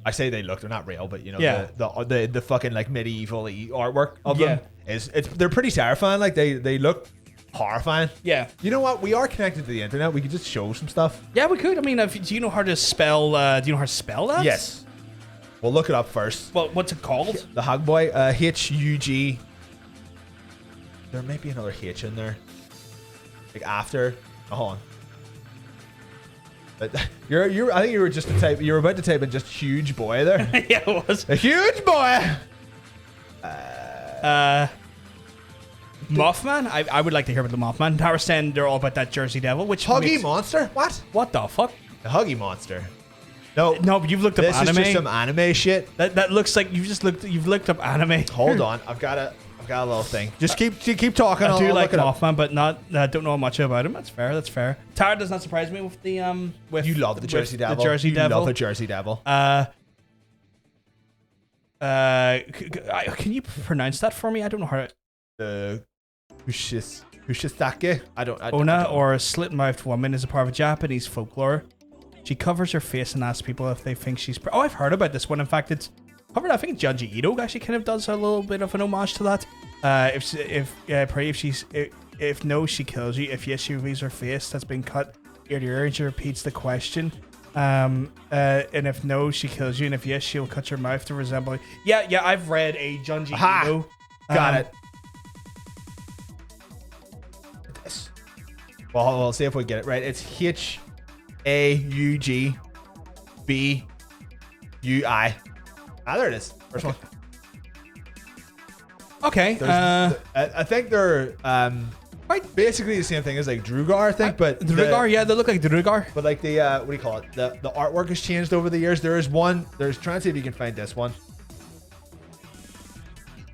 I say they look. They're not real, but you know, the fucking like medieval artwork of them they're pretty terrifying. Like they look horrifying. Yeah. You know what? We are connected to the internet. We could just show some stuff. Yeah, we could. I mean, do you know how to spell? Do you know how to spell that? Yes. We'll look it up first. Well, what's it called? The Hog Boy. HUG. There may be another H in there. Like after. Oh, hold on. But I think you were just to type. You were about to type in just huge boy there. Yeah, it was a huge boy. Mothman. I would like to hear about the Mothman. Tara saying they're all about that Jersey Devil, which Huggy Monster. What the fuck? The Huggy Monster. No, but you've looked up anime. This is just some anime shit. That looks like you've looked up anime. Hold on, I've got a little thing. Just keep talking. I do like Mothman, but don't know much about him. That's fair. Tara does not surprise me with the with you love the Jersey Devil. The Jersey Devil. Love the Jersey Devil. Can you pronounce that for me? I don't know how. The Hushistake. Ona, or a slit-mouthed woman, is a part of Japanese folklore. She covers her face and asks people if they think she's. I've heard about this one. In fact, it's covered. I think Junji Ito actually kind of does a little bit of an homage to that. If no, she kills you. If yes, she reveals her face that's been cut ear to ear, and she repeats the question. And if no, she kills you, and if yes, she'll cut your mouth to resemble. Yeah. I've read a Junji Ito. Got it. Well, we'll see if we get it right. It's HAUGBUI. There it is. First one. Okay. I think they're basically the same thing as like Drugar, I think, but Drugar, they look like Drugar. But like the what do you call it? The artwork has changed over the years. Try and see if you can find this one.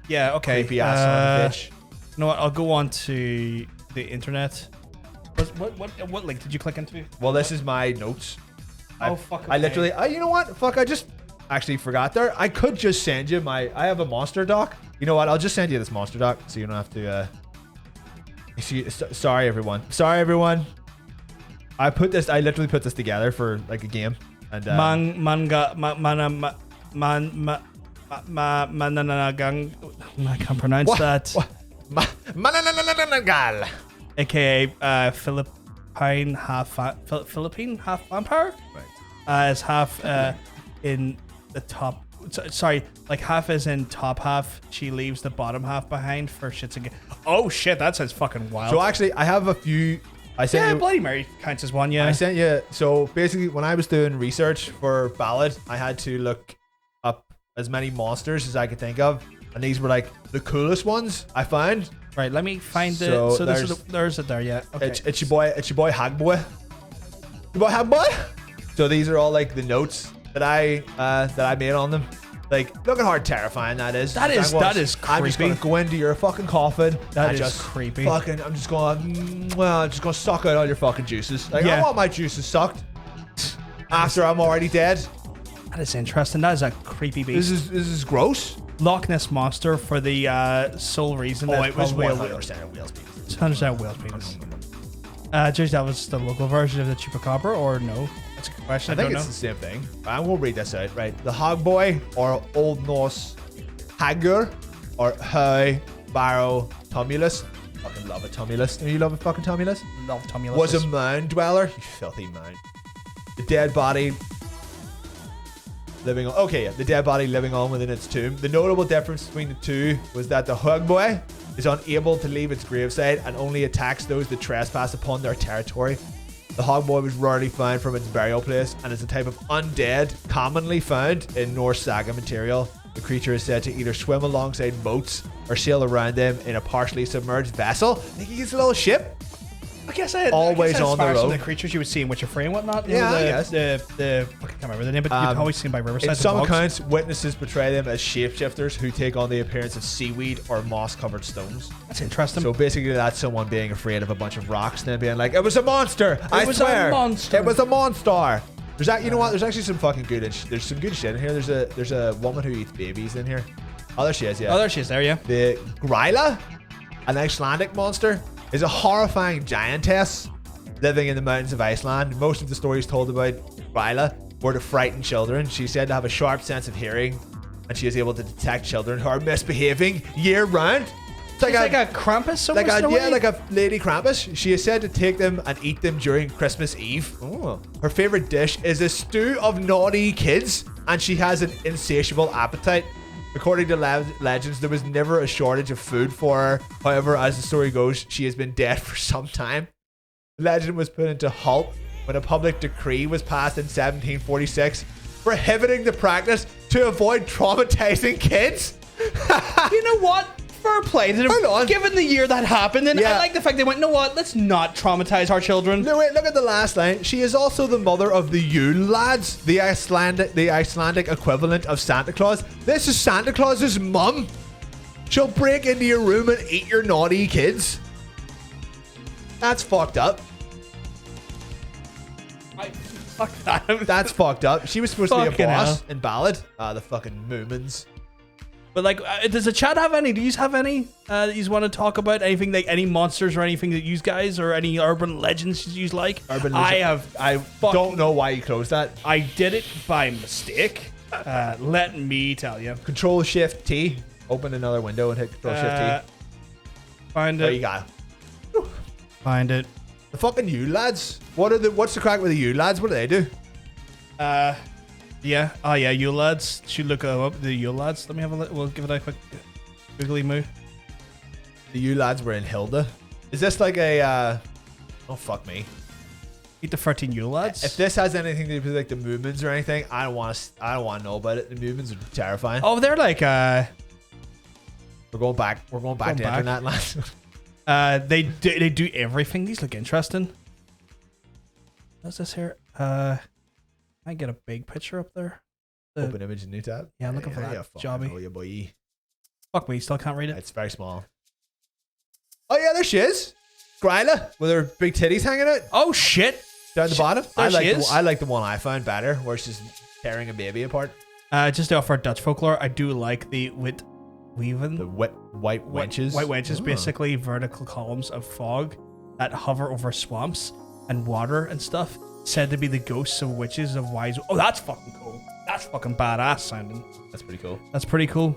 Yeah. Okay. Creepy ass son of a bitch. You know what? I'll go on to the internet. What link did you click into? Well, this is my notes. Fuck. Okay. I literally. You know what? Fuck. I just actually forgot there. I could just send you I have a monster doc. You know what? I'll just send you this monster doc so you don't have to. Sorry everyone. I literally put this together for like a game, And Mananagang. I can't pronounce that. Mananagal. AKA Philippine half vampire. Right. Is half in the top. Sorry, like half is in top half. She leaves the bottom half behind for shits and giggles. Oh shit, that sounds fucking wild. So actually, I have a few. Bloody Mary counts as one. Yeah, I sent you. So basically, when I was doing research for Ballad, I had to look up as many monsters as I could think of, and these were like the coolest ones I found. Right, let me find it. So there's it there. Yeah, okay. It's your boy Hagboy. Your boy Hagboy. So these are all like the notes that I made on them. Like, look at how terrifying that is. That is creepy. I'm just gonna go into your fucking coffin. That is creepy. I'm just gonna suck out all your fucking juices. Like, I want my juices sucked after I'm already dead. That is interesting. That is a creepy beast. This is gross. Loch Ness monster for the sole reason that it was 100% a whale's penis. It's 100% whale's penis. Judge, that was the local version of the chupacabra, or no? That's a good question. I think it's the same thing. I will read this out. Right, the Hogboy, or Old Norse Hagur, or Hau Barrow Tumulus. Fucking love a Tumulus. Do you love a fucking Tumulus? Love Tumulus. Was a mound dweller. You filthy mound. The dead body living on. Okay, yeah, the dead body living on within its tomb. The notable difference between the two was that the Hogboy is unable to leave its gravesite and only attacks those that trespass upon their territory. The Hogboy was rarely found from its burial place and is a type of undead commonly found in Norse saga material. The creature is said to either swim alongside boats or sail around them in a partially submerged vessel. I think he gets a little ship. I guess I always on the road. The creatures you would see in Witcher Free and whatnot. Yeah, I can't remember the name, but you've always seen by Riverside. In some accounts, witnesses portray them as shapeshifters who take on the appearance of seaweed or moss-covered stones. That's interesting. So basically, that's someone being afraid of a bunch of rocks and then being like, "It was a monster! I swear, a monster. It was a monster." You know what? There's actually some fucking good. There's some good shit in here. There's a woman who eats babies in here. Oh, there she is. Yeah. Oh, there she is. There, yeah. The Gryla, an Icelandic monster, is a horrifying giantess living in the mountains of Iceland. Most of the stories told about Gryla were to frighten children. She's said to have a sharp sense of hearing, and she is able to detect children who are misbehaving year round. It's like a Krampus, like a lady Krampus. She is said to take them and eat them during Christmas Eve. Oh. Her favorite dish is a stew of naughty kids, and she has an insatiable appetite. According to legends, there was never a shortage of food for her. However, as the story goes, she has been dead for some time. The legend was put into halt when a public decree was passed in 1746 prohibiting the practice to avoid traumatizing kids. You know what? Fair play to them. Given the year that happened, and I like the fact they went, you know what? Let's not traumatize our children. No, wait, look at the last line. She is also the mother of the Yule lads, the Icelandic equivalent of Santa Claus. This is Santa Claus's mum. She'll break into your room and eat your naughty kids. That's fucked up. Fuck that. That's fucked up. She was supposed to be a boss in Ballad. The fucking Moomins. But like, does the chat have any? Do you have any that you want to talk about? Anything like any monsters or anything that you guys or any urban legends you like? Urban legend. I don't know why you closed that. I did it by mistake. Let me tell you. Control Shift T. Open another window and hit Control Shift T. Find it. There you go. Find it. The fucking Yule lads. What's the crack with the Yule lads? What do they do? Yeah. Oh yeah, Yule lads. Should look up the Yule lads. Let me have a look. We'll give it a quick googly moo. The Yule lads were in Hilda. Is this like a? Oh fuck me. Eat the 13 Yule lads. If this has anything to do with like the Moomins or anything, I don't want to know about it. The Moomins are terrifying. Oh, they're like We're going back to internet land. They do everything. These look interesting. What's this here? I get a big picture up there. Open image in new tab. Yeah, I'm looking for that jobby. Oh, yeah, boy. Fuck me, still can't read it. It's very small. Oh yeah, there she is. Gryla with her big titties hanging out. Oh shit! Down the bottom. I like the one I found better, where she's tearing a baby apart. Just to offer Dutch folklore, I do like the weaving. The white wenches. White wenches, basically vertical columns of fog that hover over swamps and water and stuff. said to be the ghosts of witches of wise. Oh, that's fucking cool. That's fucking badass sounding. That's pretty cool. That's pretty cool.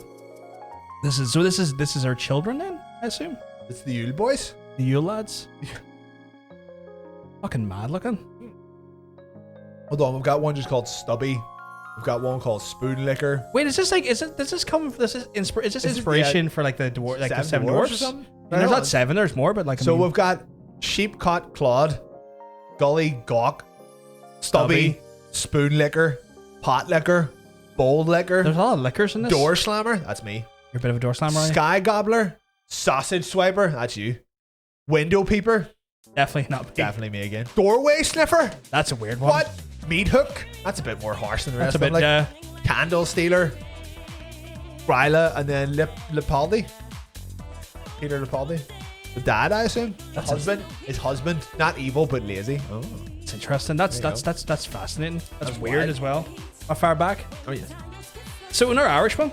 This is our children then, I assume. It's the Yule boys. The Yule lads. Fucking mad looking. Hold on, we've got one just called Stubby. We've got one called Spoon Licker. Wait, is this like? Does this come? Is this inspiration for like the seven dwarfs? Or something? There's not 7. There's more, but like. We've got Sheepcot Claude, Gully Gawk, Stubby, Spoon Licker, Pot Licker, Bowl Licker. There's a lot of lickers in this. Door Slammer. That's me. You're a bit of a door slammer. Sky Gobbler, Sausage Swiper. That's you. Window Peeper. Definitely not me. Definitely me again. Doorway Sniffer. That's a weird one. What? Meat Hook. That's a bit more harsh than the rest of them. Like Candle Stealer, Bryla, and then Lipaldi. Peter Lipaldi. The dad, I assume. That's husband. His husband. Not evil, but lazy. Oh, it's interesting. That's fascinating. That's weird wild. as well. How far back? Oh yeah. So in our Irish one,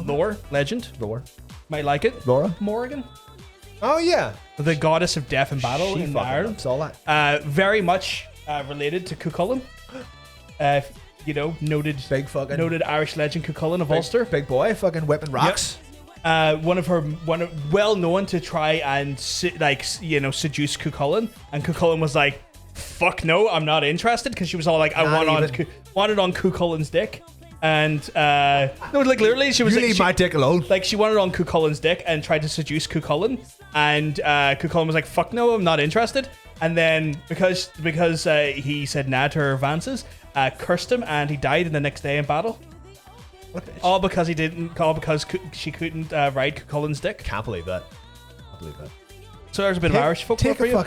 lore legend. Lore. Might like it. Laura Morrigan. Oh yeah. The goddess of death and battle in Ireland. All that. Very much related to Cuchulainn. Noted big fucking noted Irish legend Cuchulainn of Ulster. Big boy, fucking whipping rocks. Yep. Well known to try and seduce Cuchulainn, and Cuchulainn was like, "Fuck no, I'm not interested," because she was all like, "I wanted on Cuchullainn's dick." And no, like literally, she was leave my dick alone. Like she wanted on Cuchulainn's dick and tried to seduce Cuchulainn, and Cuchulainn was like, "Fuck no, I'm not interested." And then because he said nah to her advances, cursed him, and he died the next day in battle. All because she couldn't ride Cuchulainn's dick. Can't believe that. So there's a bit of Irish folklore for you.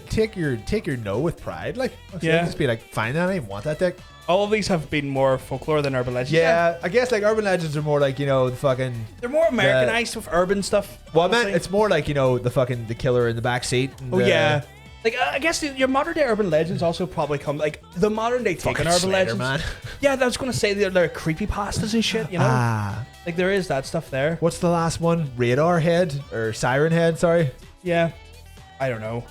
Take your no with pride. Like, yeah, just be like, fine, I don't even want that dick. All of these have been more folklore than urban legends. Yeah, I guess like urban legends are more like, the fucking. They're more Americanized with urban stuff. Well, I meant it's more like, the killer in the back seat. Yeah. Like, I guess your modern day urban legends also probably come, like, the modern day take on urban legends. Man. Yeah, I was going to say they're creepypastas and shit, Like, there is that stuff there. What's the last one? Radar Head? Or Siren Head, sorry. Yeah. I don't know.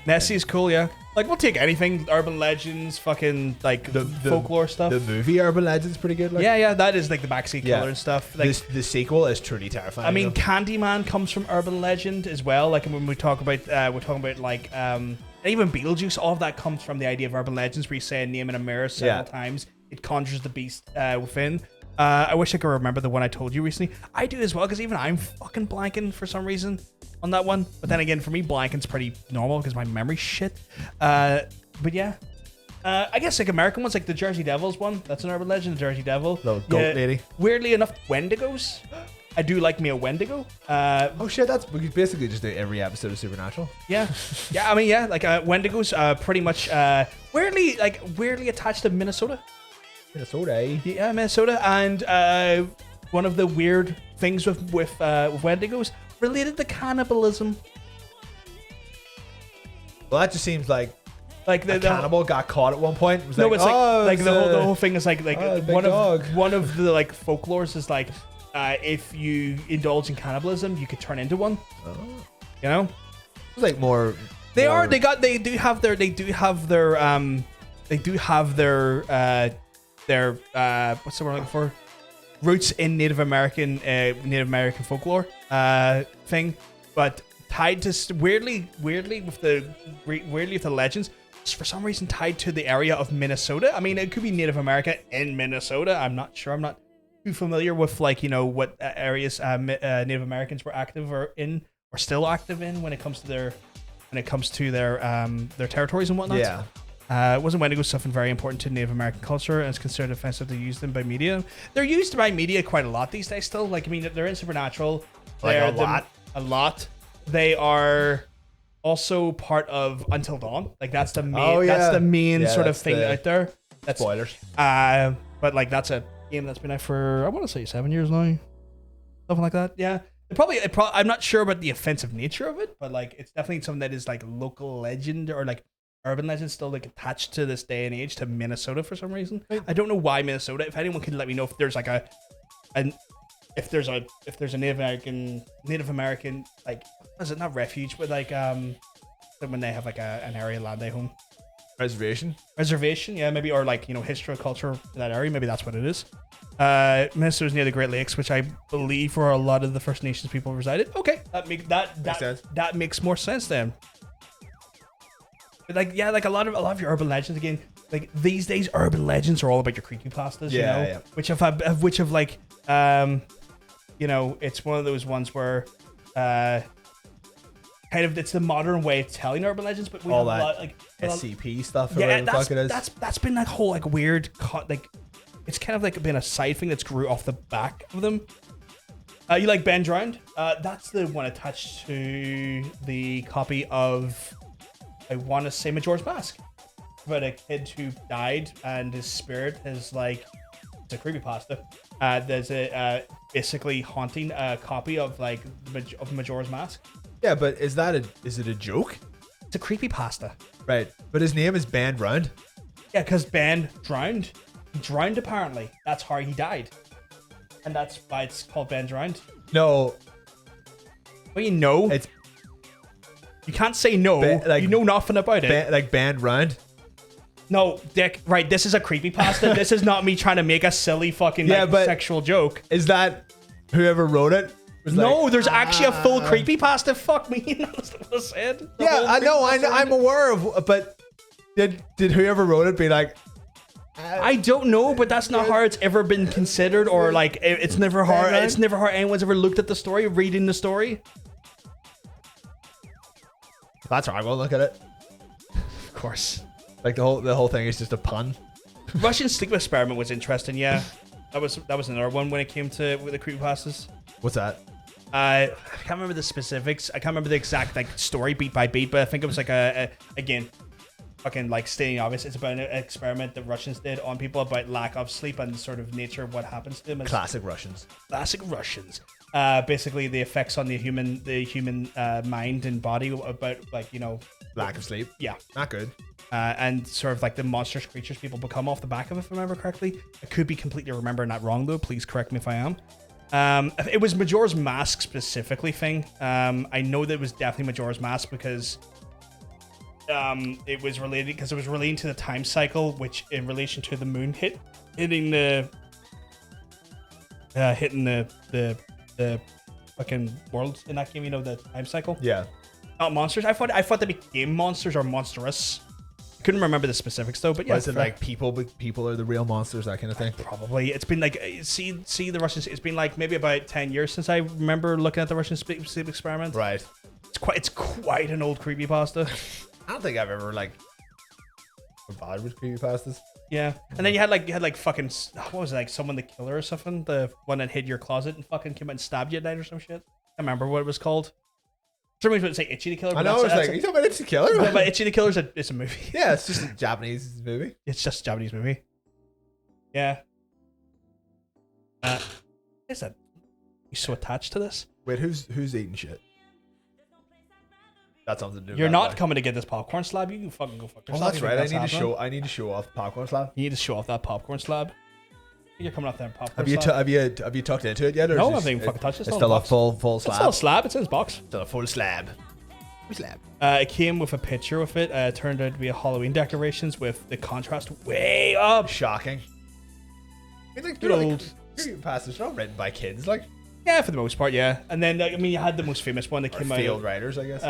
Nessie's cool, yeah. Like, we'll take anything. Urban legends, fucking, like, the folklore stuff. The movie Urban Legends pretty good. Like. Yeah, that is, like, the backseat killer and stuff. Like, the sequel is truly terrifying. I mean, Candyman comes from urban legend as well. Like, when we talk about, like, even Beetlejuice, all of that comes from the idea of urban legends where you say a name in a mirror several times. It conjures the beast within. I wish I could remember the one I told you recently. I do as well, because even I'm fucking blanking for some reason on that one. But then again, for me, blanking's pretty normal because my memory's shit. But yeah. I guess like American ones, like the Jersey Devils one. That's an urban legend, the Jersey Devil. The goat lady. Weirdly enough, Wendigos. I do like me a Wendigo. Oh shit, we could basically just do every episode of Supernatural. Yeah. Yeah, I mean, yeah, like Wendigos pretty much weirdly attached to Minnesota. Minnesota, eh? Yeah, Minnesota. And one of the weird things with Wendigos related to cannibalism. Well, that just seems like the cannibal got caught at one point. It was no, like, it's the whole thing is like one of the like folklores is like if you indulge in cannibalism, you could turn into one. Oh. You know, it's like more. They do have their what's the word I'm looking for? Roots in Native American folklore thing, but tied to weirdly with the legends, just for some reason tied to the area of Minnesota. I mean, it could be Native America in Minnesota. I'm not sure. I'm not too familiar with what areas Native Americans were active or still active in when it comes to their territories and whatnot. Yeah. Wasn't Wendigo something very important to Native American culture and it's considered offensive to use them by media? They're used by media quite a lot these days still. Like, I mean, they're in Supernatural. Like a lot. They are also part of Until Dawn. Like, that's the main sort of thing out there. That's spoilers. But like, that's a game that's been out for, I want to say 7 years now. Something like that. Yeah. I'm not sure about the offensive nature of it, but like, it's definitely something that is like local legend or like urban legend still like attached to this day and age to Minnesota for some reason. I don't know why Minnesota. If anyone can let me know if there's like if there's a Native American like, is it not refuge, but like when they have like an area land they home. Reservation. Yeah, maybe, or like, history or culture in that area. Maybe that's what it is. Minnesota's near the Great Lakes, which I believe where a lot of the First Nations people resided. Okay, that makes more sense then. But like a lot of your urban legends again. Like these days, urban legends are all about your creepypastas. Yeah. Which have it's one of those ones where kind of it's the modern way of telling urban legends, but we all have that a lot, like SCP stuff. Yeah, that's been that whole like weird it's kind of like been a side thing that's grew off the back of them. You like Ben Drowned? That's the one attached to the copy of, I want to say, Majora's Mask, about a kid who died and his spirit is like, it's a creepypasta. There's a basically haunting a copy of like of Majora's Mask. Yeah, but is it a joke? It's a creepypasta. Right, but his name is Ben Drowned. Yeah, because Ben drowned. He drowned apparently. That's how he died. And that's why it's called Ben Drowned. No. Well, you can't say no. You know nothing about it. Like Ben Drowned? No, Dick. Right, this is a creepypasta. This is not me trying to make a silly fucking sexual joke. Is that whoever wrote it? No, there's actually a full creepypasta. Fuck me. That's what I said. Yeah, I know. I'm aware of, but did whoever wrote it be like, I don't know, but that's not how it's ever been considered, or like it's never how anyone's ever looked at the story, reading the story. That's how I will look at it. Of course. Like the whole thing is just a pun. Russian sleep experiment was interesting, yeah. That was another one when it came to the creepypastas. What's that? I can't remember the specifics. I can't remember the exact like story beat by beat, but I think it was like again, fucking like stating obvious. It's about an experiment that Russians did on people about lack of sleep and sort of nature of what happens to them. Classic Russians. Basically the effects on the human mind and body about like lack of sleep. Yeah, not good. And sort of like the monstrous creatures people become off the back of it, if I remember correctly. I could be completely remembering that wrong though. Please correct me if I am. It was Majora's Mask specifically thing. I know that it was definitely Majora's Mask because it was relating to the time cycle, which in relation to the moon hitting the fucking world in that game, the time cycle. Yeah. Not monsters. I thought they became monsters or monstrous. I couldn't remember the specifics though, but yeah. Was it like people are the real monsters, that kind of thing? Probably. It's been like see the Russians. It's been like maybe about 10 years since I remember looking at the Russian sleep experiment. Right. It's quite an old creepypasta. I don't think I've ever bothered with creepypastas. Yeah, and then you had like fucking, what was it, like Someone the Killer or something? The one that hid your closet and fucking came out and stabbed you at night or some shit. I can't remember what it was called. Somebody would say Itchy the Killer. I know. It's like, you talking about Itchy the Killer? Yeah, but Itchy the Killer it's a movie. Yeah, it's just a Japanese movie. It's just a Japanese movie. Yeah. Is that? You so attached to this? Wait, who's eating shit? That's something to do. You're not coming to get this popcorn slab. You can fucking go fuck yourself. Oh, that's right. I need to show off the popcorn slab. You need to show off that popcorn slab. You're coming up there, popcorn. Have you tucked into it yet? Or no, I haven't even fucking touched it. It's still a full slab. It's still a slab. It's in his box. Still a full slab. It came with a picture with it. It turned out to be a Halloween decorations with the contrast way up. Shocking. I mean, good old creepypastas are all written by kids, like. Yeah, for the most part, yeah. And then you had the most famous one that came out. Field writers, I guess.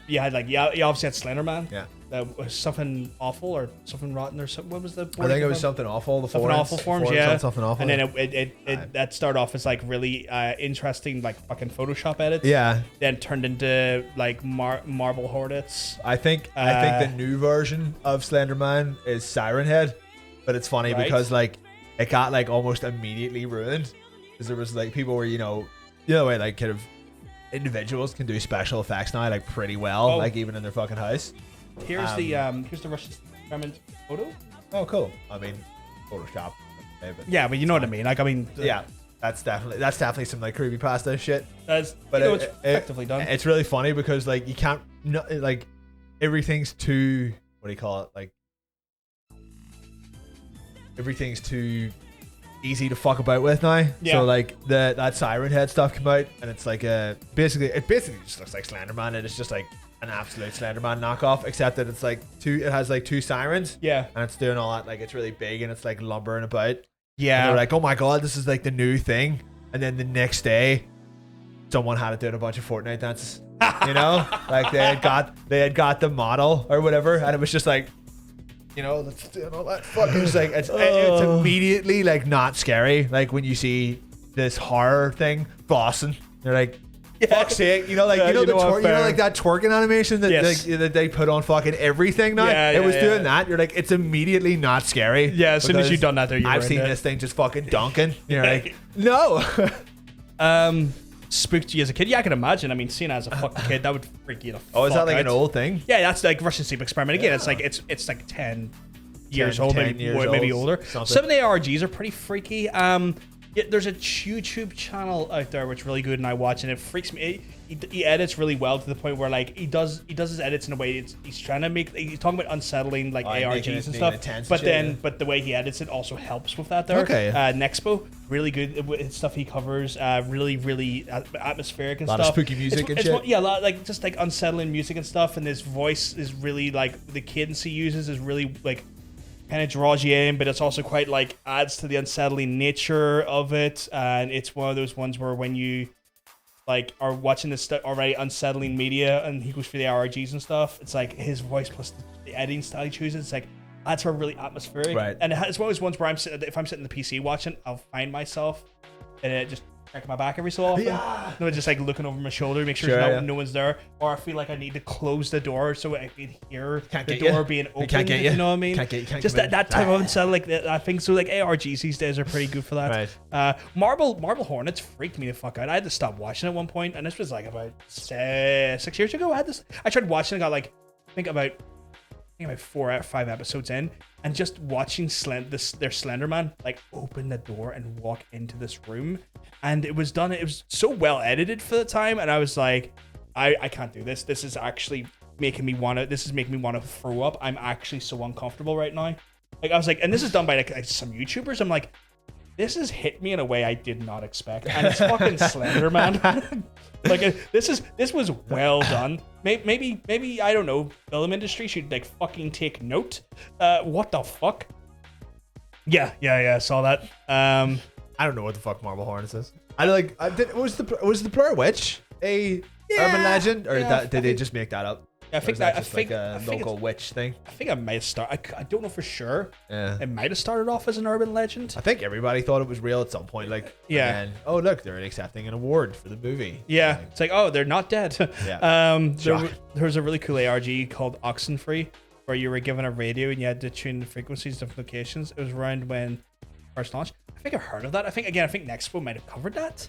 You obviously had Slender Man. Yeah. Was something awful or something rotten or something. What was the? I think it was something awful. Something awful forms, yeah. Something awful. And then it that started off as like really interesting, like fucking Photoshop edits. Yeah. Then turned into like marble hordits. I think the new version of Slender Man is Siren Head, but it's funny because like it got like almost immediately ruined. Because there was like people were way like kind of individuals can do special effects now like pretty well, like even in their fucking house. Here's the Russian experiment photo. Oh, cool. I mean, Photoshop. Yeah, but you know what I mean. Like, I mean, yeah, that's definitely some like creepypasta shit. It's effectively done. It's really funny because like you can't like everything's too, what do you call it? Like everything's too easy to fuck about with now. Yeah. So like that Siren Head stuff came out and it's like it basically just looks like Slender Man and it's just like an absolute Slenderman knockoff, except that it's like it has like 2 sirens. Yeah. And it's doing all that, like it's really big and it's like lumbering about. Yeah. And they're like, oh my god, this is like the new thing. And then the next day, someone had it doing a bunch of Fortnite dances. You know? Like they had got the model or whatever, and it was just like, you know, let's do all that fucking. It's like it's immediately like not scary. Like when you see this horror thing flossing, they're like, fuck's sake, you know, like you know like that twerking animation that they put on fucking everything now. It was doing that. You're like, it's immediately not scary. Yeah, as soon as you've done that, there I've seen this thing just fucking dunking. You're like, no. Spooked you as a kid? Yeah, I can imagine. I mean, seeing as a fucking kid, that would freak you the fuck out. Oh, is that like an old thing? Yeah, that's like Russian sleep experiment. Again, it's like it's like 10 years old, maybe older. Something. Some of the ARGs are pretty freaky. There's a YouTube channel out there which is really good, and I watch, and it freaks me. He edits really well to the point where like he does his edits in a way he's trying to make. He's talking about unsettling like ARGs and stuff, but the way he edits it also helps with that. There, okay. Nexpo, really good stuff he covers. Really atmospheric and stuff. A lot of spooky music and shit. Yeah, like just like unsettling music and stuff, and his voice is really like the cadence he uses is really like. Kind of draws you in, but it's also quite like adds to the unsettling nature of it, and it's one of those ones where when you like are watching this already unsettling media and he goes through the ARGs and stuff, it's like his voice plus the editing style he chooses, it's like that's really atmospheric, right? And it's one of those ones where if I'm sitting in the PC watching, I'll find myself and it just crack my back every so often. Yeah. No, just like looking over my shoulder, make sure no one's there, or I feel like I need to close the door so I can hear the door being open. Can't get you. You know what I mean? Just that type of unsettling, like I think so. Like ARGs these days are pretty good for that. Right. Marble Hornets freaked me the fuck out. I had to stop watching at one point, and this was like about 6 years ago. I tried watching. I got like I think about 4 or 5 episodes in, and just watching their Slenderman like open the door and walk into this room, and it was so well edited for the time, and I was like, I can't do this. This is actually making me want to throw up. I'm actually so uncomfortable right now. Like I was like, and this is done by like some YouTubers. I'm like, this has hit me in a way I did not expect, and it's fucking Slenderman. Like this was well done. Maybe I don't know. Film industry should like fucking take note. What the fuck? Yeah. Saw that. I don't know what the fuck Marble Hornets is. Was the Blair Witch a urban legend, or did they just make that up? I think a local witch thing. I think I might have started. I don't know for sure. Yeah. It might have started off as an urban legend. I think everybody thought it was real at some point. Like, yeah. And then, oh look, they're accepting an award for the movie. Yeah. It's like, oh, they're not dead. Yeah. There was a really cool ARG called Oxenfree, where you were given a radio and you had to tune the frequencies to different locations. It was around when first launched. I think I've heard of that. I think Nexpo might have covered that.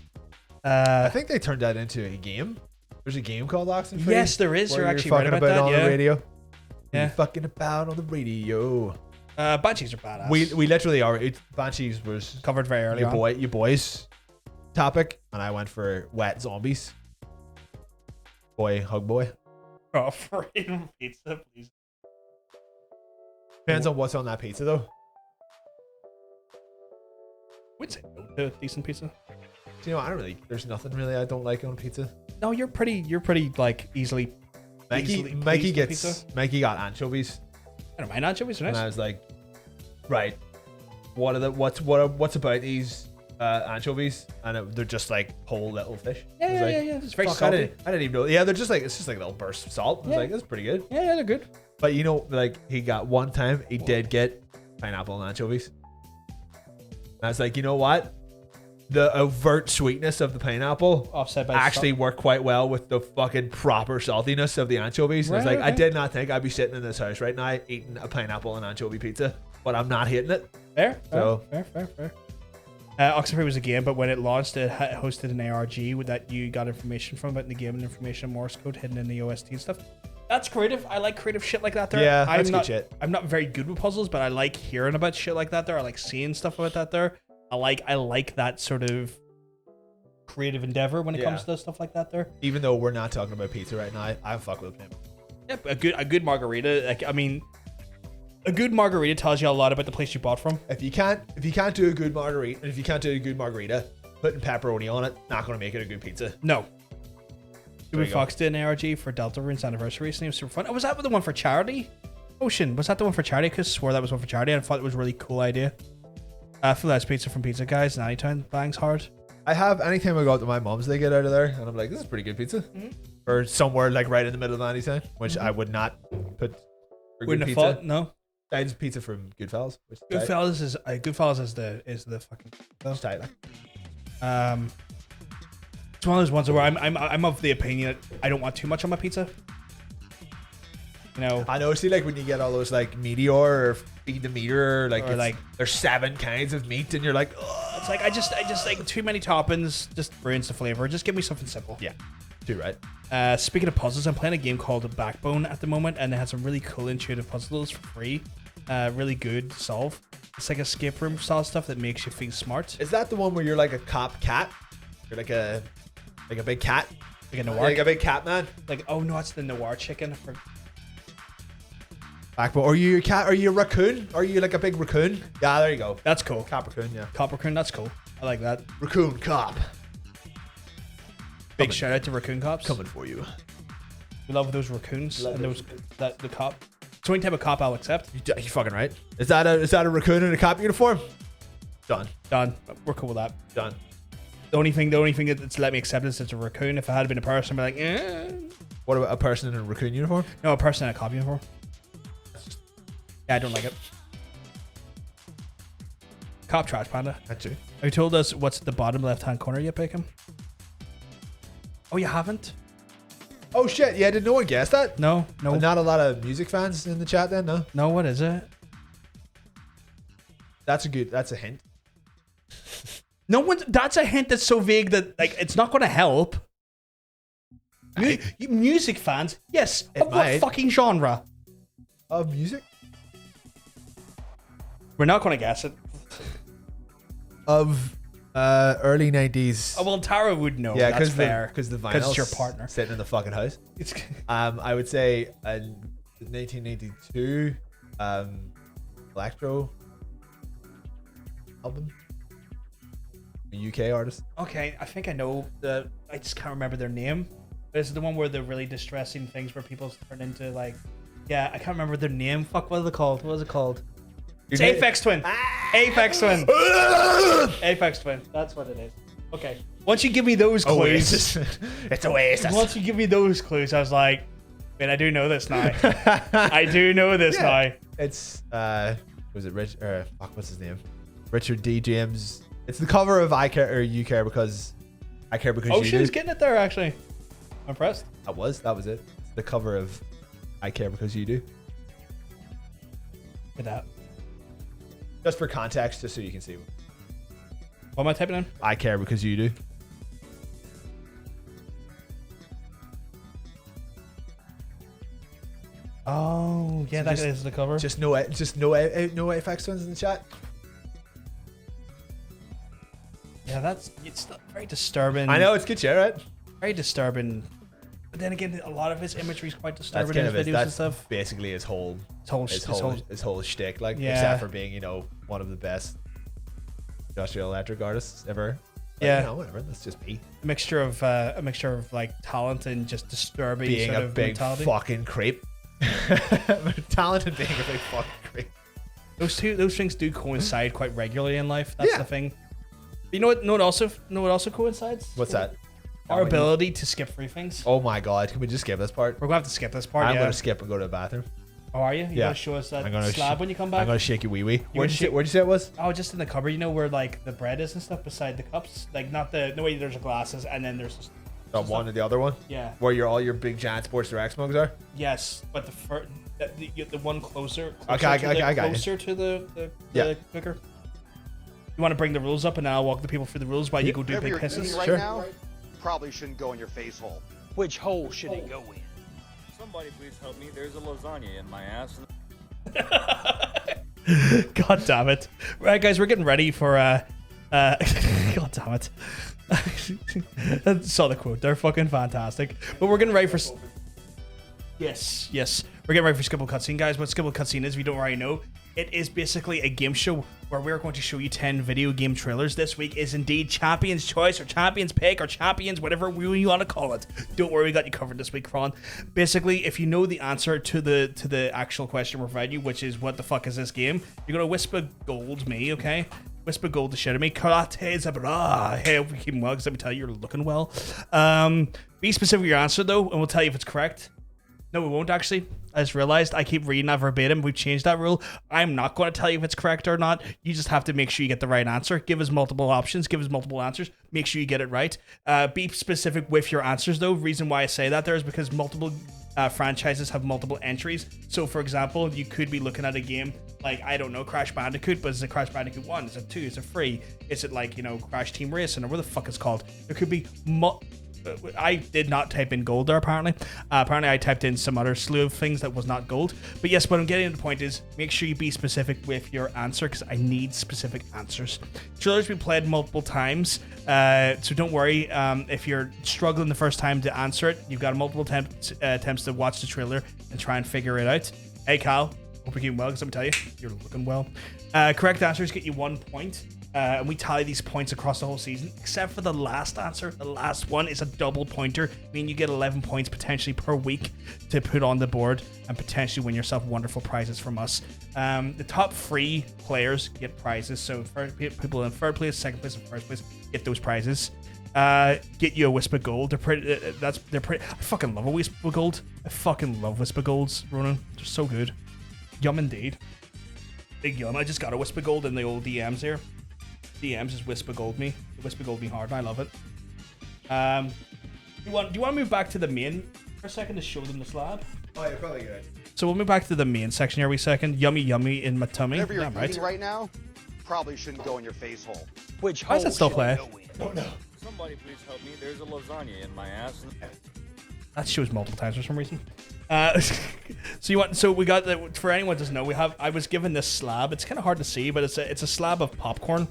I think they turned that into a game. There's a game called Oxenfree. Yes, there is. You're actually fucking right about that. On the radio. Yeah. You're fucking about on the radio. Banshees are badass. We literally are. Banshees was covered very early on. Your boys topic, and I went for wet zombies. Hug boy. Oh, freaking pizza, please. Depends on what's on that pizza, though. Would say no to decent pizza. Do you know, there's nothing really I don't like on pizza. No, you're pretty like easily. Mikey got anchovies. I don't mind anchovies, are nice. And I was like, right, what's about these anchovies? And they're just like whole little fish. Yeah. It's very salty. I didn't even know. Yeah, they're just like, it's just like a little burst of salt. I was like, that's pretty good. Yeah, they're good. But you know, like he got one time, he did get pineapple and anchovies. And I was like, you know what? The overt sweetness of the pineapple offset by actually worked quite well with the fucking proper saltiness of the anchovies. Right, I was like, okay. I did not think I'd be sitting in this house right now eating a pineapple and anchovy pizza, but I'm not hating it. Fair. Oxenfree was a game, but when it launched, it hosted an ARG that you got information from about in the game, and information Morse code hidden in the OST and stuff. That's creative. I like creative shit like that there. Yeah, that's good shit. I'm not very good with puzzles, but I like hearing about shit like that there. I like seeing stuff about that there. I like that sort of creative endeavor when it comes to stuff like that there. Even though we're not talking about pizza right now, I fuck with him. Yep, a good margarita. Like, I mean, a good margarita tells you a lot about the place you bought from. If you can't do a good margarita, putting pepperoni on it, not going to make it a good pizza. No. Ruby Fox did an ARG for Delta Rune's anniversary recently. It was super fun. Oh, was that the one for charity? Ocean, was that the one for charity? Because I swore that was one for charity. I thought it was a really cool idea. Full House Pizza from Pizza Guys in Anytown bangs hard. I have anytime I go out to my mom's, they get out of there, and I'm like, this is pretty good pizza. Or somewhere like right in the middle of Anytown, which I would not put for Wouldn't good have pizza. thought, no. It's pizza from Goodfellas. Goodfellas is the fucking tight. It's one of those ones where I'm of the opinion that I don't want too much on my pizza. You know, I know. See, like when you get all those like Meteor or Feed the Meter, like there's 7 kinds of meat, and you're like, oh. It's like I just like too many toppings just ruins the flavor. Just give me something simple. Yeah, too right. Speaking of puzzles, I'm playing a game called Backbone at the moment, and it has some really cool intuitive puzzles for free. Really good to solve. It's like escape room style stuff that makes you feel smart. Is that the one where you're like a cop cat? You're like a big cat, like a noir, like a big cat man. Like, oh no, it's the noir chicken. Backbone. Are you a cat? Are you a raccoon? Are you like a big raccoon? Yeah, there you go. That's cool. Cop raccoon, yeah. Cop raccoon, that's cool. I like that. Raccoon cop. Big shout out to raccoon cops. Coming for you. We love those raccoons and the cop. It's the only type of cop I'll accept. You fucking right. Is that a raccoon in a cop uniform? Done. We're cool with that. Done. The only thing that's let me accept is it's a raccoon. If it had been a person, I'd be like, eh. What about a person in a raccoon uniform? No, a person in a cop uniform. Yeah, I don't like it. Cop trash panda. That's you. Have you told us what's the bottom left-hand corner yet, Bacon? Oh, you haven't? Oh shit! Yeah, did no one guess that? No. Not a lot of music fans in the chat then, no? No, what is it? That's a hint. No one. That's a hint that's so vague that like it's not going to help. Music fans, yes. Of what fucking genre? Of music? We're not going to guess it. Of early 90s. Oh, well, Tara would know. Yeah, that's fair. Because the vinyl's it's your partner sitting in the fucking house. I would say 1992 electro album. A UK artist. Okay, I think I know I just can't remember their name. This is the one where they're really distressing things where people turn into like. Yeah, I can't remember their name. Fuck, what is it called? What is it called? It's Aphex Twin. Aphex Twin. Aphex Twin. That's what it is. Okay. Once you give me those clues. It's Oasis. Once you give me those clues, I was like, man, I do know this now. I do know this now. It's, was it Rich? Fuck, what's his name? Richard D. James. It's the cover of I Care, or You Care Because I Care Because You Do. Ocean's getting it there, actually. I'm impressed. That was it. It's the cover of I Care Because You Do. Look at that. Just for context, just so you can see. What am I typing in? I Care Because You Do. Oh, yeah, so that is the cover. Just no FX ones in the chat. Yeah, it's very disturbing. I know, it's good shit, right? Very disturbing. But then again, a lot of his imagery is quite disturbing in his videos and stuff. Basically his whole shtick, like, yeah. Except for being, one of the best industrial electric artists ever. But, yeah, whatever. That's just me. A mixture of like talent and just disturbing being sort a of big mentality. Fucking creep. Talent and being a big fucking creep. Those things do coincide quite regularly in life. That's the thing. You know what also coincides? What's that? Our ability to skip through things. Oh my god, can we just skip this part? We're gonna have to skip this part. I'm gonna skip and go to the bathroom. Oh, are you? You gonna show us that slab when you come back? I'm gonna shake your wee wee. Where'd you say it was? Oh, just in the cupboard. You know where like the bread is and stuff beside the cups. Like not the no way. There's glasses and then there's. The one and the other one. Yeah. Where all your big giant Sports Direct mugs are. Yes, but the one closer. Okay, closer to the cooker. You want to bring the rules up and then I'll walk the people through the rules while you go do big pisses? Right now, probably shouldn't go in your face hole. Which hole should it go in? Somebody please help me. There's a lasagna in my ass. God damn it. Right, guys, we're getting ready for God damn it. I saw the quote. They're fucking fantastic. But we're getting ready for Yes. We're getting ready for Skipple Cutscene, guys. What Skipple Cutscene is, if you don't already know, It is basically a game show where we're going to show you 10 video game trailers. This week is indeed Champion's Choice or Champion's Pick or Champions, whatever we want to call it. Don't worry, we got you covered this week, Kron. Basically, if you know the answer to the actual question we're providing you, which is what the fuck is this game, you're going to whisper gold me, okay? Whisper gold to shit at me. Karate Zabra. Hey, we keep well because let me tell you, you're looking well. Be specific with your answer though, and we'll tell you if it's correct. No, we won't actually. I just realized I keep reading that verbatim. We've changed that rule. I'm not going to tell you if it's correct or not. You just have to make sure you get the right answer. Give us multiple options. Give us multiple answers. Make sure you get it right. Be specific with your answers though. Reason why I say that there is because multiple franchises have multiple entries. So for example, you could be looking at a game like, I don't know, Crash Bandicoot, but is it Crash Bandicoot 1? Is it 2? Is it 3? Is it like, you know, Crash Team Racing or what the fuck it's called? There could be I did not type in gold there, apparently. Apparently, I typed in some other slew of things that was not gold. But yes, what I'm getting to the point is make sure you be specific with your answer because I need specific answers. Trailers we played multiple times, so don't worry if you're struggling the first time to answer it. You've got multiple attempts to watch the trailer and try and figure it out. Hey, Cal. Hope you're doing well because I'm going to tell you, you're looking well. Correct answers get you 1 point. And we tally these points across the whole season, except for the last answer. The last one is a double pointer, meaning you get 11 points potentially per week to put on the board and potentially win yourself wonderful prizes from us. The top 3 players get prizes. So people in third place, second place, and first place get those prizes. Get you a Whisper Gold. They're pretty. They're pretty. I fucking love a Whisper Gold. I fucking love Whisper Golds, Ronan. They're so good. Yum indeed. Big yum. I just got a Whisper Gold in the old DMs here. DMs is Whisper Gold me. Whisper Gold me hard. I love it. Do you want to move back to the main for a second to show them the slab? Oh, you're probably good. So we'll move back to the main section here. Second. Yummy, yummy in my tummy. Whatever you're eating right now, probably shouldn't go in your face hole. Which Why is that still playing? Oh no! Somebody please help me. There's a lasagna in my ass. That shows multiple times for some reason. So we got for anyone who doesn't know, I was given this slab. It's kind of hard to see, but it's a slab of popcorn,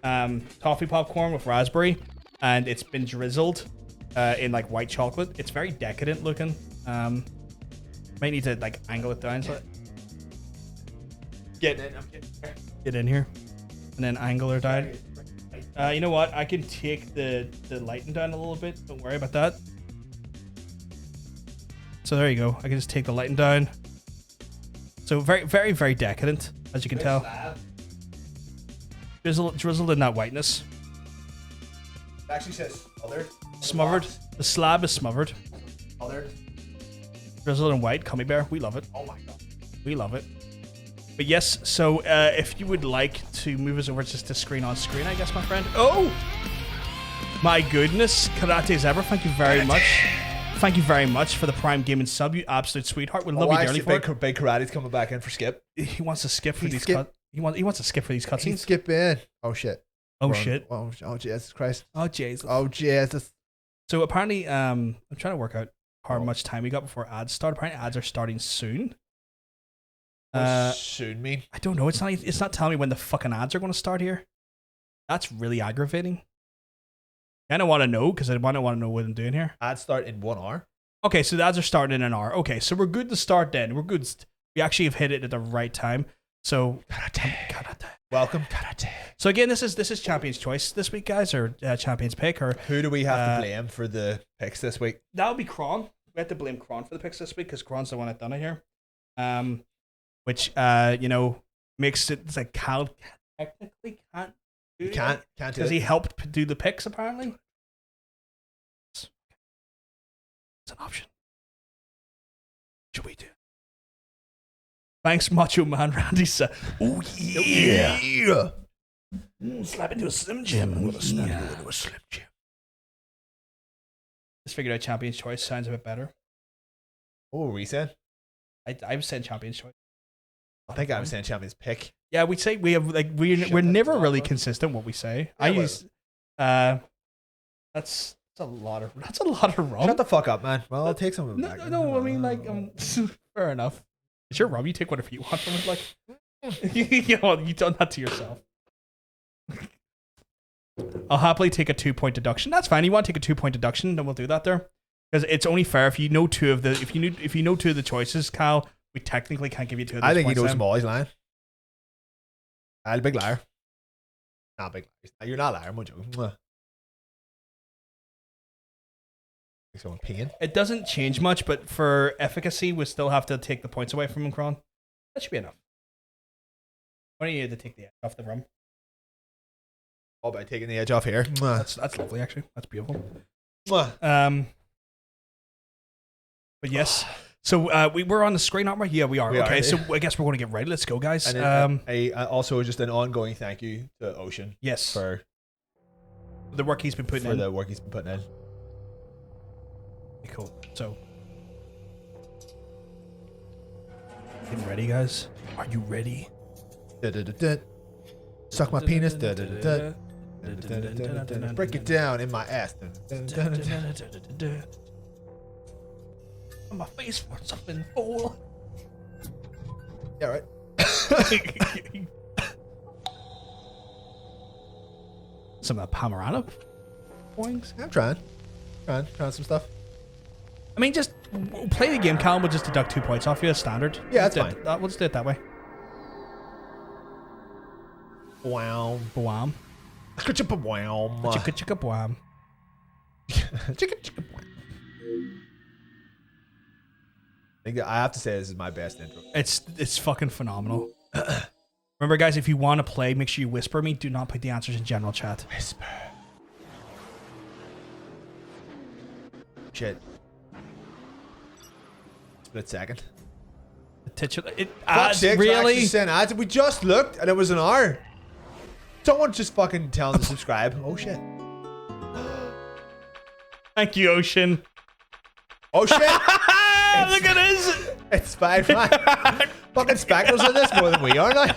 toffee popcorn with raspberry, and it's been drizzled in like white chocolate. It's very decadent looking. Might need to like angle it down so get in here, and then angle her down. You know what? I can take the lighting down a little bit. Don't worry about that. So there you go. I can just take the lighting down. So very, very, very decadent, as you can tell. Drizzled in that whiteness. It actually says smothered. Smothered. The slab is smothered. Smothered. Drizzled in white. Gummy bear. We love it. Oh my god. We love it. But yes, so if you would like to move us over just to screen on screen, I guess, my friend. Oh! My goodness. Karate Zebra, thank you very much. Thank you very much for the Prime Gaming sub, you absolute sweetheart. We love you dearly for it. Big Karate's coming back in for Skip. He wants to skip for these cutscenes. He wants to skip for these cutscenes. Skip in. Oh shit. Oh shit. Oh Jesus Christ. Oh Jesus. Oh Jesus. So apparently, I'm trying to work out how much time we got before ads start. Apparently, ads are starting soon. Soon mean? I don't know. It's not telling me when the fucking ads are going to start here. That's really aggravating. I don't want to know because I want to know what I'm doing here. Ads start in 1 hour. Okay, so the ads are starting in an hour. Okay, so we're good to start then. We're good. We actually have hit it at the right time. So karate. Welcome karate. So again, this is Champion's Choice this week, guys, or Champion's Pick, or who do we have to blame for the picks this week? That would be Kron. We have to blame Kron for the picks this week because Kron's the one that done it here. Which you know makes it like Cal technically can't do it. Can't because he helped do the picks apparently. It's an option. Should we do? Thanks, Macho Man Randy. Oh yeah. Slap into a Slim Jim. I'm gonna snap you into a Slim Jim. Just figured out Champion's Choice sounds a bit better. Oh, we said? I was saying Champion's Choice. I think I was saying Champion's Pick. Yeah, we'd say we have like we're never really consistent what we say. Yeah, I use that's a lot of rum. Shut the fuck up, man. Well, I'll take some of it back. No, I mean like fair enough. It's your rum. You take whatever you want from it. Like you done that to yourself. I'll happily take a 2-point deduction. That's fine. You want to take a 2-point deduction, then we'll do that there. Because it's only fair if you know two of the choices, Kyle. We technically can't give you 2 of the I think he knows them all. He's lying. I'm a big liar. Not a big liar. You're not a liar. I'm joking. Someone peeing. It doesn't change much, but for efficacy, we still have to take the points away from him, Kron. That should be enough. Why don't you need to take the edge off the rum? Oh, by taking the edge off here. That's lovely, actually. That's beautiful. But yes. So we're on the screen, aren't we? Yeah, we are. Okay, so I guess we're going to get ready. Let's go, guys. And also just an ongoing thank you to Ocean. Yes. For the work he's been putting in. For the work he's been putting in. Cool. So, getting ready, guys. Are you ready? Suck my penis. Break it down in my ass. On my face for something full. Yeah, right. Some of the panoramic points. I'm trying some stuff. I mean, just play the game, Callum. We'll just deduct 2 points off you as standard. Yeah, that's fine. We'll just do it that way. Wow. Bwam. Ka-chicka-bwam. Chicka-chicka-bwam. Chicka-chicka-bwam. I have to say this is my best intro. It's fucking phenomenal. Remember, guys, if you want to play, make sure you whisper me. Do not put the answers in general chat. Whisper. Shit. Split second. The titular. Really? We just looked and it was an hour. Someone just fucking tell them to subscribe. Oh shit. Thank you, Ocean. Oh shit. Look at this. It's Spider-Man. Fucking Spectre's in this more than we are now.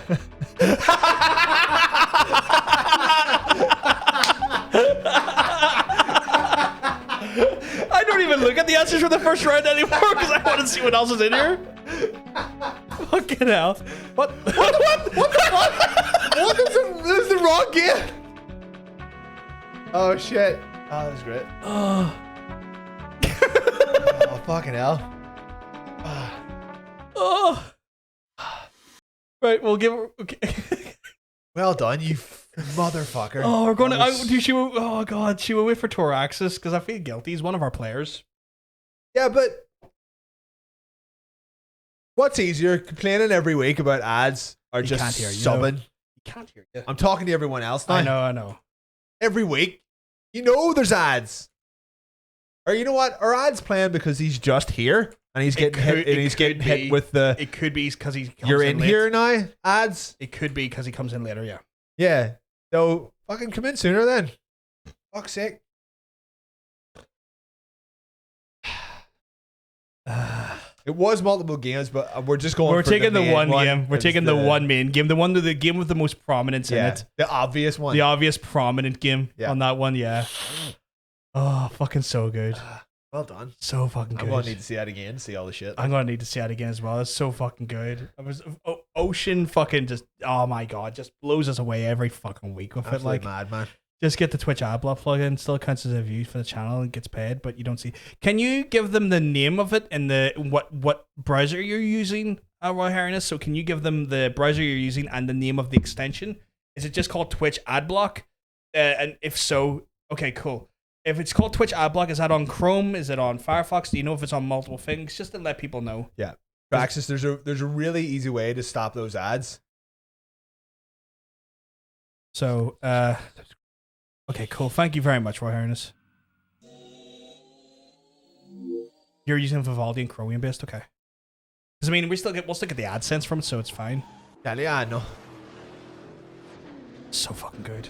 I don't even look at the answers for the first round anymore because I want to see what else is in here. Fucking hell. What the fuck? What is it? This is the wrong game. Oh shit. Oh, that was great. Oh, fucking hell. Oh. Right, we'll give her. Okay. Well done, you motherfucker. Oh, we're going to. Oh, God. Should we wait for Toraxis? Because I feel guilty. He's one of our players. Yeah, but what's easier? Complaining every week about ads or just can't hear you, subbing? You can't hear you. I'm talking to everyone else now. I know. Every week. You know there's ads. Or you know what? Are ads playing because he's just here and he's getting hit with the. It could be because he. You're in here now. Ads. It could be because he comes in later. Yeah. Yeah. So fucking come in sooner then. Fuck's sake. It was multiple games, but we're just going. We're for taking the one game. game. We're taking the one main game. The one with the game with the most prominence in it. The obvious one. The obvious prominent game on that one. Yeah. Oh, fucking so good. Well done. So fucking good. I'm gonna need to see that again. See all the shit. I'm gonna need to see that again as well. It's so fucking good. Ocean fucking just. Oh my god, just blows us away every fucking week with Absolutely it. Like mad, man. Just get the Twitch ad block plugin. Still counts as a view for the channel and gets paid, but you don't see. Can you give them the name of it and the what browser you're using, Royal Highness? So can you give them the browser you're using and the name of the extension? Is it just called Twitch ad block? And if so, okay, cool. If it's called Twitch ad block, is that on Chrome? Is it on Firefox? Do you know if it's on multiple things? Just to let people know. Yeah. Praxis, there's a really easy way to stop those ads. So, okay, cool. Thank you very much, Royal Highness. You're using Vivaldi and Chromium based, okay? Because I mean, we'll still get the AdSense from it, so it's fine. Italiano. So fucking good.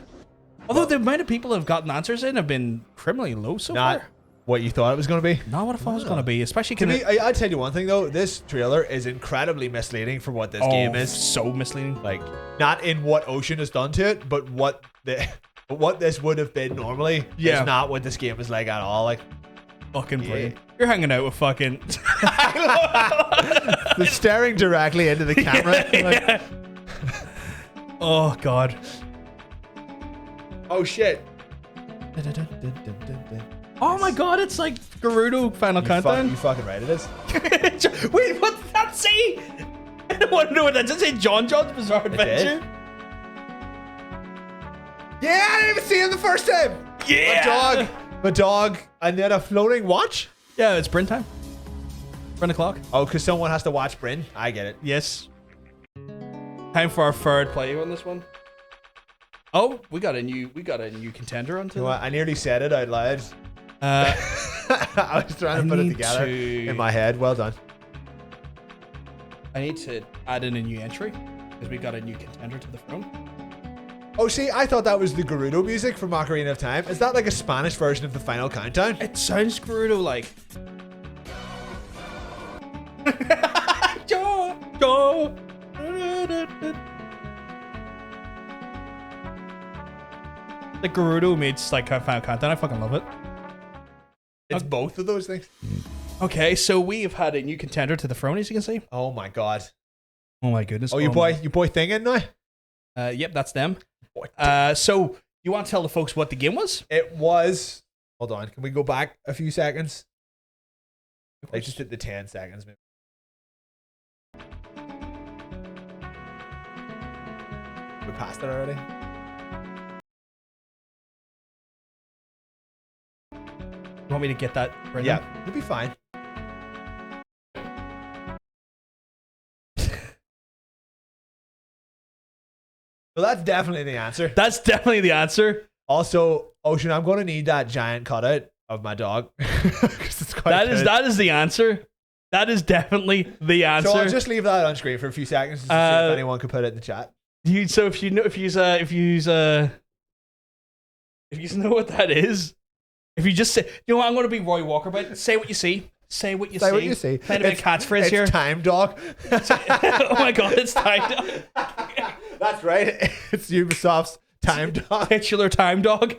Although the amount of people that have gotten answers in have been criminally low so Not far. what you thought it was going to be. Not what I thought it was going to be, especially. To me, I'll tell you one thing though. This trailer is incredibly misleading for what this game is. So misleading. Like not in what Ocean has done to it, but what this would have been normally. Yeah. Is not what this game is like at all. Like fucking brilliant. You're hanging out with fucking. They're staring directly into the camera. Yeah. Oh god. Oh shit. Oh my god, it's like Gerudo Final Countdown. You fucking right, it is. Wait, what did that say? I don't want to know what that did. Say John John's Bizarre Adventure? Yeah, I didn't even see him the first time. Yeah. My dog. And then a floating watch. Yeah, it's Bryn time. Bryn o'clock. Oh, because someone has to watch Bryn. I get it. Yes. Time for our third play on this one. Oh, we got a new contender onto. You know what? I nearly said it out loud. I was trying to put it together in my head. Well done. I need to add in a new entry because we got a new contender to the throne. Oh, see, I thought that was the Gerudo music from Ocarina of Time. Is that like a Spanish version of the final countdown? It sounds Gerudo like. The Gerudo meets like a final countdown. I fucking love it. It's both of those things. Okay, so we have had a new contender to the throne, as you can see. Oh my god. Oh my goodness. Oh, you boy thinging now? Yep, that's them. So you want to tell the folks what the game was? It was. Hold on. Can we go back a few seconds? Like just hit the 10 seconds, maybe. We passed it already. You want me to get that? Brendan? Yeah, you'll be fine. So that's definitely the answer. That's definitely the answer. Also, Ocean, I'm going to need that giant cutout of my dog. It's quite that is the answer. That is definitely the answer. So I'll just leave that on screen for a few seconds to see if anyone can put it in the chat. So if you know what that is, if you just say, you know what, I'm going to be Roy Walker, but say what you see. Say what you see. Say what you see. Playing a bit of catchphrase here. It's Time Dog. Oh my god, it's Time Dog. That's right. It's Ubisoft's Time Dog. Titular Time Dog.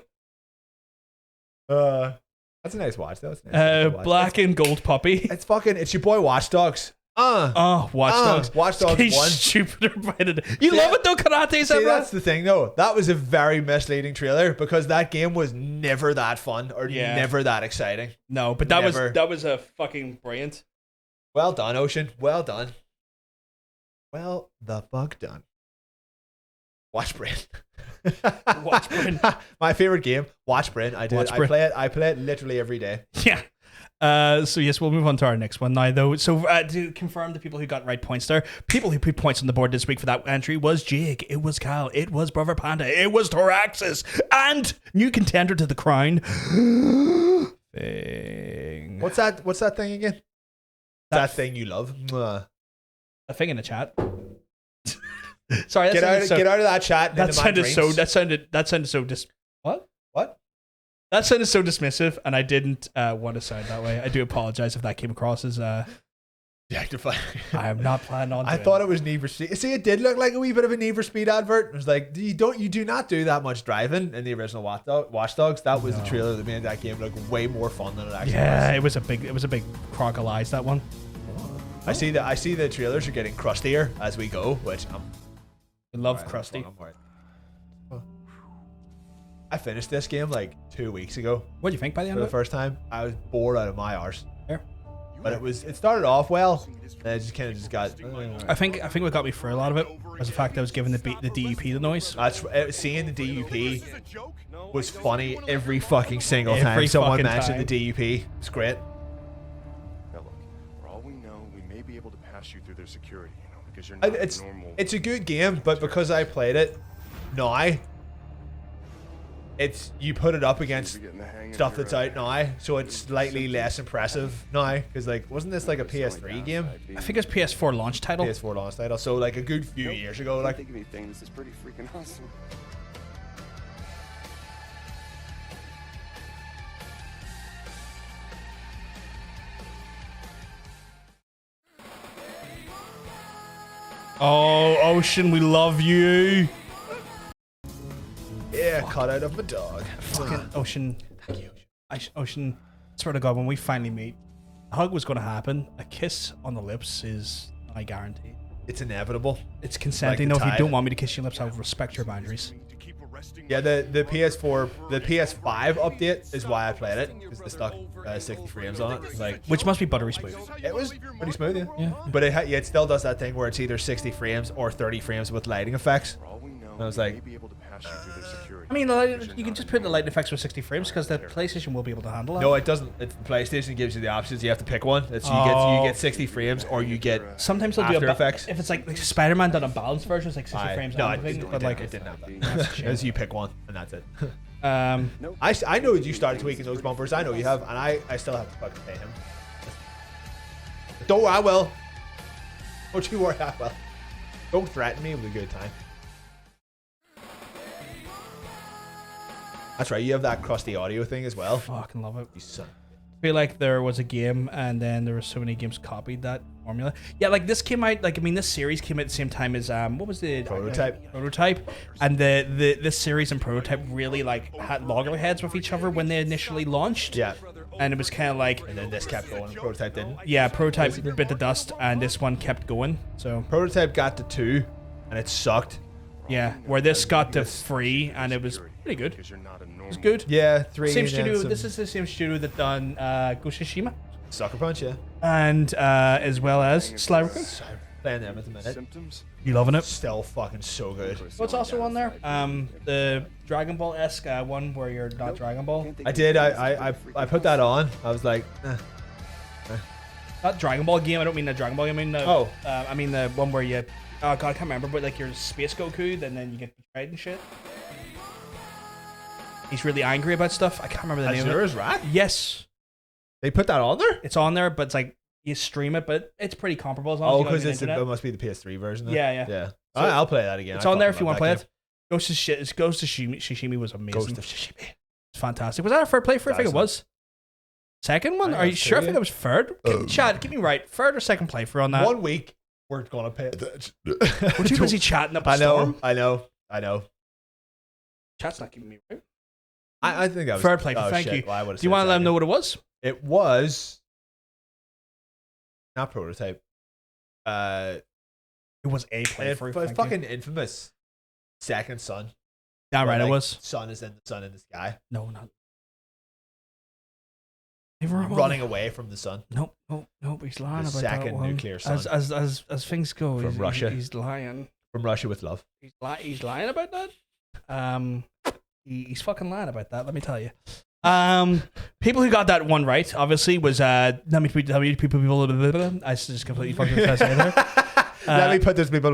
That's a nice watch though. It's nice black and gold puppy. It's your boy Watch Dogs. Watch Dogs. Watch Dogs 1. Stupider by the You love it though, Karate. See, that's the thing though. That was a very misleading trailer because that game was never that fun or never that exciting. No, but that was a fucking brilliant. Well done, Ocean. Well done. Well the fuck done. Watch Bryn. Watch Bryn. My favorite game. Watch Bryn. I play it literally every day. Yeah. So yes, we'll move on to our next one now, though. So to confirm the people who got right points there, people who put points on the board this week for that entry was Jake, it was Cal, it was Brother Panda, it was Toraxis, and new contender to the crown. Thing. What's that thing again? That thing you love. A thing in the chat. Sorry, get out of that chat. That sounded so what? That sounded so dismissive, and I didn't want to sound that way. I do apologize if that came across as deactified. I am not planning on. I thought it was Need for Speed. See, it did look like a wee bit of a Need for Speed advert. It was like you do not do that much driving in the original Watch Dogs. That was the trailer that made that game look way more fun than it actually was. Yeah, it was a big crock of lies, that one. I see the trailers are getting crustier as we go, which I love crusty. I finished this game like 2 weeks ago. What do you think by the end for of the first time? I was bored out of my arse. Fair. But it started off well, and it just kind of just got. I think what got me through a lot of it was the fact that I was giving the DUP the noise. Seeing the DUP was funny every fucking single time someone mentioned the DUP. It's great. Now look, for all we know, we may be able to pass you through their security, because you're not normal. It's a good game, but because I played it now, you put it up against stuff that's out now, so it's slightly less impressive now. Because wasn't this like a PS3 game? I think it's PS4 launch title. PS4 launch title. So like a good few years ago. Like, think of anything. This is pretty freaking awesome. Oh, Ocean, we love you. Yeah, cut out of my dog. Fucking Ocean. Thank you, Ocean. Swear to God, when we finally meet, a hug was going to happen. A kiss on the lips is, I guarantee. It's inevitable. It's consenting. Like if you don't want me to kiss your lips, I'll respect your boundaries. Yeah, the PS4, the PS5 update is why I played it, because they stuck 60 frames on it. Which must be buttery smooth. It was pretty smooth, yeah. But it still does that thing where it's either 60 frames or 30 frames with lighting effects. And I was like, pass you through their security. I mean, you can just put the light effects with 60 frames because the PlayStation will be able to handle that. No, it doesn't. It's, PlayStation gives you the options. You have to pick one. It's, you get 60 frames or you get sometimes they'll After do Effects. If it's like Spider-Man done a balanced version, it's like 60 frames. No, but like it didn't have that. As you pick one and that's it. Nope. I know you started tweaking those bumpers. I know you have, and I still have to fucking pay him. Don't worry, I will. Don't you worry, I will. Don't threaten me with a good time. That's right, you have that crusty audio thing as well. Fucking love it. You son. I feel like there was a game and then there were so many games copied that formula. Yeah, like this came out, like I mean this series came out at the same time as what was the Prototype. And this series and Prototype really like had loggerheads with each other when they initially launched. Yeah. And it was kind of like, and then this kept going. Prototype didn't. Yeah, Prototype bit the dust, and this one kept going. So Prototype got to 2, and it sucked. Yeah, where this got to 3, and it was pretty good. It was good. Yeah, 3. Same studio. This is the same studio that done Ghost of Tsushima, Sucker Punch, yeah, and as well as Sly Raccoon. Playing them at the minute. You loving it? Still fucking so good. What's also on there? The Dragon Ball-esque one where you're not Dragon Ball. I did. I put that on. I was like, Not Dragon Ball game. I don't mean the Dragon Ball game. I mean the, I mean the one where you. Oh god, I can't remember. But like you're Space Goku, and then you get betrayed and shit. He's really angry about stuff. I can't remember the name of it. Azura's Wrath? Yes. They put that on there? It's on there, but it's like you stream it, but it's pretty comparable as long as you because it must be the PS3 version. Then. Yeah. So I'll play that again. It's on there if you want to play it. Ghost of Tsushima was amazing. Ghost of Tsushima. It's fantastic. Was that a third playthrough? I think it was. Second one? Are you sure? I think it was third. Chad, get me right. Third or second playthrough on that? 1 week. We're gonna pay attention. We're too busy chatting up a storm. I know. Chat's not giving me right. I think that was third playthrough. Thank you. Well, do you want to let them know what it was? It was not Prototype. It was a playthrough. It was fucking infamous. Second Son. Yeah, right. It was. Sun is in the sky. No, not. Running away from the sun. Nope. He's lying about that second one. nuclear sun. As things go, from Russia. He's lying. From Russia with love. He's lying about that. He's fucking lying about that. Let me tell you. People who got that one right, obviously, was how many people. I just completely fucking say there. Let me put those people.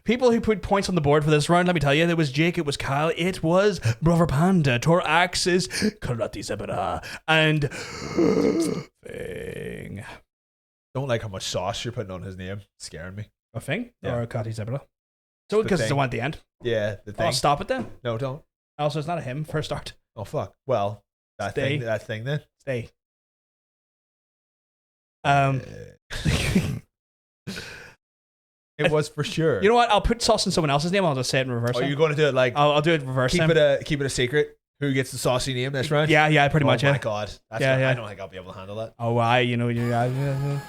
People who put points on the board for this round, let me tell you, it was Jake, it was Kyle, it was Brother Panda, Tor Axis, Karate Zebra, and Thing. Don't like how much sauce you're putting on his name. It's scaring me. A Thing? Yeah. Or Karate Zebra? So, because it's the one at the end. Yeah, the Thing. I'll stop it then. No, don't. Also, it's not a him. First start. Oh, fuck. Well, that thing then. Stay. It was for sure. You know what? I'll put sauce in someone else's name. I'll just say it in reverse. Are you going to do it like? I'll do it reverse. Keep it a secret. Who gets the saucy name this round? Yeah, pretty much. Oh my god. I don't think I'll be able to handle that. Oh, yeah.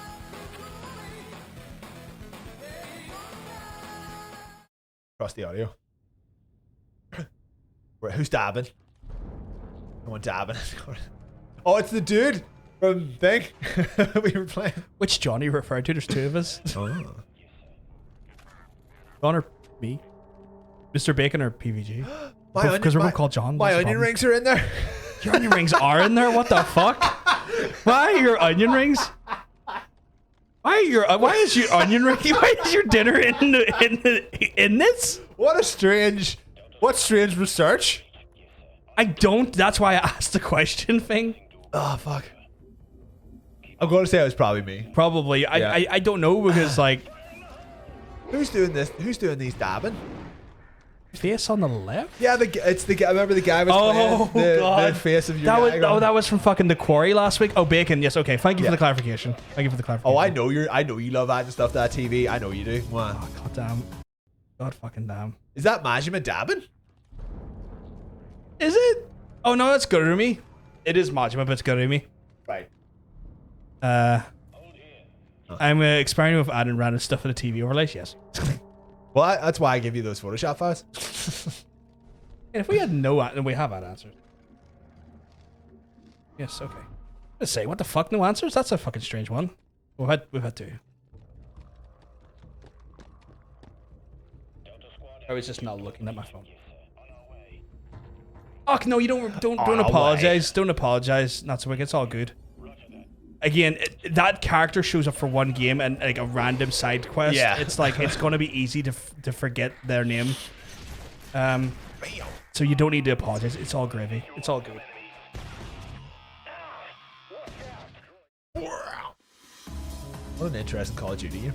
Across the audio. Who's dabbing? No one dabbing. Oh, it's the dude from Thing we were playing. Which John are you referred to? There's two of us. Oh. John or me? Mr. Bacon or PVG? Because we're both called John. My onion rings are in there. Your onion rings are in there? What the fuck? Why are your onion rings? Why is your onion ring? Why is your dinner in this? What strange research. I don't. That's why I asked the question thing. Oh fuck. I'm going to say it was probably me. Probably. Yeah. I don't know because like. Who's doing this? Who's doing these dabbing? Face on the left? Yeah, it's the guy. I remember the guy was playing the face of your guy. That was from fucking The Quarry last week. Oh, Bacon. Yes, okay. Thank you for the clarification. Oh, I know you love adding stuff to that TV. I know you do. Wow. Oh, god damn. God fucking damn. Is that Majima dabbing? Is it? Oh no, that's Gurumi. It is Majima, but it's Gurumi. Right. I'm experimenting with adding random stuff to the TV overlays. Yes. Well, that's why I give you those Photoshop files. If we had then we have had answers. Yes, okay. Let's say, what the fuck, no answers? That's a fucking strange one. We've had two. I was just not looking at my phone. Oh no, you don't apologize. Don't apologize. Not so wicked. It's all good. Again, that character shows up for one game and like a random side quest. Yeah. It's like it's gonna be easy to forget their name. So you don't need to apologize. It's all gravy. It's all good. What an interesting Call of Duty game.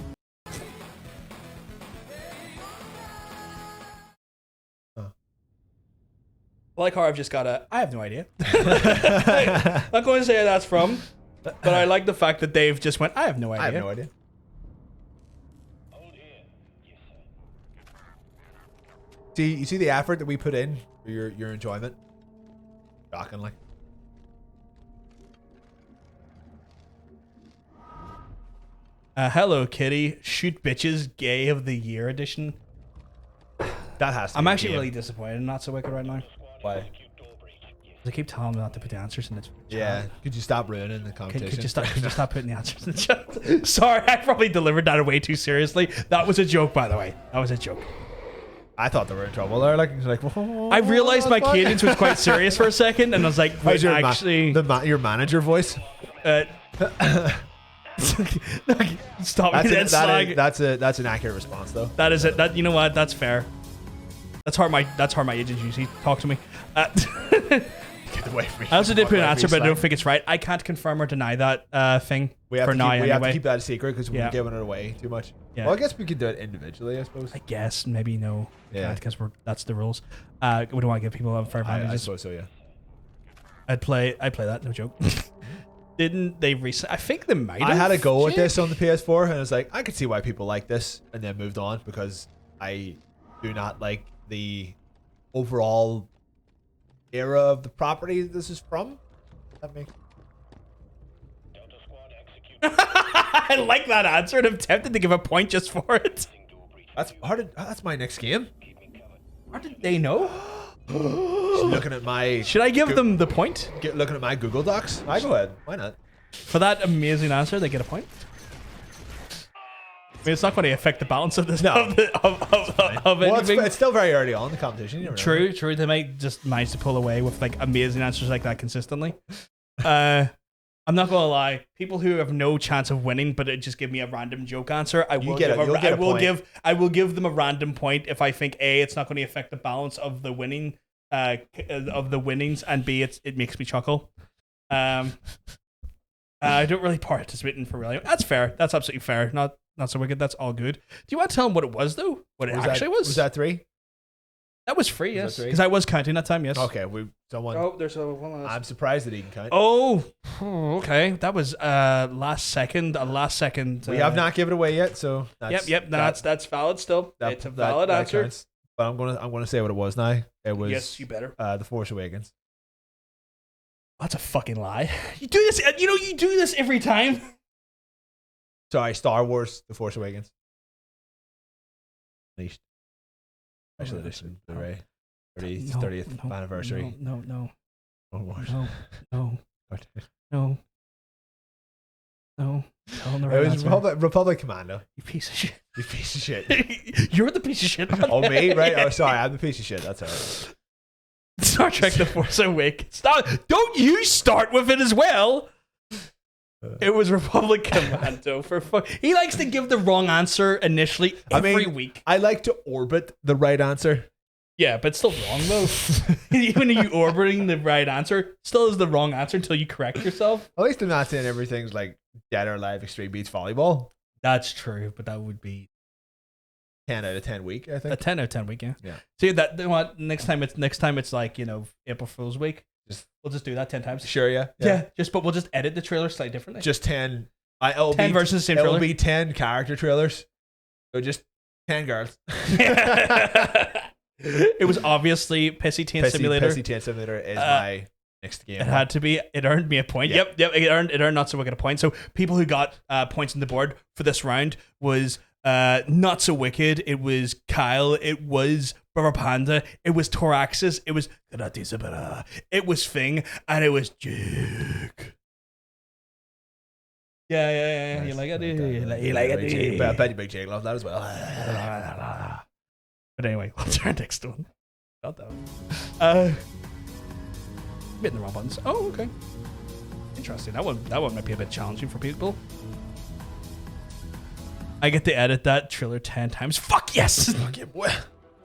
Like how I've just got I have no idea. Not going to say where that's from, but I like the fact that they've just went, I have no idea. I have no idea. You see the effort that we put in for your enjoyment? Shockingly. Hello Kitty, shoot bitches, gay of the year edition. That has to I'm be actually really disappointed in Not So Wicked right now. Why? I keep telling them not to put the answers in the chat. Yeah. Could you stop ruining the competition? Could you stop putting the answers in the chat? Sorry, I probably delivered that way too seriously. That was a joke, by the way. That was a joke. I thought they were in trouble there. Like, I realized my cadence was quite serious for a second, and I was like, wait, your actually... your manager voice? Stop me. That's an accurate response, though. That is it. You know what? That's fair. That's how my agents usually talk to me. Get away from me. I also did put an answer, but I don't think it's right. I can't confirm or deny that thing we have for now. We have to keep that a secret because we're giving it away too much. Yeah. Well, I guess we could do it individually, I suppose. I guess maybe no. Yeah. Because that's the rules. We don't want to give people unfair advantages. I suppose so. Yeah. I'd play that. No joke. Didn't they recently? I think they might have. I had a go at this on the PS4, and I was like, I could see why people like this, and then moved on because I do not like the overall era of the property this is from. That makes. I like that answer, and I'm tempted to give a point just for it. That's my next game. How did they know? Looking at my. Should I give them the point? Looking at my Google Docs. I go ahead. Why not? For that amazing answer, they get a point. I mean, it's not going to affect the balance of this. No. of anything. It's still very early on in the competition. You True. They might just manage to pull away with like amazing answers like that consistently. I'm not gonna lie. People who have no chance of winning, but it just give me a random joke answer, I will give them a random point if I think A, it's not going to affect the balance of the winning of the winnings, and B, it makes me chuckle. I don't really participate in for really. That's fair. That's absolutely fair. Not so wicked. That's all good. Do you want to tell them what it was though? What it actually was? Was that 3? That was free, yes. Because I was counting that time, yes. Okay, there's a one last. I'm surprised that he can count. Oh, okay. That was last second. We have not given it away yet, so that's valid still. It's a valid answer. Counts. But I'm gonna say what it was now. It was yes, you better. The Force Awakens. That's a fucking lie. You do this. You do this every time. Sorry, Star Wars: The Force Awakens. Unleashed. Special edition Blu-ray. 30th anniversary. No. It was Republic Commando. You piece of shit. You piece of shit. You're the piece of shit. Oh, me? Right? Oh, sorry. I'm the piece of shit. That's all right. Star Trek: The Force Awakens. Don't you start with it as well. It was Republic Commando for fun. He likes to give the wrong answer initially every week. I like to orbit the right answer. Yeah, but it's still wrong though. Even you orbiting the right answer still is the wrong answer until you correct yourself. At least I'm not saying everything's like Dead or Alive Extreme Beach Volleyball. That's true, but that would be 10 out of 10 week, I think. A 10 out of 10 week, yeah. Yeah. See that what next time it's like, April Fool's week. We'll just do that 10 times. Sure, yeah. But we'll just edit the trailer slightly differently. Just 10. 10 versus the same trailer. It'll be 10 character trailers. So just 10 girls. It was obviously Pissy Teen Simulator. Pissy Teen Simulator is my next game. It had to be. It earned me a point. Yep. It earned Not So Wicked a point. So people who got points on the board for this round was Not So Wicked. It was Kyle. It was Brother Panda. It was Toraxis. It was it was Fing, and it was Jake. Yeah. Nice. You like it? You like it? I bet you Big Jake loved that as well. But anyway, what's our next one? Got that one. Hitting the wrong buttons. Oh, okay. Interesting. That one might be a bit challenging for people. I get to edit that trailer 10 times. Fuck yes!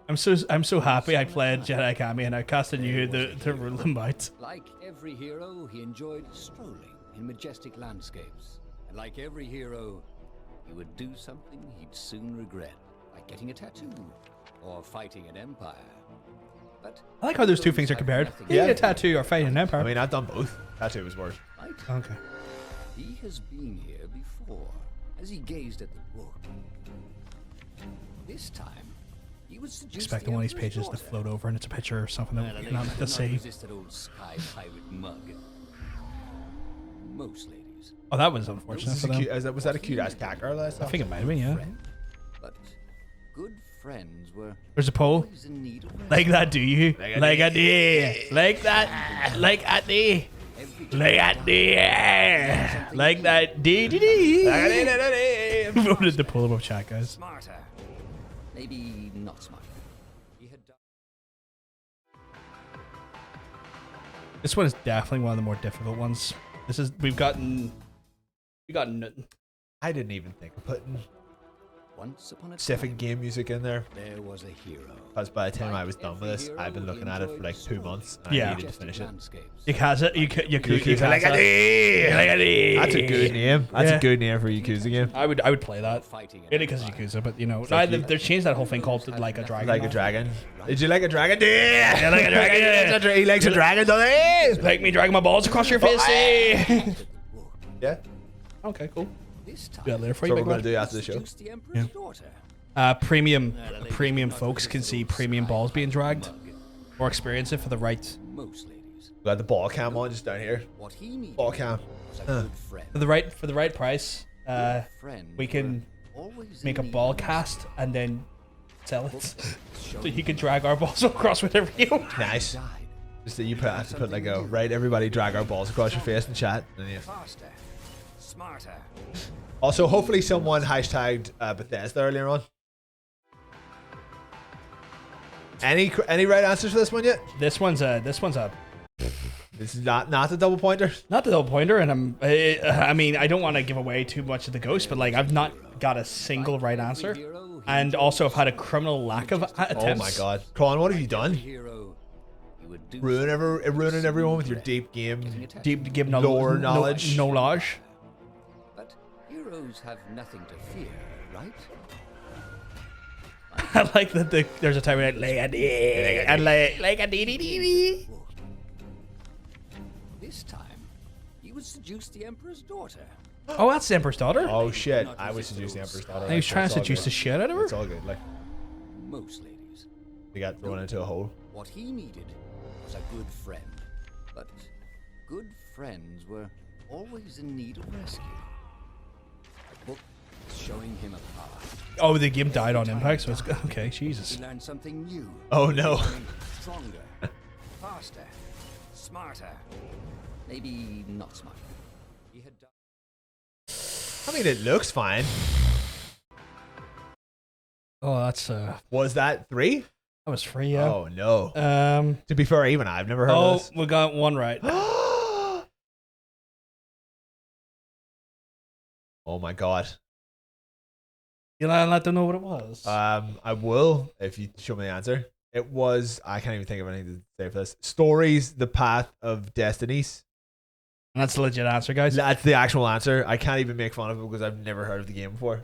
I'm so happy I played Jedi Academy and I casted you to rule them out. Like every hero, he enjoyed strolling in majestic landscapes. And like every hero, he would do something he'd soon regret, like getting a tattoo or fighting an empire. But I like how those two things are compared. Yeah, a tattoo or fighting an empire. I mean, I've done both. Tattoo was worse. Right? Okay. He has been here before, as he gazed at the book. This time, he was expecting one of these pages to float over and it's a picture or something that we're not meant to see. Most ladies. Oh, that was unfortunate for them. Was that a cute ass cat girl? I think it might have been, yeah. But good friends were. There's a poll. Like that, do you? Like a D. Like that. Like a D. Like a D. Like that. D. Voted the poll above chat, guys. Smarter. Maybe not smarter. He had done. This one is definitely one of the more difficult ones. We've gotten nothing. I didn't even think of putting Once upon a specific game music in there. There was a hero. Because by the time I was done with this, I've been looking at it for like 2 months. And I needed to finish it. Yakuza, Yakuza. Like a D. That's a good name. That's a good name for a Yakuza game. I would play that. Really because of Yakuza, but you know, they've changed that whole thing called Like a Dragon. Like a Dragon. Did you like a dragon? Yeah, like a dragon. He likes a dragon, doesn't he? Like me dragging my balls across your face. Yeah. Okay, cool. Yeah, later for you. So we're going to do after the show. Yeah. Premium folks can see premium balls being dragged or experience it for the right. We got the ball cam on just down here. Ball cam. For the right price, we can make a ball cast and then sell it, so you can drag our balls across whatever you want. Nice. Just that you have to put like a right. Everybody drag our balls across your face and chat. And yeah. Smarter. Also, hopefully someone hashtagged Bethesda earlier on. Any right answers for this one yet? This one's a. This is not the double pointer. Not the double pointer, and I mean, I don't want to give away too much of the ghost, but like I've not got a single right answer, and also I've had a criminal lack of attempts. Oh my god, Colin, what have you done? Ruining everyone with your deep game lore knowledge. Knowledge. But heroes have nothing to fear, right? I like that there's a time when like a dee. This time, he would seduce the Emperor's daughter. Oh, that's the Emperor's daughter? Oh shit, I would seduce the Emperor's daughter. He was trying to seduce the shit out of her? It's all good, like. Most ladies. They got thrown into a hole. What he needed was a good friend. But good friends were always in need of rescue. A book showing him a path. Oh, the game died on impact, so it's okay. Jesus. He learned something new. Oh no. Stronger, faster, smarter. Maybe not smarter. He had done. I mean, it looks fine. Oh, that's Was that 3? That was 3, yeah. Oh no. To be fair, even I've never heard of this. Oh, we got one right. Oh my god. You'll let them know what it was. I will if you show me the answer. It was, I can't even think of anything to say for this. Stories, The Path of Destinies. And that's the legit answer, guys. That's the actual answer. I can't even make fun of it because I've never heard of the game before.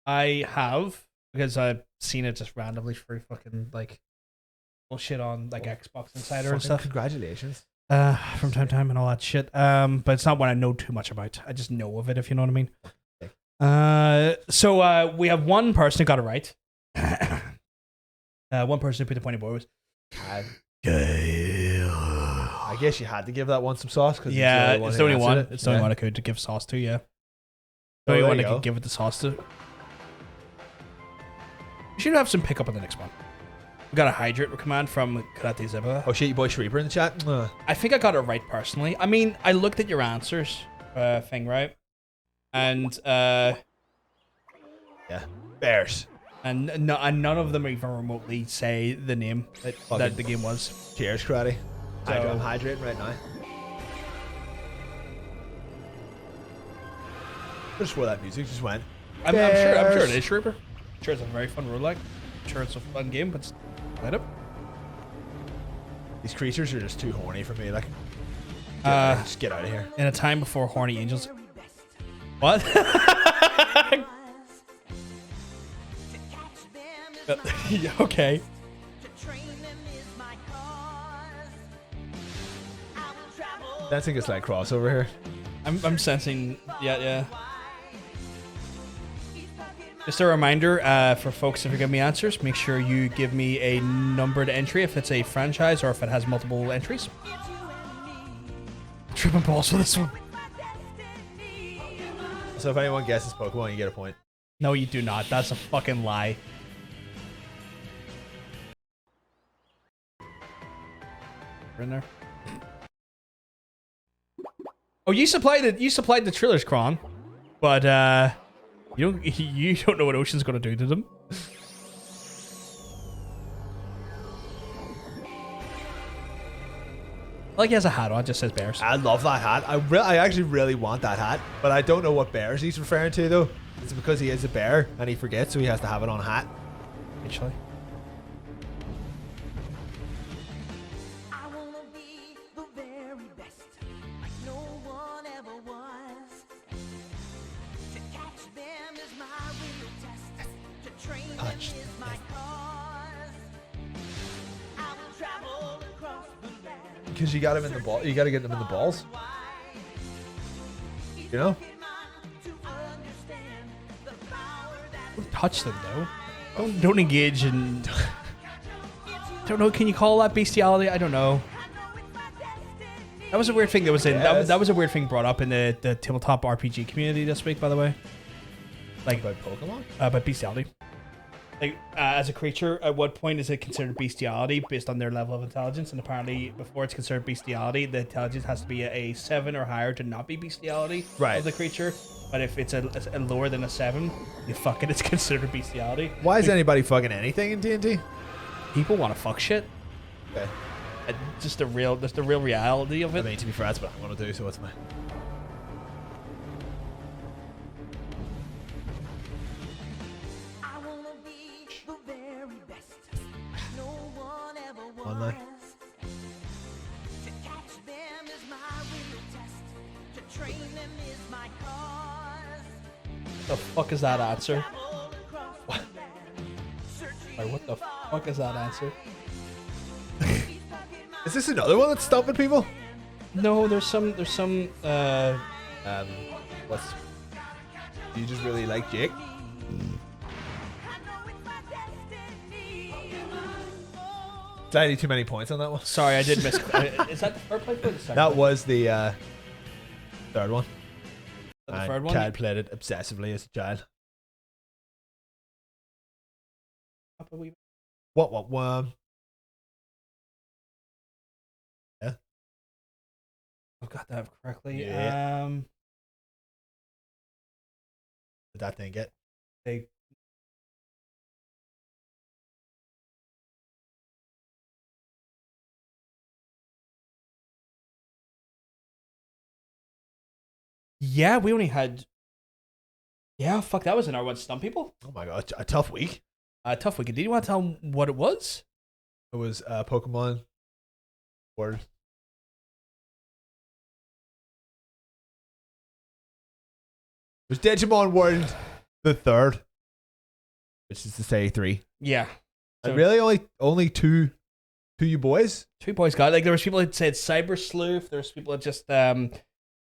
I have, because I've seen it just randomly through fucking like bullshit on like Xbox Insider and stuff. Congratulations. From time to time and all that shit. But it's not one I know too much about. I just know of it, if you know what I mean. So we have one person who got it right. One person who put the pointy boy was. I guess you had to give that one some sauce because it's the only one. It's the only one I could to give sauce to. Yeah, the only one I could give it the sauce to. We should have some pickup on the next one. We got a hydrate command from Karate Zeba. Oh shit, you boy Shreeper in the chat. I think I got it right personally. I mean, I looked at your answers thing, right? And yeah, bears. And none of them even remotely say the name that the game was. Cheers, Karate. So, I'm hydrating right now. Just where that music just went. I'm sure it is, Reaper. I'm sure it's a very fun roguelike. I'm sure it's a fun game, but let it. These creatures are just too horny for me. Like, just get out of here. In a time before horny angels. What? Okay. Sensing a slight crossover here. I'm sensing, yeah. Just a reminder for folks, if you're giving me answers, make sure you give me a numbered entry if it's a franchise or if it has multiple entries. Tripping balls for this one. So if anyone guesses Pokemon, you get a point. No, you do not. That's a fucking lie. In there. Oh, you supplied the Triller's Cron, but you don't know what Ocean's gonna do to them. Like he has a hat on, it just says bears. I love that hat. I actually really want that hat, but I don't know what bears he's referring to though. It's because he is a bear and he forgets, so he has to have it on a hat. Actually. Because you got him in the ball. You got to get him in the balls. You know. Don't touch them though. Don't engage in. Don't know. Can you call that bestiality? I don't know. That was a weird thing that was in. That was a weird thing brought up in the tabletop RPG community this week, by the way. Like about Pokemon. About bestiality. Like, as a creature, at what point is it considered bestiality based on their level of intelligence? And apparently, before it's considered bestiality, the intelligence has to be a 7 or higher to not be bestiality of the creature. But if it's a lower than a 7, you fuck it, it's considered bestiality. Why is anybody fucking anything in D&D? People want to fuck shit. Okay. Just the real reality of it. I mean, to be fair, that's what I want to do, so what's my... Online. What the fuck is that answer? What? Like, what the fuck is that answer? Is this another one that's stopping people? No, there's some what's... Do you just really like Jake? Slightly too many points on that one. Sorry, I did miss. Is that the third play or the second? That was the third one. The third one? Chad played it obsessively as a child. What? Yeah. I've got that correctly. Yeah. Did that thing get? Yeah, we only had. Yeah, fuck, that was an R1 Stump People. Oh my god, a tough week. Tough week. Did you want to tell them what it was? It was Pokemon Word. It was Digimon World the 3rd, which is to say 3. Yeah. So and really only two you boys? 2 boys got it. Like, there was people that said Cyber Sleuth. There's people that just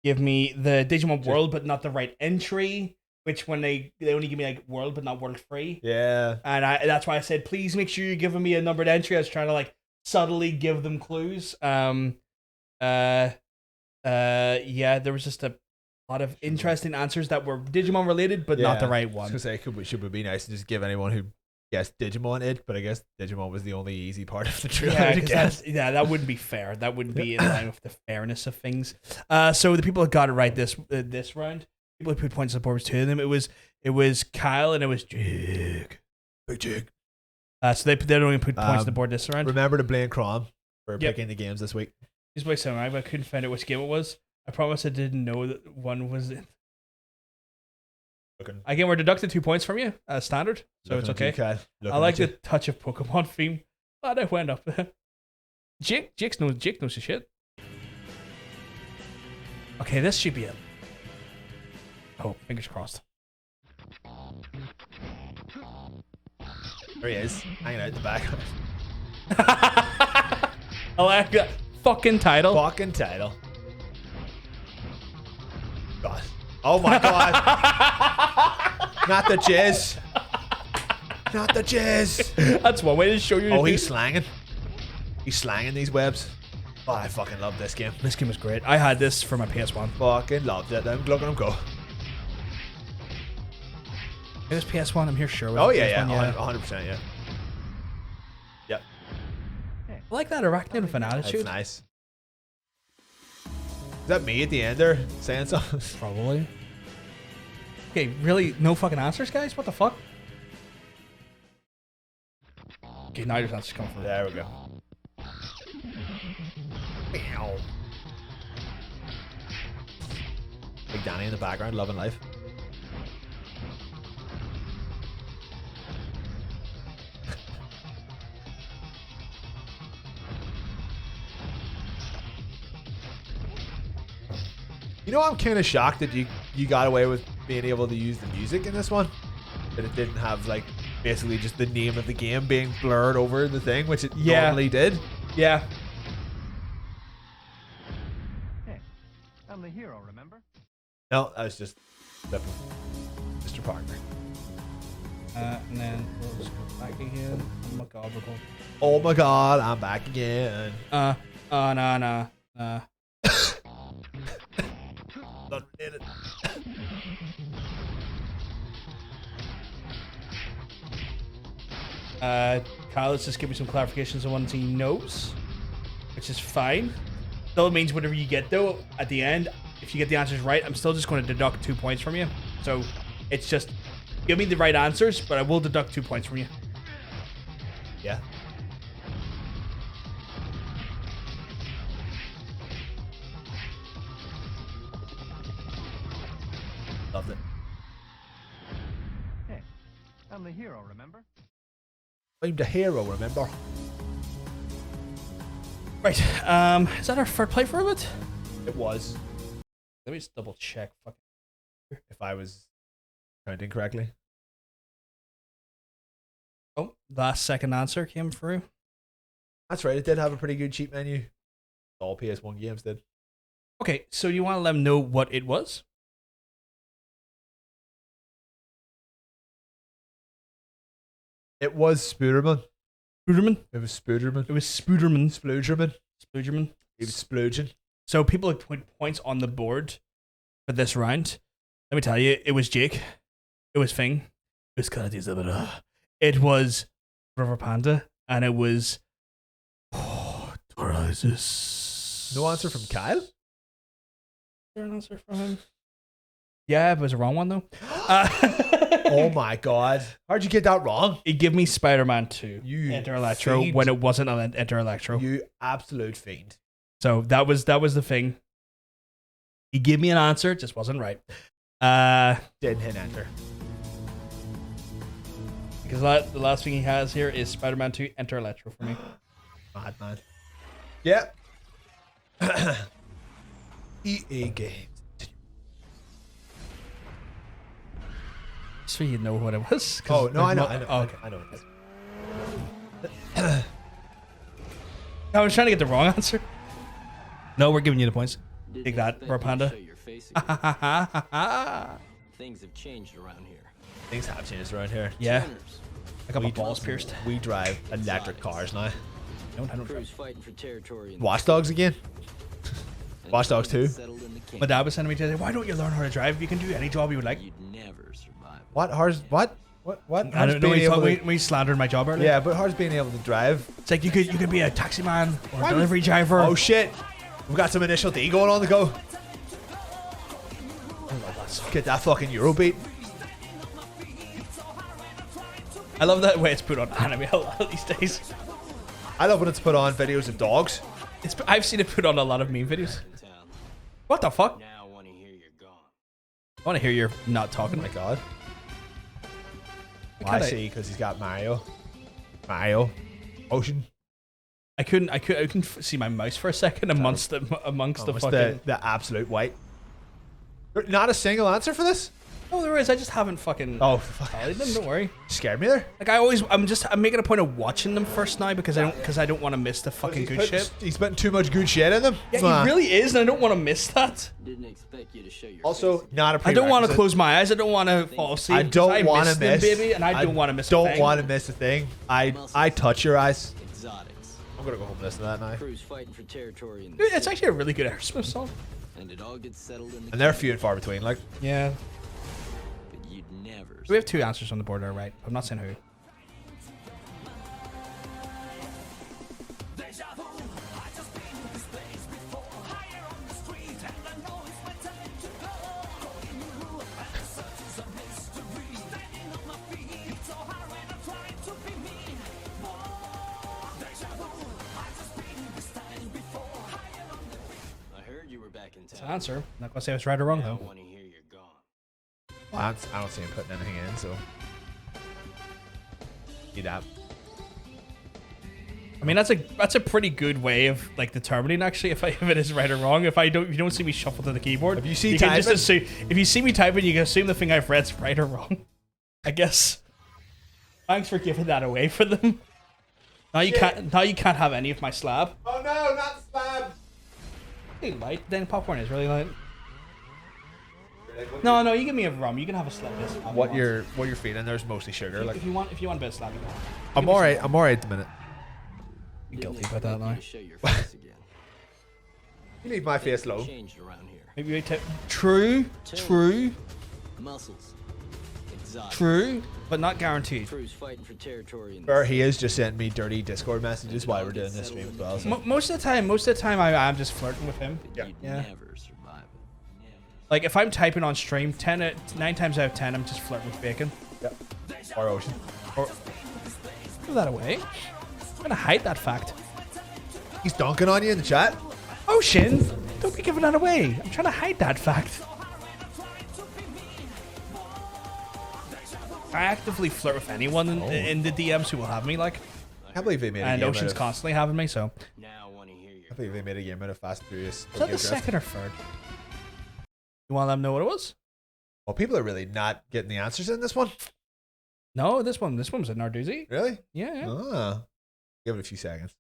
give me the Digimon World, but not the right entry. Which when they only give me like World, but not World Free. Yeah. And that's why I said, please make sure you're giving me a numbered entry. I was trying to like subtly give them clues. Yeah, there was just a lot of interesting answers that were Digimon related, but not the right one. I was gonna say, should be nice to just give anyone who guessed Digimon it, but I guess Digimon was the only easy part of the trilogy. Yeah, that wouldn't be fair. That wouldn't be in line with the fairness of things. So the people that got it right this round, people who put points on the board was 2 of them. It was Kyle and it was Jake. Big Jake. So they don't even put points on the board this round. Remember to blame Crom for picking the games this week. He's by Samurai, but I couldn't find out which game it was. I promise I didn't know that one was it. Again, we're deducting 2 points from you as standard, so it's okay. I like the touch of Pokemon theme. Glad I went up there. Jake knows his shit. Okay, this should be it. Oh, fingers crossed. There he is, hanging out the back. I like that. Fucking title. Fucking title. God. Oh my god. Not the jizz. Not the jizz. That's one way to show you. Oh, he's slanging. He's slanging these webs. Oh, I fucking love this game. This game was great. I had this for my PS1. Fucking loved it. Look at him go. It was PS1. I'm here sure. Oh yeah, yeah, 100%, yeah. Yep. I like that arachnid with an attitude. That's nice. Is that me at the end there saying something? Probably. Okay, really? No fucking answers, guys? What the fuck? Okay, now your answers come from. There we go. Big Danny in the background, loving life. You know, I'm kind of shocked that you got away with being able to use the music in this one. That it didn't have, like, basically just the name of the game being blurred over the thing, which it normally did. Yeah. Hey, I'm the hero, remember? No, I was just flipping Mr. Parker. And then we'll just go back again. Oh my god, we're going. Oh my god, I'm back again. Nah. Not related. Kyle, let's just give me some clarifications on ones he knows, which is fine. Still means whatever you get though at the end, if you get the answers right, I'm still just going to deduct 2 points from you. So it's just give me the right answers, but I will deduct 2 points from you. Yeah. Loved it. Hey, I'm the hero, remember? I'm the hero, remember? Right. Is that our third playthrough of it? It was. Let me just double check. If I was counting correctly. Oh, last second answer came through. That's right. It did have a pretty good cheat menu. All PS1 games did. Okay, so you want to let them know what it was? It was Spooderman. Spooderman? It was Spooderman. It was Spooderman. Sploogerman. Spooderman. It was splooging. So people had put points on the board for this round. Let me tell you, it was Jake. It was Fing. It was Kaladi. It was River Panda. And it was Horizons. No answer from Kyle? Is there an answer from him? Yeah, it was a wrong one though. Oh my god. How'd you get that wrong? He gave me Spider-Man 2 You Enter Electro fiend. when it wasn't an Enter Electro. You absolute fiend. So that was the thing. He gave me an answer, just wasn't right. Didn't hit enter. Because the last thing he has here is Spider-Man 2 Enter Electro for me. Mad man. Yeah. EA Games. So you know what it was. Oh no, I know. Oh, okay. I know what it is. I was trying to get the wrong answer. No, we're giving you the points. Take that, Panda. Things have changed around here. Things have changed around here. Yeah. I got my balls pierced. We drive electric cars now. I don't Crews fighting for territory. Watch Dogs again. Watch Dogs 2. My dad was sending me today. Why don't you learn how to drive? You can do any job you would like. You'd never survive. What? What? I don't know. When he slandered my job earlier. Yeah, but how's being able to drive? It's like you could be a taxi man or a delivery driver. Oh shit! We've got some initial D going on the go. Get that fucking Eurobeat. I love that way it's put on anime a lot these days. I love when it's put on videos of dogs. I've seen it put on a lot of meme videos. What the fuck? Now I want to hear you're gone. I want to hear you're not talking. Oh my god. Well, I see, because he's got Mario. Ocean. I couldn't see my mouse for a second amongst the fucking the absolute white. Not a single answer for this? No, there is. I just haven't fucking tallied them. Don't worry. Scared me there. Like I'm making a point of watching them first now because I don't want to miss the fucking good shit. He's putting too much good shit in them. Yeah, he really is, and I don't want to miss that. Didn't expect you to show your Also, not a I don't want to close my eyes. I don't want to fall asleep. I don't want to miss them, baby, and I don't want to miss. Don't want to miss a thing. I touch your eyes. exotics. I'm gonna go home and listen to that now. Crews fighting for territory in the Dude, it's actually a really good Aerosmith song. and it all gets settled in the And they're few and far between. Like, yeah. But you'd never. We have 2 answers on the board there, right? I'm not saying who. It's an answer. I'm not gonna say it's right or wrong though. Well, I don't see him putting anything in, so. Eat that. I mean, that's a pretty good way of like determining actually if it is right or wrong. If you don't see me shuffle to the keyboard, if you see can just assume, if you see me typing, you can assume the thing I've read's right or wrong. I guess. Thanks for giving that away for them. Now you can't have any of my slab. Oh no, not slab. Really light. Then popcorn is really light. No, you give me a rum. You can have a slab. What you're feeling? There's mostly sugar. Like if you want a bit of slab, you can. I'm alright. I'm alright at the minute. I'm guilty about that now. You leave my face low. Maybe wait. True. Muscles. True, but not guaranteed. Fighting for territory in Or he is just sending me dirty Discord messages while we're doing this stream as well. So. Most of the time, I'm just flirting with him. Yeah. Never survive it. Like if I'm typing on stream, 9 times out of 10, I'm just flirting with bacon. Yep. Or Ocean. Or give that away. I'm gonna hide that fact. He's dunking on you in the chat. Ocean, don't be giving that away. I'm trying to hide that fact. I actively flirt with anyone in the DMs who will have me, like. I believe they made a game and Ocean's constantly having me, so. I believe they made a game out of Fast and Furious. Was that the second or third? You want to let them know what it was? Well, people are really not getting the answers in this one. No, this one was a Narduzzi. Really? Yeah. Ah. Give it a few seconds.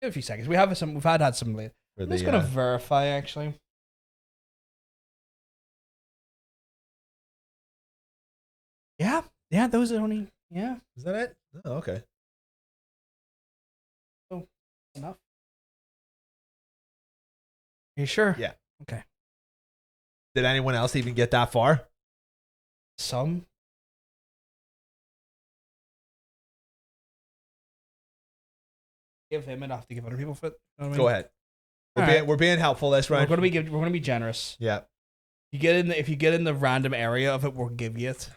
Give it a few seconds. We've had some late. I'm just gonna verify actually. Yeah, those are only. Yeah. Is that it? Oh, okay. Oh, enough. You sure? Yeah. Okay. Did anyone else even get that far? Some. Give him enough to give other people fit. You know what I mean? Go ahead. We're being helpful this round. We're gonna be generous. Yeah. If you get in the random area of it, we'll give you it.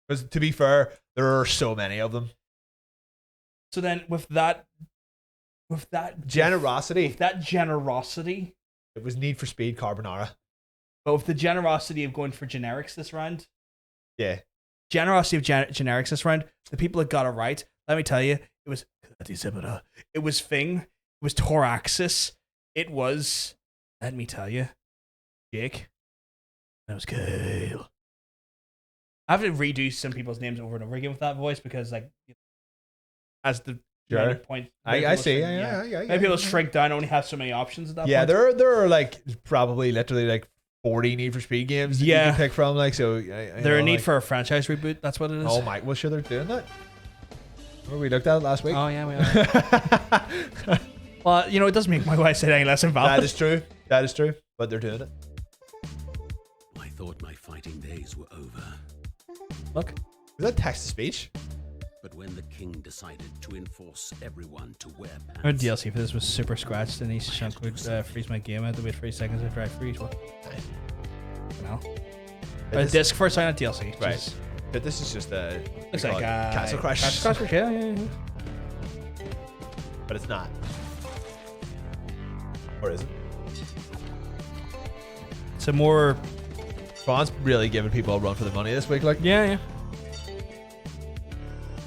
Because to be fair, there are so many of them. So then, with that generosity, it was Need for Speed Carbonara. But with the generosity of going for generics this round, yeah, generosity of generics this round, the people that got it right. Let me tell you, it was it was Fing, it was Toraxis, it was. Let me tell you, Jake, that was Kale. I have to redo some people's names over and over again with that voice because, like, as the point, I see. Maybe people shrink down, only have so many options at that point. Yeah, there are like probably literally like 40 Need for Speed games that you can pick from. Like, so they're a need for a franchise reboot. That's what it is. Oh my! Well, sure, they're doing that. Remember we looked at it last week. Oh yeah, we are. Well, you know, it doesn't make my wife say any less invalid. That is true. But they're doing it. I thought my fighting days were over. Look, was that text to speech? But when the king decided to enforce everyone to wear pants, our DLC for this was super scratched, and each chunk would freeze my game. I had to wait 3 seconds after I freeze. What? No. A disc for a sign of DLC. Right. But this is just a It's like Castle Crash. Castle Crash, yeah. But it's not. Or is it? It's a more... Spawn's really giving people a run for the money this week, like. Yeah.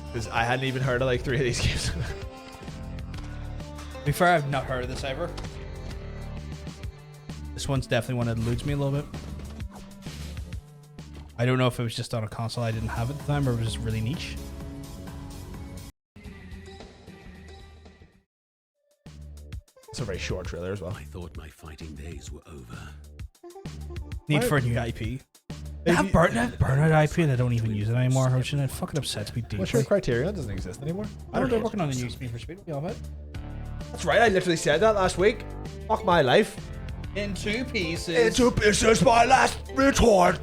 Because I hadn't even heard of like 3 of these games. To be fair, I've not heard of this ever. This one's definitely one that eludes me a little bit. I don't know if it was just on a console I didn't have at the time or it was just really niche. It's a very short trailer as well. I thought my fighting days were over. Need for a new IP. They have Burnout IP and they don't even use it anymore, which it fucking upsets me deeply. What's your Criterion? Doesn't exist anymore. I don't know. They're working on the new Speed for Speed. What about? That's right. I literally said that last week. Fuck my life. In 2 pieces. In 2 pieces, my last retort.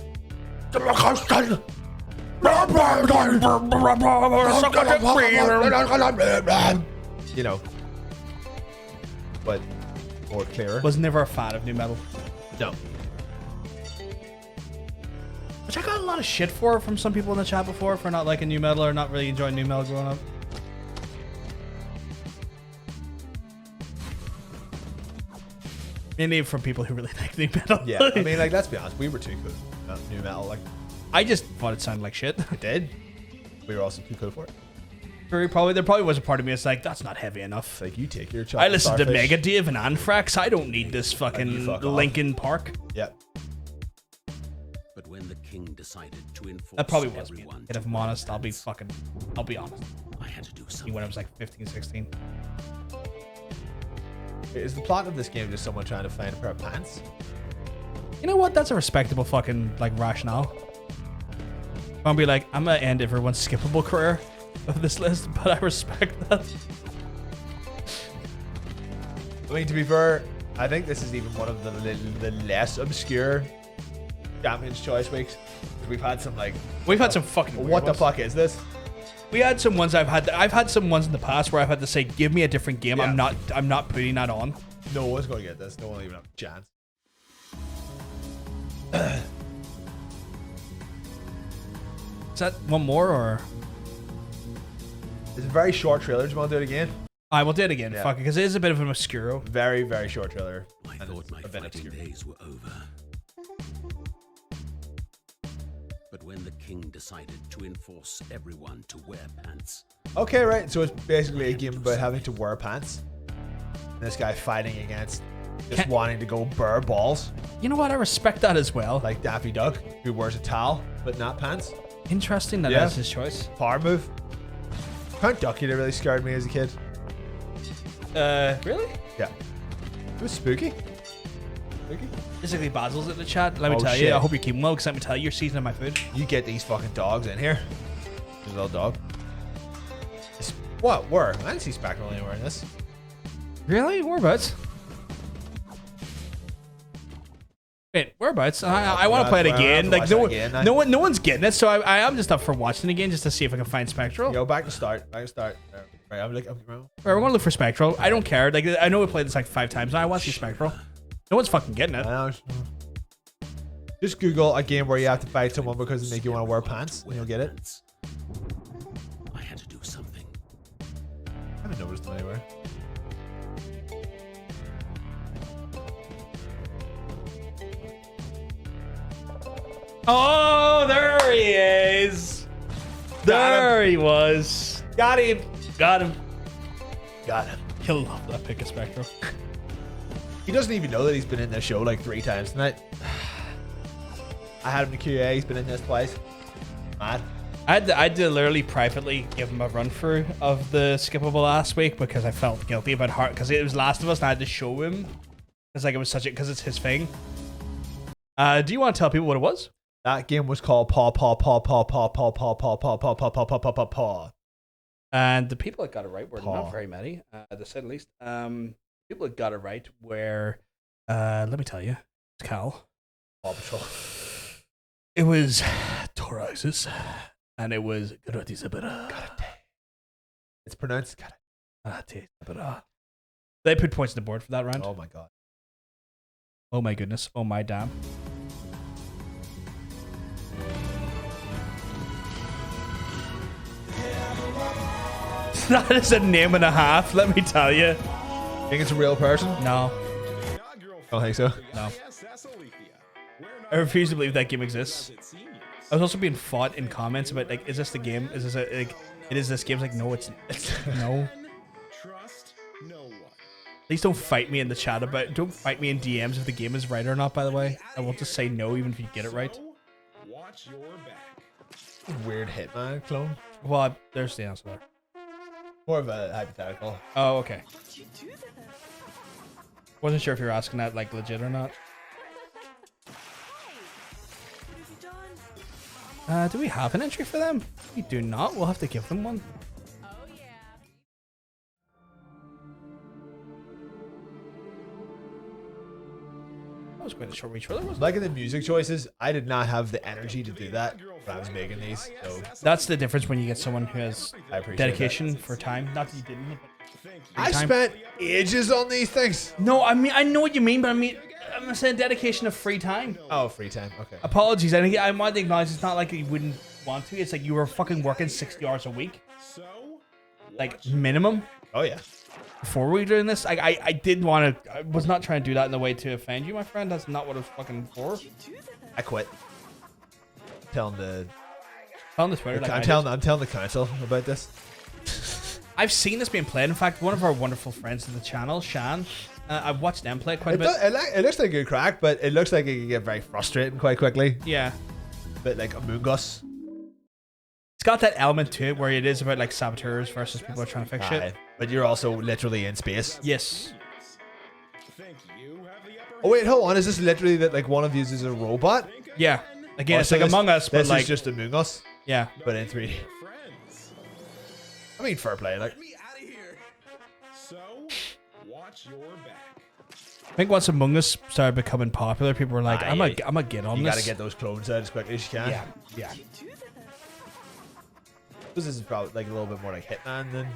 You know. But more clearer. Was never a fan of new metal. No. Which I got a lot of shit for from some people in the chat before for not liking new metal or not really enjoying new metal growing up. Mainly from people who really like new metal. Yeah, I mean, like, let's be honest, we were too cool. New metal, like, I just thought it sounded like shit. It did. We were also too cool for it. There probably was a part of me that's like, that's not heavy enough. Like, you take your I listen to Megadeth and Anthrax. I don't need this fucking Linkin Park. Yep. But when the king decided to enforce That probably was me. everyone And if I'm honest, I'll be honest. I had to do something. When I was like 15, 16. Is the plot of this game just someone trying to find a pair of pants? You know what? That's a respectable fucking like rationale. I'll be like, I'm gonna end everyone's skippable career of this list, but I respect that. I mean, to be fair, I think this is even one of the less obscure Champions Choice weeks. We've had some like... We've had some fucking weird what the ones. fuck is this? We had some ones I've had some ones in the past where I've had to say, give me a different game. Yeah. I'm not putting that on. No one's going to get this. No one will even have a chance. Is that one more or? It's a very short trailer. Do you want to do it again? I will do it again. Yeah. Fuck it, because it is a bit of an obscuro. Very, very short trailer. I thought my fighting days were over. But when the king decided to enforce everyone to wear pants. Okay, right. So it's basically a game about having to wear pants. And this guy fighting against just wanting to go bare balls. You know what? I respect that as well. Like Daffy Duck, who wears a towel but not pants. Interesting that that's his choice. Power move. Count Ducky that really scared me as a kid. Really? Yeah. It was spooky. Spooky. Basically, Basil's in the chat. Let me tell shit. you. I hope you're keeping well, because let me tell you, you're seasoning my food. You get these fucking dogs in here. There's a little dog. What? Where? I didn't see Spectral anywhere in this. Really? Whereabouts? Wait, whereabouts? I want to play it again. Like no one's getting it, so I am just up for watching it again just to see if I can find Spectral. Yo, back to start. Right, I'm looking. Alright, we're gonna look for Spectral. I don't care. Like I know we played this like 5 times now. I want to see Spectral. No one's fucking getting it. Just Google a game where you have to fight someone because they make you want to wear pants, and you'll get it. I had to do something. I haven't noticed them anywhere. Oh, there he is. There he was. Got him. Got him. Got him. He'll love that pick of Spectral. He doesn't even know that he's been in this show like 3 times tonight. I had him to QA. He's been in this twice. Mad. I had to literally privately give him a run through of the skippable last week because I felt guilty about heart because it was Last of Us and I had to show him because like it was such a because it's his thing. Do you want to tell people what it was? That game was called Paw. And the people that got it right were not very many, to say the least. People that got it right were, let me tell you, it's Cal. Paw Patrol. It was Toraisis, and it was Gratisabara. It's pronounced Gratisabara. They put points on the board for that round. Oh my god. Oh my goodness. Oh my damn. That is a name and a half, let me tell you. Think it's a real person? No. I don't think so. No. I refuse to believe that game exists. I was also being fought in comments about like, is this the game? Is this like, it is this game? It's like, no, it's no. Please don't fight me in the chat about. Don't fight me in DMs if the game is right or not. By the way, I will just say no even if you get it right. Weird Hitman clone. Well, there's the answer there. More of a hypothetical. Oh, okay. Wasn't sure if you were asking that like legit or not. Do we have an entry for them? We do not. We'll have to give them one. That was quite a short reach for them, wasn't it? Like in the music choices, I did not have the energy to do that when I was making these. So that's the difference when you get someone who has dedication that. For time. Not that you didn't. I spent ages on these things. No, I mean I know what you mean, but I'm saying dedication of free time. Oh, free time. Okay. Apologies. I want to acknowledge it's not like you wouldn't want to. It's like you were fucking working 60 hours a week, like minimum. Oh yeah. Before we were doing this, I did want to. I was not trying to do that in a way to offend you, my friend. That's not what it was fucking for. I quit. Telling the Twitter. Like I'm telling the council about this. I've seen this being played. In fact, one of our wonderful friends of the channel, Shan, I've watched them play it quite a bit. It looks like a good crack, but it looks like it can get very frustrating quite quickly. Yeah. Bit like Among Us. It's got that element to it where it is about like saboteurs versus people who are trying to fix shit. But you're also literally in space. Yes. Oh wait, hold on. Is this literally that like one of you is a robot? Yeah. Again, it's like Among Us, but this like is just Among Us. Yeah. But in 3D. I mean, fair play. Like. I think once Among Us started becoming popular, people were like, I'm gonna get on this. You gotta get those clones out as quickly as you can. Yeah. Yeah. This is probably like a little bit more like Hitman than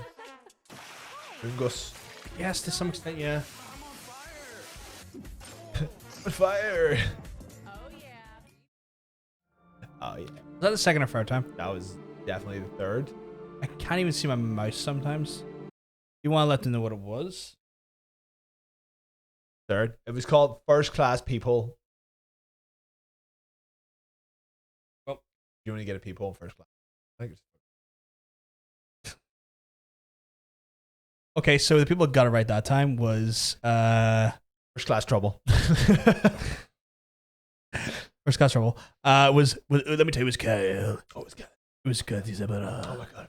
Among Us. Yes, to some extent, yeah. Fire! Oh yeah. Was that the second or third time? That was definitely the third. I can't even see my mouse sometimes. You want to let them know what it was? Third. It was called First Class People. Well, you want to get a people in first class. I think it's okay, so the people who got it right that time was First Class Trouble. First Class Trouble. Was let me tell you, it was Kyle. Oh, it was Kyle. It was good. He said, but oh my god.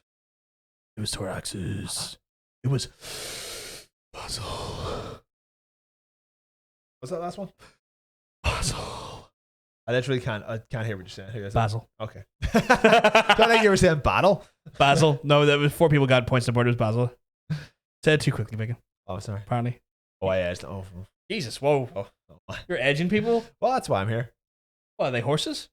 It was Thorax's. It was Basil. What's that last one? Basil. I literally can't hear what you're saying. Who is Basil. It? Okay. I think you were saying battle. Basil. No, that was 4 people got points on the board. It was Basil. Said it too quickly, Bacon. Oh, sorry. Apparently. Oh, I edged. Oh, Jesus. Whoa. Oh. You're edging people? Well, that's why I'm here. What, are they horses?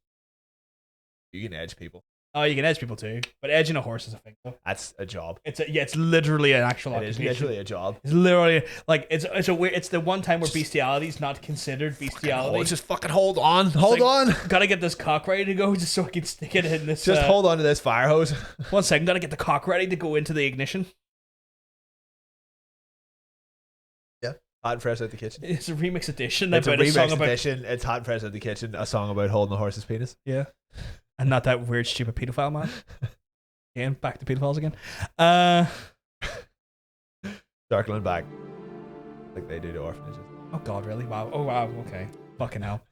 You can edge people. Oh, you can edge people too, but edging a horse is a thing. Though. That's a job. It's literally an actual occupation. It is literally a job. It's literally like it's a weird. It's the one time where bestiality is not considered bestiality. Just fucking hold on, hold on. Gotta get this cock ready to go, just so I can stick it in this. Just hold on to this fire hose. 1 second, gotta get the cock ready to go into the ignition. Yeah, hot and fresh out the kitchen. It's a remix edition. It's a remix edition. It's hot and fresh out the kitchen. A song about holding a horse's penis. Yeah. And not that weird, stupid pedophile man. Again, back to pedophiles again. Circling back. Like they do to orphanages. Oh god, really? Wow. Oh wow, okay. Fucking hell.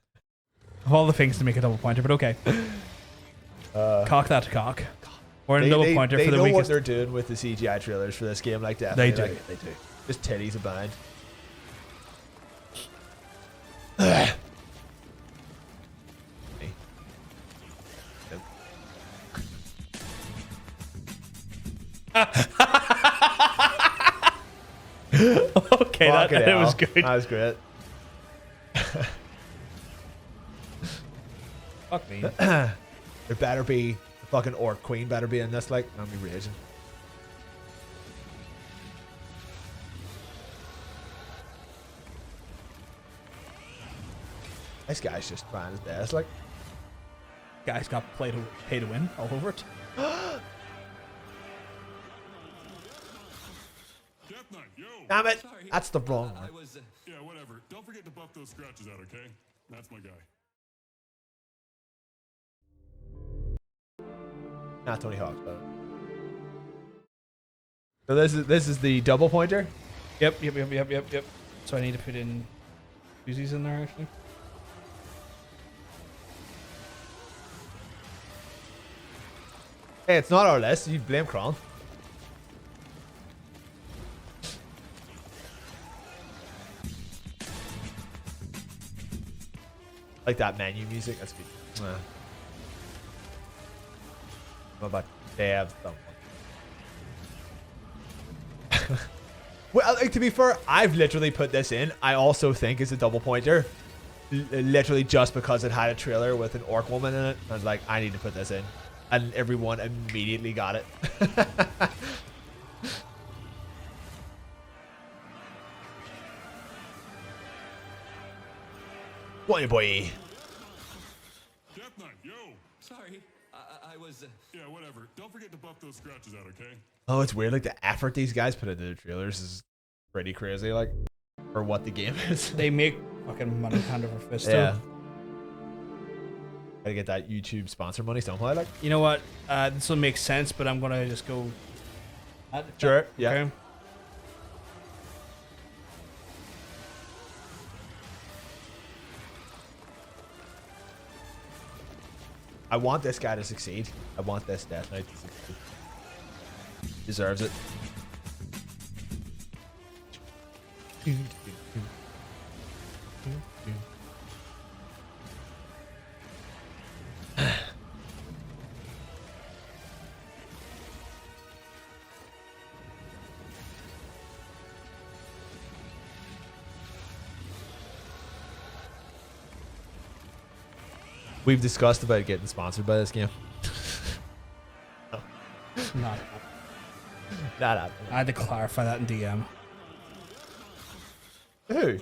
Of all the things to make a double pointer, but okay. Cock that cock. Or a double pointer for the weakest. They know what they're doing with the CGI trailers for this game, like definitely. They do. Like, they do. Just titties abound. Okay, that was good. That was great. Fuck me. There better be the fucking orc queen better be in this, like, I'm be raging. This guy's just trying his best, like. Guy's got pay to win all over it. Damn it! That's the wrong one. Yeah, whatever. Don't forget to buff those scratches out, okay? That's my guy. Not Tony Hawk, though. So this is the double pointer? Yep. So I need to put in Uzis in there, actually. Hey, it's not our list. You blame Kron. Like that menu music. That's good. What about Dave? Well, like, to be fair, I've literally put this in. I also think it's a double pointer. Literally just because it had a trailer with an orc woman in it. I was like, I need to put this in. And everyone immediately got it. Boy, boy. Death Knight, yo. Sorry, I was. Yeah, whatever. Don't forget to buff those scratches out, okay? Oh, it's weird. Like, the effort these guys put into the trailers is pretty crazy. Like, for what the game is. They make fucking money hand over fist. Yeah. Gotta get that YouTube sponsor money somehow. Like, you know what? This will make sense, but I'm gonna just go. Sure. Yeah. Okay. I want this guy to succeed. I want this Death Knight to succeed. Deserves it. We've discussed about getting sponsored by this game. No. Not happening. I had to clarify that in DM. Who?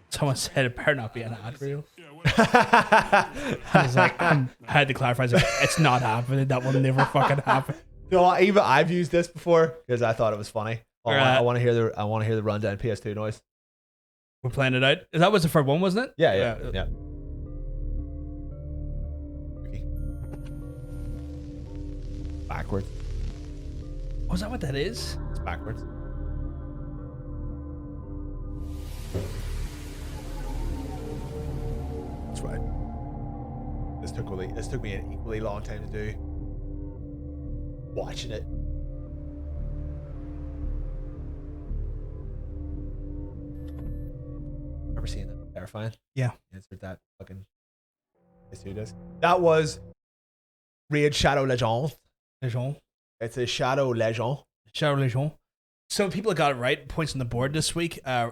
Someone said it better not be an ad reel. I was like, I had to clarify. I was like, it's not happening. That will never fucking happen. No, even I've used this before because I thought it was funny. I want to hear the rundown PS2 noise. We're playing it out. That was the first one, wasn't it? Yeah. Backwards. Oh, is that what that is? It's backwards. That's right. This took me an equally long time to do. Watching it. Ever seen that? Terrifying. Yeah. Insert that fucking. Let's do this. That was Raid Shadow Legend. It's a Shadow Legend. Shadow Legend. So people got it right. Points on the board this week, or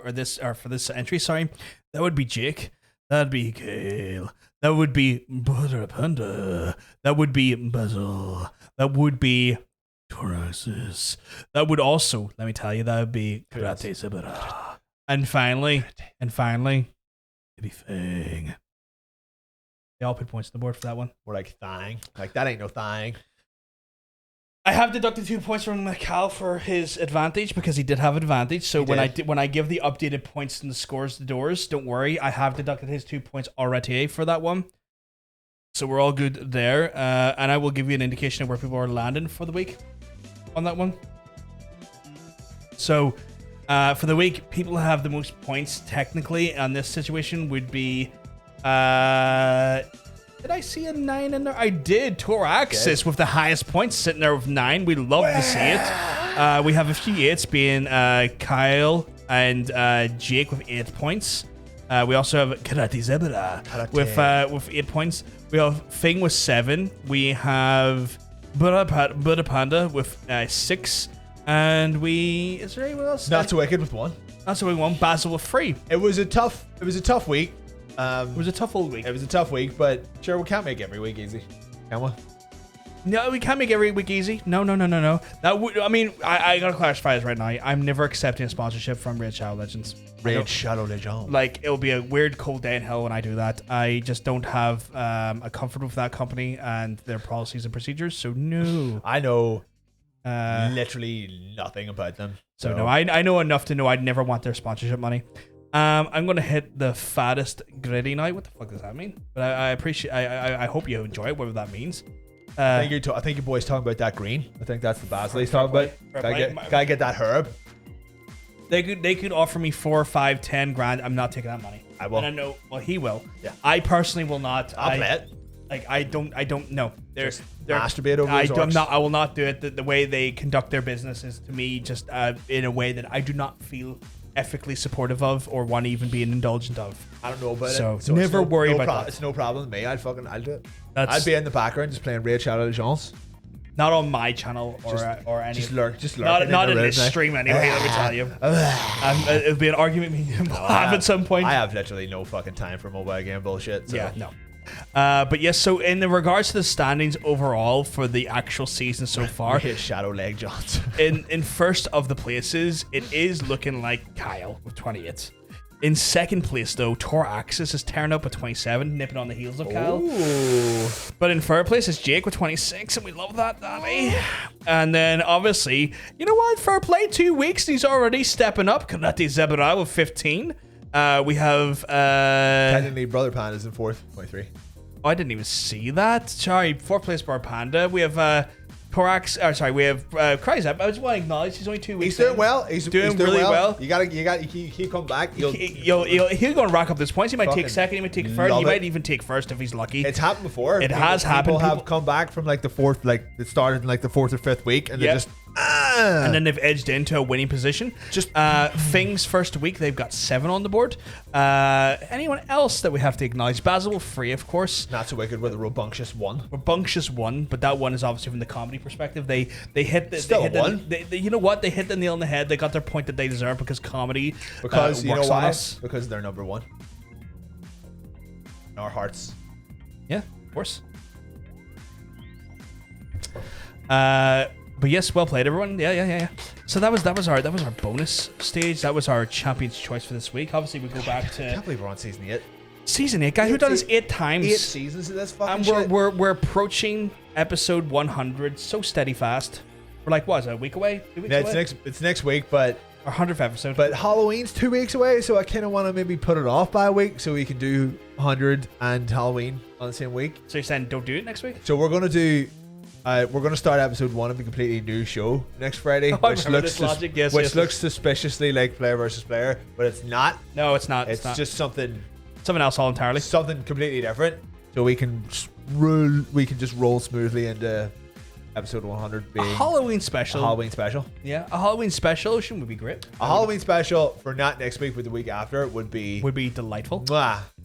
for this entry. Sorry, that would be Jake. That'd be Kale. That would be Butter Panda. That would be Basil. That would be Toraxis. That would also, let me tell you, that would be Karate Sabara. And finally, it'd be Fang. They all put points on the board for that one. We're like Thang. Like, that ain't no Thang. I have deducted 2 points from Cal for his advantage because he did have advantage. So when I give the updated points and the scores to Doors, don't worry, I have deducted his 2 points already for that one. So we're all good there. And I will give you an indication of where people are landing for the week on that one. So for the week, people who have the most points technically on this situation would be did I see a 9 in there? I did. Toraxis with the highest points sitting there with 9. We love to see it. We have a few 8s being Kyle and Jake with 8 points. We also have Karate Zebra with 8 points. We have Fing with 7. We have Buddha Panda with 6. And is there anyone else? Not So Wicked with 1. Not So Wicked 1. Basil with 3. It was a tough week. It was a tough old week. It was a tough week, but sure, we can't make every week easy, can we? No, we can't make every week easy. No. That would, I mean, I gotta clarify this right now. I'm never accepting a sponsorship from Raid Shadow Legends. Raid Shadow Legends. Like, it'll be a weird cold day in hell when I do that. I just don't have a comfort with that company and their policies and procedures. So no. I know literally nothing about them. So no, I know enough to know I'd never want their sponsorship money. I'm gonna hit the fattest gritty now. What the fuck does that mean? But I appreciate. I hope you enjoy it, whatever that means. I think your boy's talking about that green. I think that's the basil he's talking about. Gotta get that herb. They could offer me 4, 5, 10 grand. I'm not taking that money. I will. And I know. Well, he will. Yeah. I personally will not. I'll play it. Like I don't know. They're masturbate over those orcs. I will not do it. The way they conduct their business is to me just in a way that I do not feel ethically supportive of or want to even be an indulgent of. I don't know about so it. So never worry about that. It's no problem with me. I'll do it. I'd be in the background just playing Raid Shadow Legends. Not on my channel or any. Just lurk. Not in this stream anyway. Let me tell you. It'll be an argument me and we'll have at some point. I have literally no fucking time for mobile game bullshit. So. Yeah, no. But yes, so in the regards to the standings overall for the actual season so far, Shadow Leg Johns. in first of the places, it is looking like Kyle with 28. In second place, though, Tor Axis is tearing up with 27, nipping on the heels of Kyle. Ooh. But in third place is Jake with 26, and we love that, Danny. And then, obviously, you know what? Fair play, 2 weeks, and he's already stepping up. Kanati Zebra with 15. We have... technically, Brother Panda's in fourth, 23. Oh, I didn't even see that. Sorry, fourth place Brother Panda. We have... we have Cryzap. I just want to acknowledge he's only 2 weeks. He's doing well. He's doing really well. You gotta keep coming back. He's gonna rack up those points. He might take second. He might take third. He might even take first if he's lucky. It's happened before. It has happened. People have come back from like the fourth, like it started in like the fourth or fifth week, and they just. And then they've edged into a winning position. Just Things first week, they've got 7 on the board. Anyone else that we have to acknowledge? Basil 3, of course. Not so wicked with a Robunction 1. Robunction 1, but that one is obviously from the comedy perspective. They hit the still they one. You know what? They hit the nail on the head. They got their point that they deserve because comedy. Because you know works why? On us. Because they're number 1 in our hearts. Yeah, of course. But yes, well played, everyone. Yeah. So that was our bonus stage. That was our champion's choice for this week. Obviously, we go back to. I can't believe we're on season 8. Season 8, guys. We've done this 8 times. 8 seasons of this fucking shit. And we're approaching episode 100 so steady fast. We're like, what is it, a week away? 2 weeks away? It's next week, but our 100th episode. But Halloween's 2 weeks away, so I kind of want to maybe put it off by a week so we can do 100 and Halloween on the same week. So you're saying don't do it next week? So we're gonna do. We're going to start episode 1 of a completely new show next Friday, which looks suspiciously like player versus player, but it's not. No, it's not. It's just something else all entirely. Something completely different. So we can just roll smoothly into episode 100 being a Halloween special. Yeah, a Halloween special would be great. A Halloween special for not next week, but the week after would be delightful.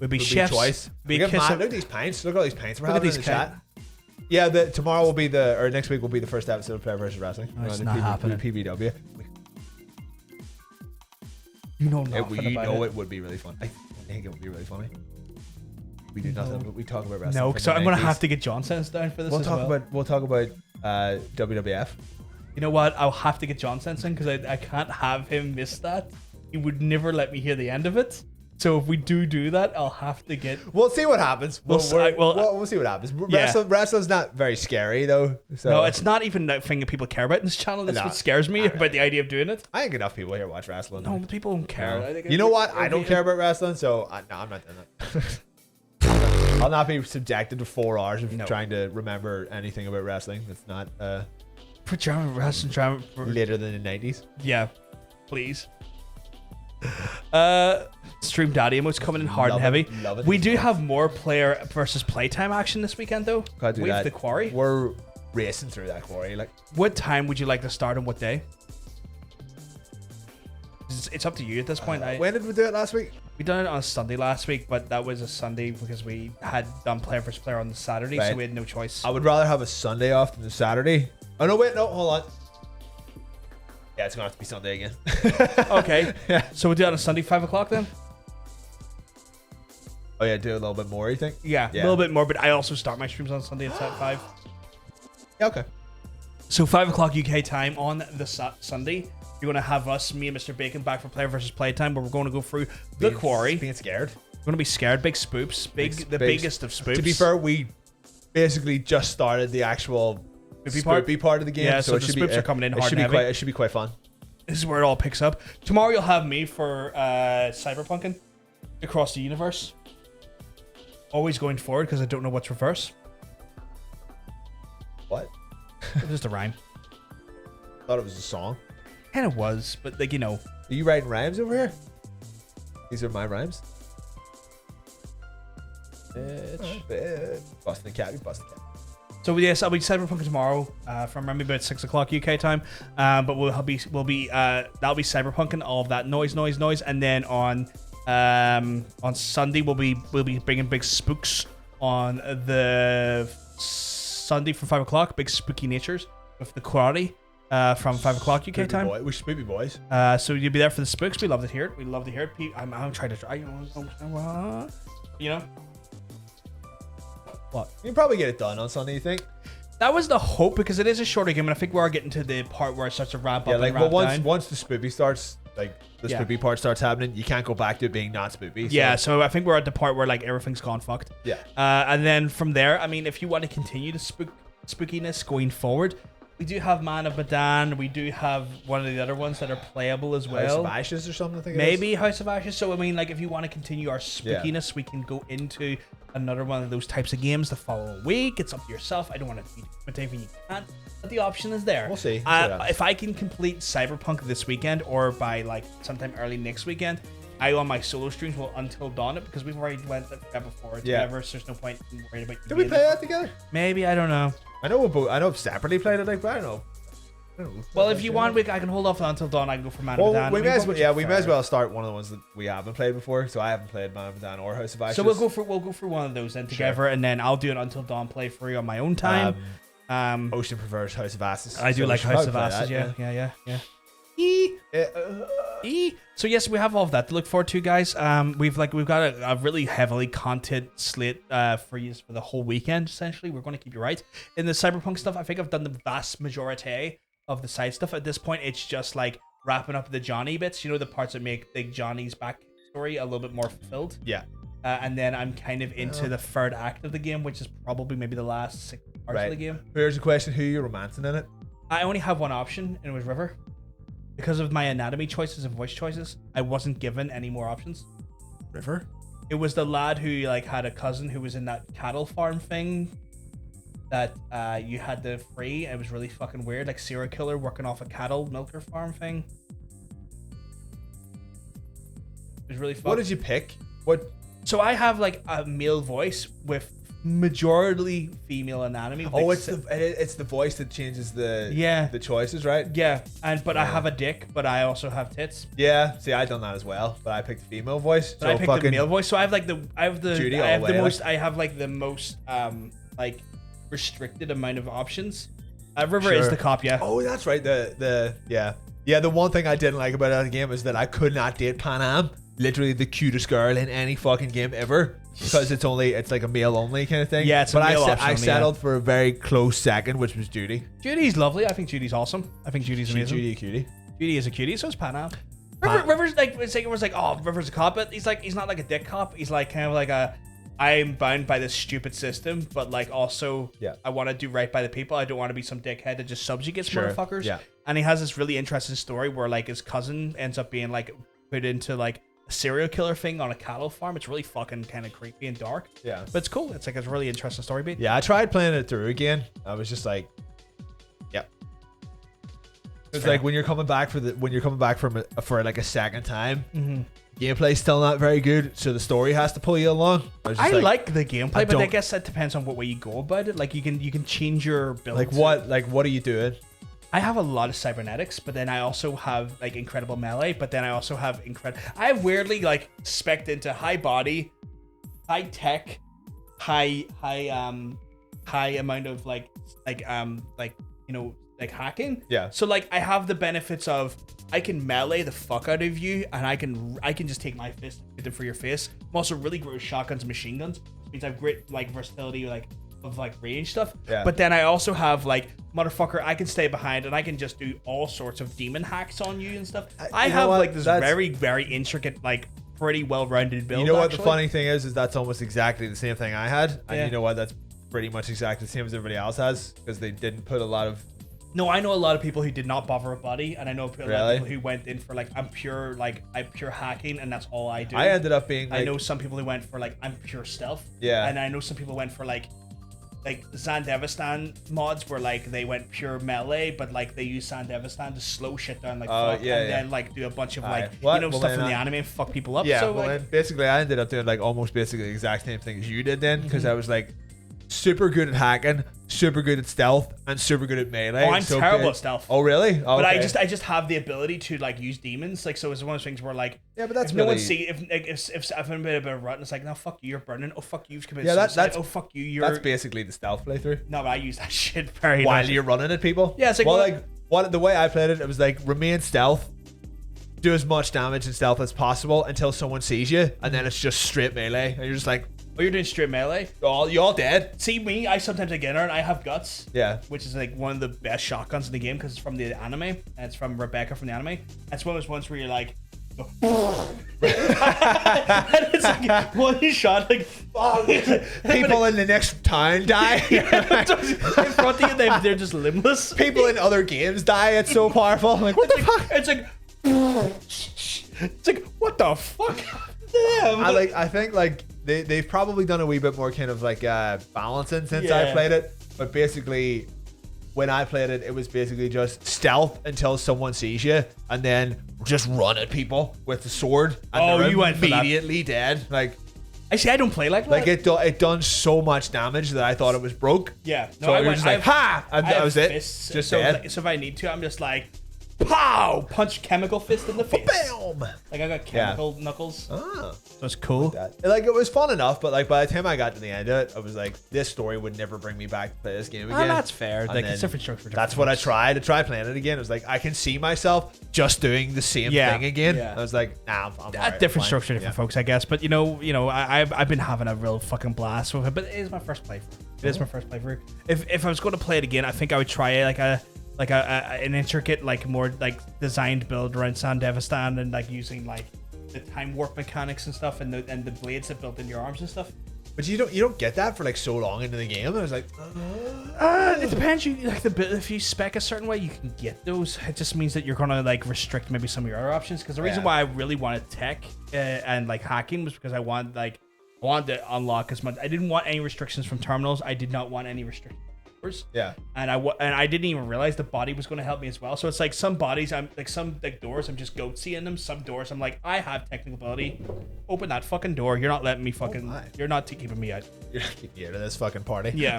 Would be chef's choice. Look at these pints. Look at all these pints we're having in the chat. Yeah, tomorrow will be next week will be the first episode of Player vs. Wrestling. No, it's not happening. PBW. You know it would be really fun. I think it would be really funny. We do nothing, but we talk about wrestling. No, so I'm going to have to get John Sens down for this We'll talk about WWF. You know what? I'll have to get John Sens in because I can't have him miss that. He would never let me hear the end of it. So if we do that, I'll have to get. We'll see what happens. We'll see what happens. Wrestling's not very scary though. So. No, it's not even that thing that people care about in this channel. That's what scares me about the idea of doing it. I think enough people here watch wrestling. No, people don't care. No. You know what? I don't care about wrestling, so I'm not doing that. I'll not be subjected to 4 hours of trying to remember anything about wrestling. That's not. Put your wrestling later than the 90s. Yeah, please. Stream Daddy emotes coming in hard and heavy. We do have more player versus playtime action this weekend though. We have the quarry. We're racing through that quarry. Like, what time would you like to start and what day? It's up to you at this point. When did we do it last week? We done it on a Sunday last week, but that was a Sunday because we had done player versus player on the Saturday, so we had no choice. I would rather have a Sunday off than a Saturday. Oh no, wait, no, hold on. Yeah, it's gonna have to be Sunday again. Okay. Yeah. So we'll do it on a Sunday, 5 o'clock then? Oh yeah, do a little bit more, you think? Yeah, a little bit more, but I also start my streams on Sunday at 5. Yeah, okay. So 5 o'clock UK time on the Sunday. You're going to have us, me and Mr. Bacon, back for player versus playtime, where we're going to go through the quarry. Being scared. We're going to be scared. Big spoops. The biggest of spoops. To be fair, we basically just started the actual spoopy part of the game. Yeah, so the spoops are coming in hard and heavy. It should be quite fun. This is where it all picks up. Tomorrow you'll have me for cyberpunking across the universe. Always going forward because I don't know what's reverse. What? It was just a rhyme. Thought it was a song. Kind of was, but like, you know. Are you writing rhymes over here? These are my rhymes. Bitch. Busting the cat. So yes, I'll be cyberpunking tomorrow from maybe about 6 o'clock UK time. But that'll be cyberpunking all of that noise, and then on Sunday we'll be bringing big spooks on the Sunday from 5 o'clock. Big spooky natures with the karate from 5 o'clock UK time. We're spooky boys. So you'll be there for the spooks. We love to hear it. I'm trying to try. You know. What? You can probably get it done on Sunday, you think? That was the hope, because it is a shorter game, and I think we are getting to the part where it starts to ramp up. Yeah, once the spoopy starts, like the spoopy part starts happening, you can't go back to it being not spoopy. So. Yeah, so I think we're at the part where like everything's gone fucked. Yeah. And then from there, I mean, if you want to continue the spookiness going forward, we do have Man of Medan. We do have one of the other ones that are playable as well. House of Ashes or something, I think Maybe House of Ashes. So, I mean, like, if you want to continue our spookiness, we can go into another one of those types of games the following week. It's up to yourself. I don't want to be anything you can't, but the option is there. We'll see. If I can complete Cyberpunk this weekend or by, like, sometime early next weekend, I on my solo streams will Until Dawn it, because we've already went there before. Together, so there's no point in worrying about. Did we play that together? Maybe, I don't know. I know I've separately played it, like, but I don't know. Well, if you want, I can hold off Until Dawn. I can go for Man of Medan. We may as well start one of the ones that we haven't played before. So I haven't played Man of Medan or House of Ashes. So we'll go for one of those then together, and then I'll do an Until Dawn playthrough on my own time. Ocean prefers House of Ashes. I do like House of Ashes. Yeah. So yes, we have all of that to look forward to, guys. We've got a really heavily content slate for you for the whole weekend. Essentially, we're going to keep you right in the cyberpunk stuff. I think I've done the vast majority of the side stuff at this point. It's just like wrapping up the Johnny bits, the parts that make Big Johnny's backstory a little bit more fulfilled. Yeah. And then I'm kind of into the third act of the game, which is probably maybe the last 6 parts of the game. Here's a question: who are you romancing in it? I only have one option, and it was River. Because of my anatomy choices and voice choices, I wasn't given any more options. River? It was the lad who had a cousin who was in that cattle farm thing that you had to free. It was really fucking weird, like serial killer working off a cattle milker farm thing. It was really fun. What did you pick? So I have like a male voice with majority female anatomy. Oh, it's the voice that changes the choices, right? Yeah, but I have a dick, but I also have tits. Yeah, see, I done that as well, but I picked the female voice. But I picked the male voice, so I have the most restricted amount of options. River is the cop, yeah. Oh, that's right. The one thing I didn't like about that game is that I could not date Pan Am, literally the cutest girl in any fucking game ever. Because it's like a male only kind of thing. Yeah, it's a male option. I settled for a very close second, which was Judy. Judy's lovely. I think Judy's awesome. I think Judy's amazing. Judy a cutie. Judy is a cutie. So is Pan Am. River's like, River's a cop, but he's not like a dick cop. He's like kind of like I'm bound by this stupid system, but like also I want to do right by the people. I don't want to be some dickhead that just subjugates motherfuckers. Yeah. And he has this really interesting story where like his cousin ends up being like put into like a serial killer thing on a cattle farm. It's really fucking kind of creepy and dark. Yeah. But it's cool. It's like a really interesting story beat. Yeah, I tried playing it through again. I was just like, it's like when you're coming back for like a second time, gameplay's still not very good, so the story has to pull you along. I like the gameplay, but I guess that depends on what way you go about it. Like you can change your build. Like what are you doing? I have a lot of cybernetics, but then I also have like incredible melee, but then I also have I have weirdly like spec'd into high body, high tech, high amount of like hacking. Yeah. So like I have the benefits of I can melee the fuck out of you, and I can just take my fist and hit them for your face. I'm also really great with shotguns and machine guns, which means I have great like versatility of range stuff. Yeah. But then I also have like motherfucker, I can stay behind and I can just do all sorts of demon hacks on you and stuff. I have like this very, very intricate, like pretty well-rounded build. You know what the funny thing is that's almost exactly the same thing I had. And you know what? That's pretty much exactly the same as everybody else has because they didn't put a lot of. No, I know a lot of people who did not bother with body, and I know a lot of people who went in for like I'm pure hacking, and that's all I do. I ended up being. I know some people who went for like I'm pure stealth. Yeah. And I know some people went for like Zandevistan mods where like they went pure melee, but like they use Zandevistan to slow shit down like fuck, then like do a bunch of like stuff from the anime and fuck people up. Yeah. So well, like, then basically I ended up doing like almost basically the exact same thing as you did then because I was like super good at hacking, super good at stealth, and super good at melee. I'm terrible at stealth. Oh really? Oh, but okay. I just have the ability to like use demons. Like so, it's one of those things where like but that's if really... no one see if I'm in a bit of a rut and it's like no fuck you, you're burning. Oh fuck you've committed that's suicide. Oh fuck you, you're. That's basically the stealth playthrough. No, but I use that shit very while you're running at people. Yeah, it's like the way I played it was like remain stealth. Do as much damage in stealth as possible until someone sees you, and then it's just straight melee, and you're just like, oh, you're doing straight melee? Oh, you all dead. See me, I sometimes get gander and I have guts. Yeah. Which is like one of the best shotguns in the game because it's from the anime, and it's from Rebecca from the anime. It's one of those ones where you're like, and it's like one shot, like people in the next town die. In front of you, they're just limbless. People in other games die. It's so powerful. Like what the fuck? It's like what the fuck? Damn. I think like they've probably done a wee bit more kind of like balancing since I played it. But basically, when I played it, it was basically just stealth until someone sees you, and then just run at people with the sword. And you went immediately dead. Like I see, I don't play like that. Like it done so much damage that I thought it was broke. Yeah. No, so I was just like, ha! And that was it. Just so dead. So if I need to, I'm just like, pow! Punch chemical fist in the face. Bam! Like I got chemical knuckles. Ah. That's cool. Like it was fun enough, but like by the time I got to the end of it, I was like, this story would never bring me back to play this game again. That's fair. Like it's different structure. That's what I tried to try playing it again. It was like I can see myself just doing the same thing again. Yeah. I was like, nah, I'm right, different structure, different folks, I guess. But you know, I've been having a real fucking blast with it. But it is my first playthrough. It is my first playthrough. If I was going to play it again, I think I would try an intricate, like more like designed build around Zandevistan and like using like the time warp mechanics and stuff and the blades that built in your arms and stuff. But you don't get that for like so long into the game. And I was like, it depends. You like if you spec a certain way, you can get those. It just means that you're gonna like restrict maybe some of your other options. Because the reason why I really wanted tech and like hacking was because I wanted to unlock as much. I didn't want any restrictions from terminals. I did not want any restrictions. Yeah, and I didn't even realize the body was going to help me as well. So it's like some bodies, I'm like some like doors, I'm just goatsy in them. Some doors, I'm like, I have technical ability. Open that fucking door. You're not letting me fucking. You're not keeping me out. You're not keeping me out of this fucking party. Yeah.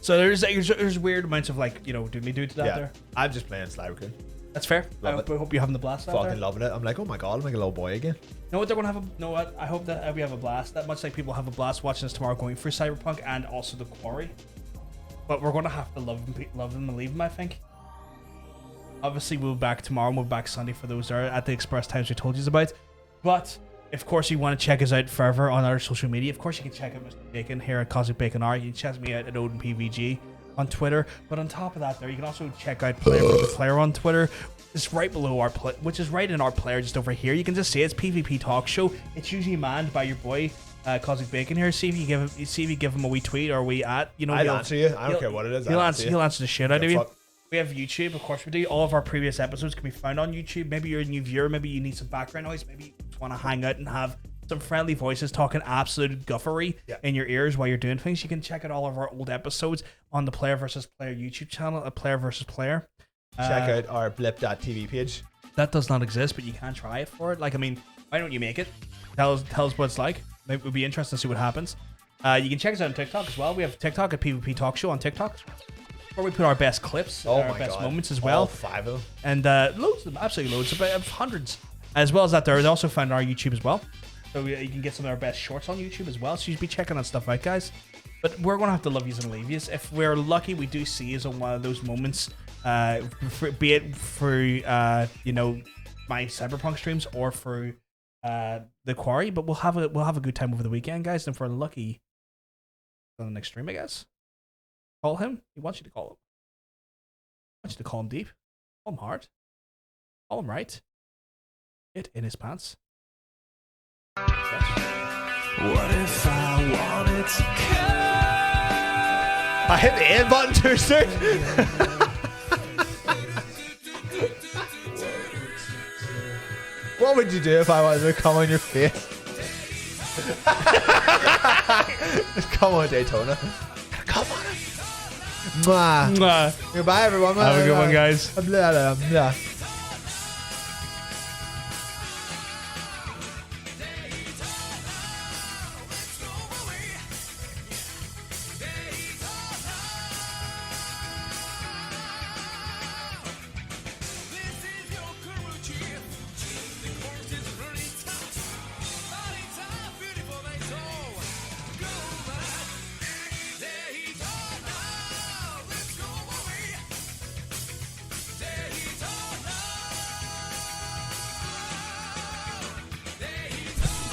So there's weird amounts of like doodly dudes out there. I'm just playing Sly Raccoon. That's fair. I hope you're having the blast out there. Fucking loving it. I'm like, oh my god, I'm like a little boy again. You know what, they're gonna have I hope that we have a blast. That much like people have a blast watching us tomorrow going through Cyberpunk and also The Quarry. But we're gonna have to love them and leave them, I think. Obviously we'll be back tomorrow and we'll be back Sunday for those that are at the express times we told you about. But of course you want to check us out further on our social media. Of course you can check out Mr. Bacon here at Cosmic Bacon R. You can check me out at Odin PVG on Twitter. But on top of that there, you can also check out Player on Twitter. It's right below our which is right in our player just over here. You can just see it's PvP Talk Show. It's usually manned by your boy Cosmic Bacon here. See if you give him a wee tweet or a wee at. I'll answer you. I don't care what it is. He'll answer the shit out of you. We have YouTube, of course we do. All of our previous episodes can be found on YouTube. Maybe you're a new viewer. Maybe you need some background noise. Maybe you just want to hang out and have some friendly voices talking absolute guffery in your ears while you're doing things. You can check out all of our old episodes on the Player vs. Player YouTube channel at Player vs. Player. Check out our blip.tv page. That does not exist, but you can try it for it. Like, I mean, why don't you make it? Tell us what it's like. Maybe it would be interesting to see what happens. You can check us out on TikTok as well. We have TikTok at PvP Talk Show on TikTok, where we put our best clips, our best moments as well. All 5 of them. And loads of them, absolutely loads, about hundreds. As well as that, they're also found on our YouTube as well. So you can get some of our best shorts on YouTube as well. So you should be checking that stuff out, guys. But we're going to have to love you and leave you. If we're lucky, we do see you on one of those moments. Be it through my Cyberpunk streams or through the Quarry, but we'll have a good time over the weekend, guys. And if we're lucky, on the next stream, I guess. Call him. He wants you to call him. He wants you to call him deep. Call him hard. Call him right. It in his pants. What if I I hit the end button too soon. What would you do if I wanted to come on your face? Just come on, Daytona. Come on. Mwah. Mwah. Goodbye, everyone. Have a good one, guys. Blah, blah, blah.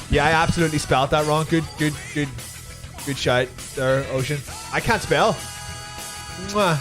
Yeah, I absolutely spelled that wrong. Good shout there, Ocean. I can't spell. Mwah.